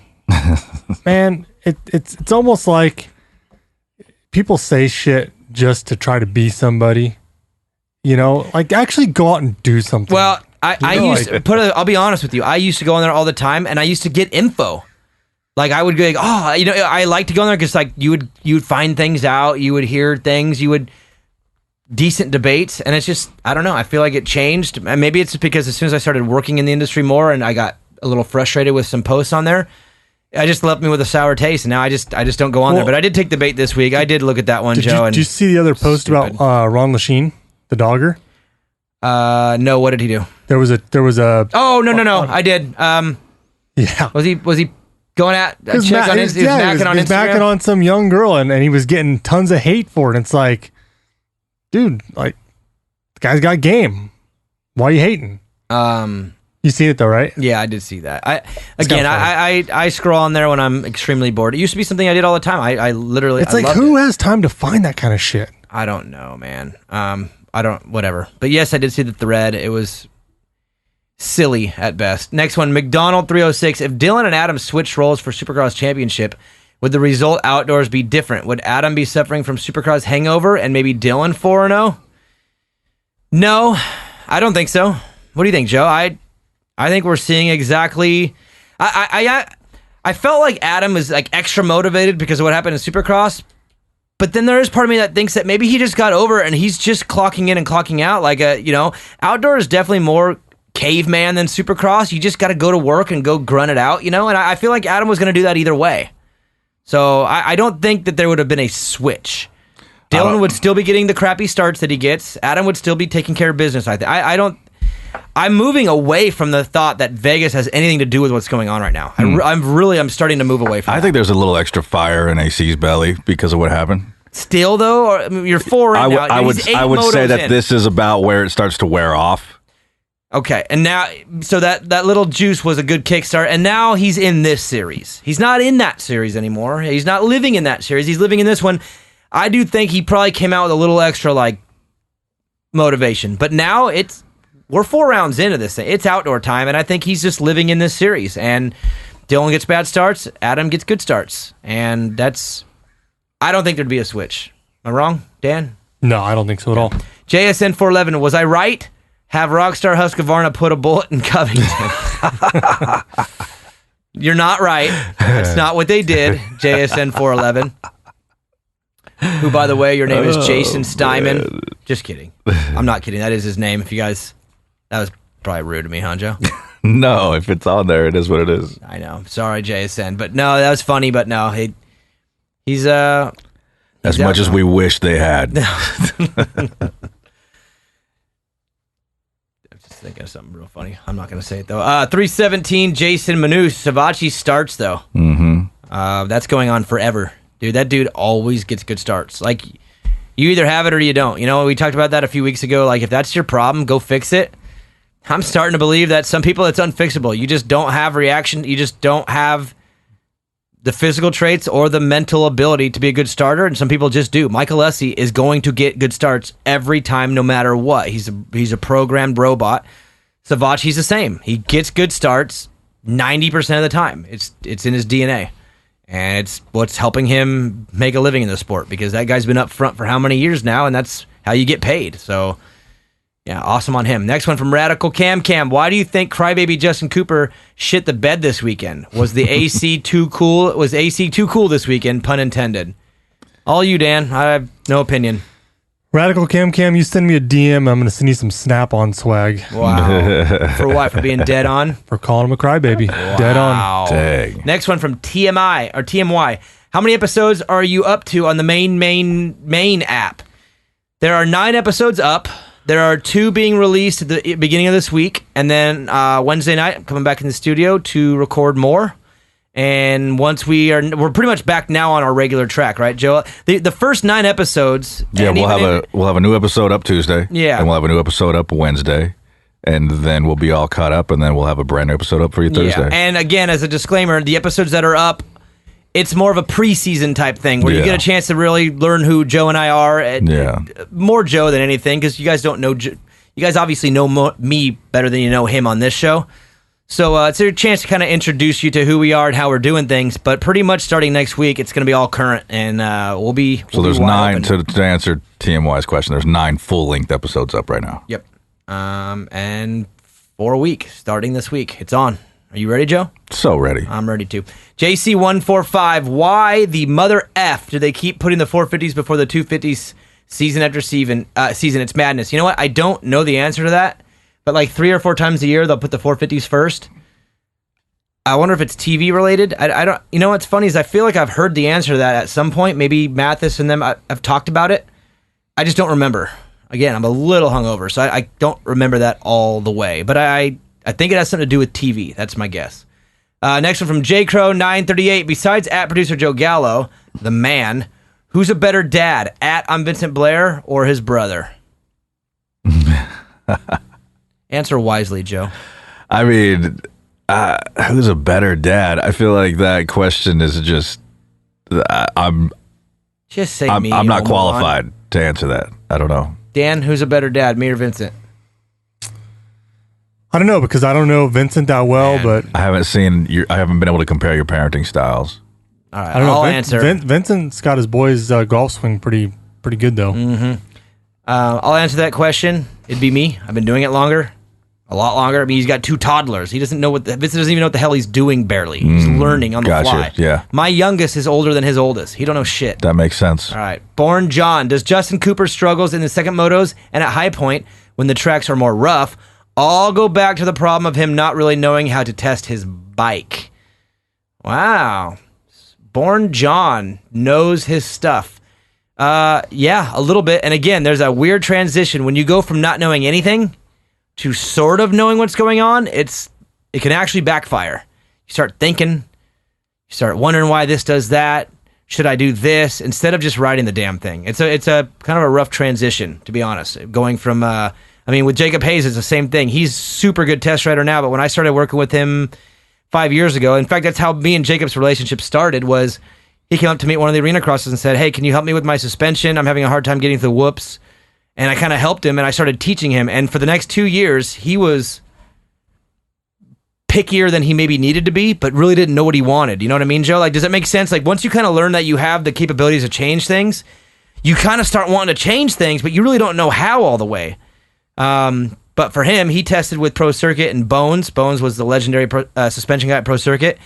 Man, it's almost like people say shit just to try to be somebody. You know, like actually go out and do something. Well, I'll be honest with you. I used to go on there all the time, and I used to get info. Like I would be like, I like to go on there because like you would find things out, you would hear things, decent debates, and it's just I don't know. I feel like it changed, and maybe it's because as soon as I started working in the industry more, and I got a little frustrated with some posts on there, I just left me with a sour taste, and now I just don't go on there. But I did take the bait this week. I did look at that one, Joe. Did you see the other post about Ron Lachine, the dogger? No. What did he do? There was a. Oh no! I did. Yeah. Was he going at a chick on Instagram? He was macking on some young girl, and he was getting tons of hate for it. And it's like, dude, like, the guy's got game. Why are you hating? You see it though, right? Yeah, I did see that. I scroll on there when I'm extremely bored. It used to be something I did all the time. I literally. It's like who has time to find that kind of shit? I don't know, man. Whatever. But yes, I did see the thread. It was silly at best. Next one, McDonald306. If Dylan and Adam switched roles for Supercross Championship, would the result outdoors be different? Would Adam be suffering from Supercross hangover and maybe Dylan 4-0? No, I don't think so. What do you think, Joe? I think we're seeing exactly. I felt like Adam was like extra motivated because of what happened in Supercross. But then there is part of me that thinks that maybe he just got over it and he's just clocking in and clocking out. Like, outdoor is definitely more caveman than Supercross. You just got to go to work and go grunt it out, And I feel like Adam was going to do that either way. So I don't think that there would have been a switch. Dylan would still be getting the crappy starts that he gets. Adam would still be taking care of business. I'm moving away from the thought that Vegas has anything to do with what's going on right now. I'm starting to move away from that. I think there's a little extra fire in AC's belly because of what happened. Still, though, you're 4 in now. I would say that this is about where it starts to wear off. Okay, and now, so that little juice was a good kickstart, and now he's in this series. He's not in that series anymore. He's not living in that series. He's living in this one. I do think he probably came out with a little extra, motivation. But now we're 4 rounds into this thing. It's outdoor time, and I think he's just living in this series. And Dylan gets bad starts, Adam gets good starts. And I don't think there'd be a switch. Am I wrong, Dan? No, I don't think so at all. JSN 411, was I right? Have Rockstar Husqvarna put a bullet in Covington? You're not right. That's not what they did, JSN 411. Who, by the way, your name is Jason Steinman. Man. Just kidding. I'm not kidding. That is his name. If you guys, that was probably rude of me, huh, Joe? No, if it's on there, it is what it is. I know. Sorry, JSN. But no, that was funny, but no, he's as much as we wish they had. I'm just thinking of something real funny. I'm not going to say it, though. 317, Jason Manu. Savachi starts, though. Mm-hmm. That's going on forever. Dude, that dude always gets good starts. Like, you either have it or you don't. You know, we talked about that a few weeks ago. Like, if that's your problem, go fix it. I'm starting to believe that some people, it's unfixable. You just don't have reaction. You just don't have the physical traits or the mental ability to be a good starter, and some people just do. Michael Lessie is going to get good starts every time, no matter what. He's a programmed robot. Savachi's the same. He gets good starts 90% of the time. It's in his DNA. And it's what's helping him make a living in the sport, because that guy's been up front for how many years now, and that's how you get paid. So, yeah, awesome on him. Next one from Radical Cam. Why do you think crybaby Justin Cooper shit the bed this weekend? Was the AC too cool? Was AC too cool this weekend? Pun intended. All you, Dan. I have no opinion. Radical Cam, you send me a DM. I'm going to send you some Snap-on swag. Wow. For what? For being dead on? For calling him a crybaby. Wow. Dead on. Dang. Next one from TMY. How many episodes are you up to on the main app? There are 9 episodes up. There are 2 being released at the beginning of this week. And then Wednesday night, I'm coming back in the studio to record more. And once we're pretty much back now on our regular track, right, Joe? The first 9 episodes. Yeah, we'll have a new episode up Tuesday. Yeah, and we'll have a new episode up Wednesday, and then we'll be all caught up, and then we'll have a brand new episode up for you Thursday. Yeah. And again, as a disclaimer, the episodes that are up, it's more of a preseason type thing where you get a chance to really learn who Joe and I are. More Joe than anything, because you guys don't know. You guys obviously know me better than you know him on this show. So it's a chance to kind of introduce you to who we are and how we're doing things. But pretty much starting next week, it's going to be all current, and we'll be. So there's 9 to answer TMY's question. There's 9 full-length episodes up right now. Yep, and for a week starting this week, it's on. Are you ready, Joe? So ready. I'm ready too. JC145. Why the mother F do they keep putting the 450s before the 250s season after season? It's madness. You know what? I don't know the answer to that. But like 3 or 4 times a year, they'll put the 450s first. I wonder if it's TV related. I don't. You know what's funny is I feel like I've heard the answer to that at some point. Maybe Mathis and them have talked about it. I just don't remember. Again, I'm a little hungover, so I don't remember that all the way. But I think it has something to do with TV. That's my guess. Next one from J Crow 938. Besides at producer Joe Gallo, the man, who's a better dad? At I'm Vincent Blair or his brother? Answer wisely, Joe. I mean, who's a better dad? I feel like that question is just. I'm not qualified to answer that. I don't know. Dan, who's a better dad, me or Vincent? I don't know, because I don't know Vincent that well, but I haven't been able to compare your parenting styles. All right, I'll answer. Vincent's got his boys' golf swing pretty good though. Mm-hmm. I'll answer that question. It'd be me. I've been doing it longer. A lot longer. I mean, he's got 2 toddlers. Vincent doesn't even know what the hell he's doing barely. He's learning on the fly. Yeah. My youngest is older than his oldest. He don't know shit. That makes sense. All right. Born John. Does Justin Cooper struggles in the second motos and at Hight Point when the tracks are more rough all go back to the problem of him not really knowing how to test his bike? Wow. Born John knows his stuff. Yeah, a little bit. And again, there's a weird transition when you go from not knowing anything to sort of knowing what's going on. It can actually backfire. You start thinking, you start wondering why this does that. Should I do this instead of just riding the damn thing? It's a kind of a rough transition, to be honest. Going from with Jacob Hayes, it's the same thing. He's super good test rider now, but when I started working with him 5 years ago, in fact, that's how me and Jacob's relationship started. Was he came up to me at one of the arena crosses and said, "Hey, can you help me with my suspension? I'm having a hard time getting to the whoops." And I kind of helped him, and I started teaching him. And for the next 2 years, he was pickier than he maybe needed to be, but really didn't know what he wanted. You know what I mean, Joe? Like, does that make sense? Like, once you kind of learn that you have the capabilities to change things, you kind of start wanting to change things, but you really don't know how all the way. But for him, he tested with Pro Circuit and Bones. Bones was the legendary suspension guy at Pro Circuit.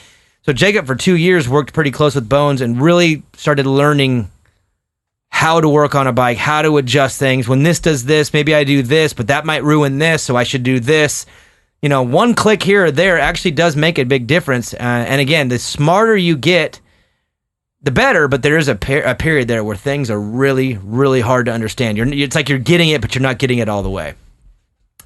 So Jacob, for 2 years, worked pretty close with Bones and really started learning how to work on a bike, how to adjust things. When this does this, maybe I do this, but that might ruin this, so I should do this. You know, one click here or there actually does make a big difference. And again, the smarter you get, the better, but there is a period there where things are really, really hard to understand. It's like you're getting it, but you're not getting it all the way.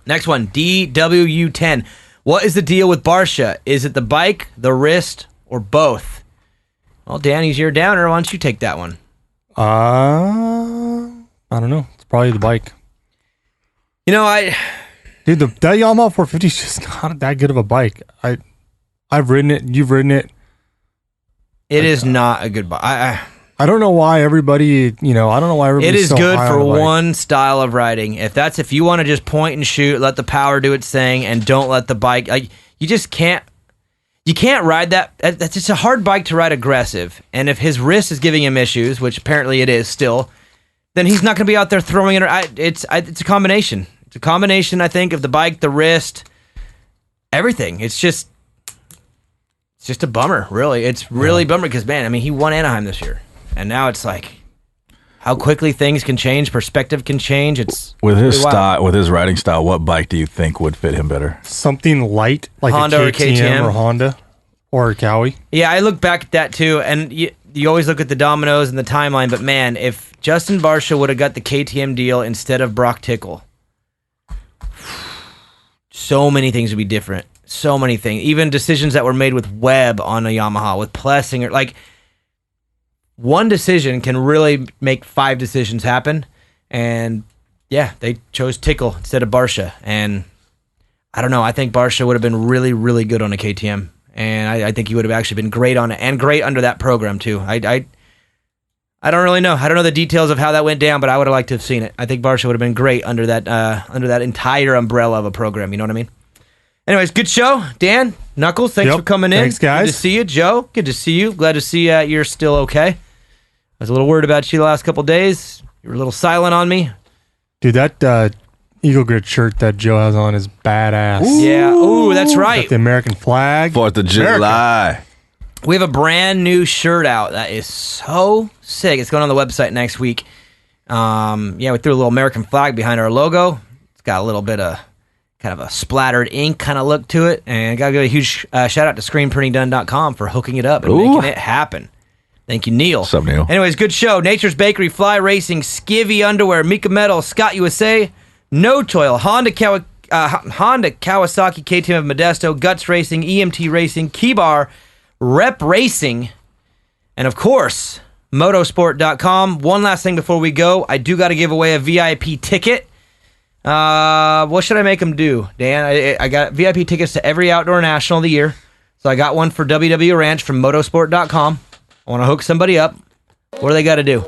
Next one, DW10. What is the deal with Barcia? Is it the bike, the wrist, or both? Well, Danny's your downer. Why don't you take that one? I don't know. It's probably the bike. You know, Dude, that Yamaha 450 is just not that good of a bike. I've ridden it. You've ridden it. It is not a good bike. I don't know why everybody, I don't know why everybody. It is so good for one style of riding. If you want to just point and shoot, let the power do its thing, and don't let the bike. You just can't. You can't ride that. That's just a hard bike to ride aggressive. And if his wrist is giving him issues, which apparently it is still, then he's not going to be out there throwing it. It's a combination. It's a combination, I think, of the bike, the wrist, everything. It's just a bummer, really. It's really bummer because, man, I mean, he won Anaheim this year. And now it's like how quickly things can change, perspective can change. It's with his style, with his riding style. What bike do you think would fit him better? Something light, like Honda a KTM or Honda or a Cowie. Yeah, I look back at that too, and you always look at the dominoes and the timeline. But man, if Justin Barcia would have got the KTM deal instead of Brock Tickle, so many things would be different. So many things, even decisions that were made with Webb on a Yamaha, with Plessinger, like. One decision can really make 5 decisions happen. And, yeah, they chose Tickle instead of Barcia. And I don't know. I think Barcia would have been really, really good on a KTM. And I think he would have actually been great on it and great under that program, too. I don't really know. I don't know the details of how that went down, but I would have liked to have seen it. I think Barcia would have been great under that entire umbrella of a program. You know what I mean? Anyways, good show. Dan, Knuckles, thanks for coming in. Thanks, guys. Good to see you. Joe, good to see you. Glad to see you're still okay. I was a little worried about you the last couple of days. You were a little silent on me. Dude, that Eagle Grid shirt that Joe has on is badass. Ooh. Yeah. Ooh, that's right. Got the American flag. 4th of July. We have a brand new shirt out that is so sick. It's going on the website next week. We threw a little American flag behind our logo. It's got a little bit of kind of a splattered ink kind of look to it. And I got to give a huge shout out to screenprintingdone.com for hooking it up and making it happen. Thank you, Neil. What's up, Neil? Anyways, good show. Nature's Bakery, Fly Racing, Skivvy Underwear, Mika Metal, Scott USA, No Toil, Honda Kawasaki, KTM of Modesto, Guts Racing, EMT Racing, Keybar, Rep Racing, and of course, motosport.com. One last thing before we go. I do got to give away a VIP ticket. What should I make them do, Dan? I got VIP tickets to every outdoor national of the year. So I got one for WW Ranch from motosport.com. I want to hook somebody up. What do they got to do?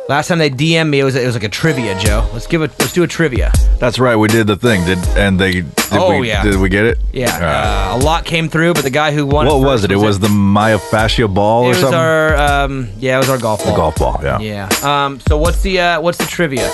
Last time they DM'd me, it was like a trivia, Joe. Let's do a trivia. That's right. We did the thing. Did we get it? Yeah. A lot came through, but the guy who won. What was it? It was the myofascia ball or something. It was our golf ball. The golf ball. Yeah. Yeah. So what's the trivia?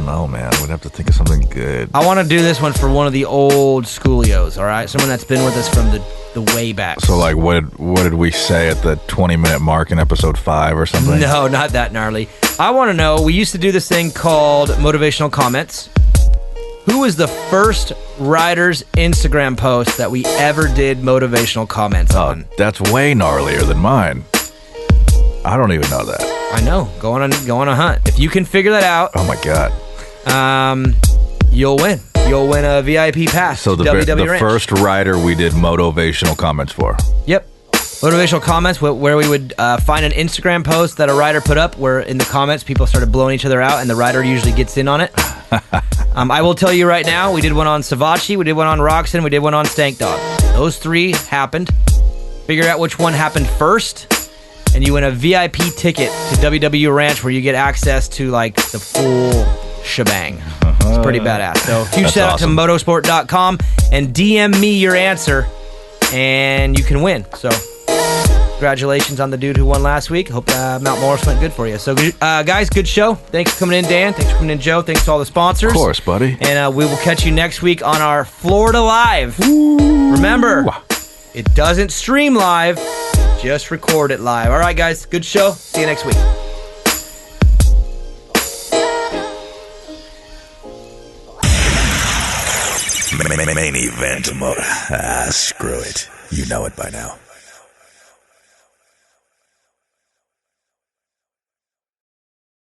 Oh man, we'd have to think of something good. I want to do this one for one of the old schoolios, all right? Someone that's been with us from the way back. So like what did we say at the 20-minute mark in episode 5 or something? No, not that gnarly. I want to know, we used to do this thing called motivational comments. Who was the first rider's Instagram post that we ever did motivational comments on? That's way gnarlier than mine. I don't even know that. I know. Go on a hunt. If you can figure that out. Oh my God. You'll win. You'll win a VIP pass. So the first rider we did motivational comments for. Yep. Motivational comments where we would find an Instagram post that a rider put up where in the comments people started blowing each other out and the rider usually gets in on it. I will tell you right now, we did one on Savachi, we did one on Roxon, we did one on Stank Dog. Those 3 happened. Figure out which one happened first. And you win a VIP ticket to WW Ranch where you get access to like the full shebang. It's pretty badass. So huge shout out to motosport.com and DM me your answer and you can win. So congratulations on the dude who won last week. Hope Mount Morris went good for you. So, guys, good show. Thanks for coming in, Dan. Thanks for coming in, Joe. Thanks to all the sponsors. Of course, buddy. And we will catch you next week on our Florida Live. Ooh. Remember, it doesn't stream live, just record it live. All right, guys, good show. See you next week. Main event, Moto. Screw it. You know it by now.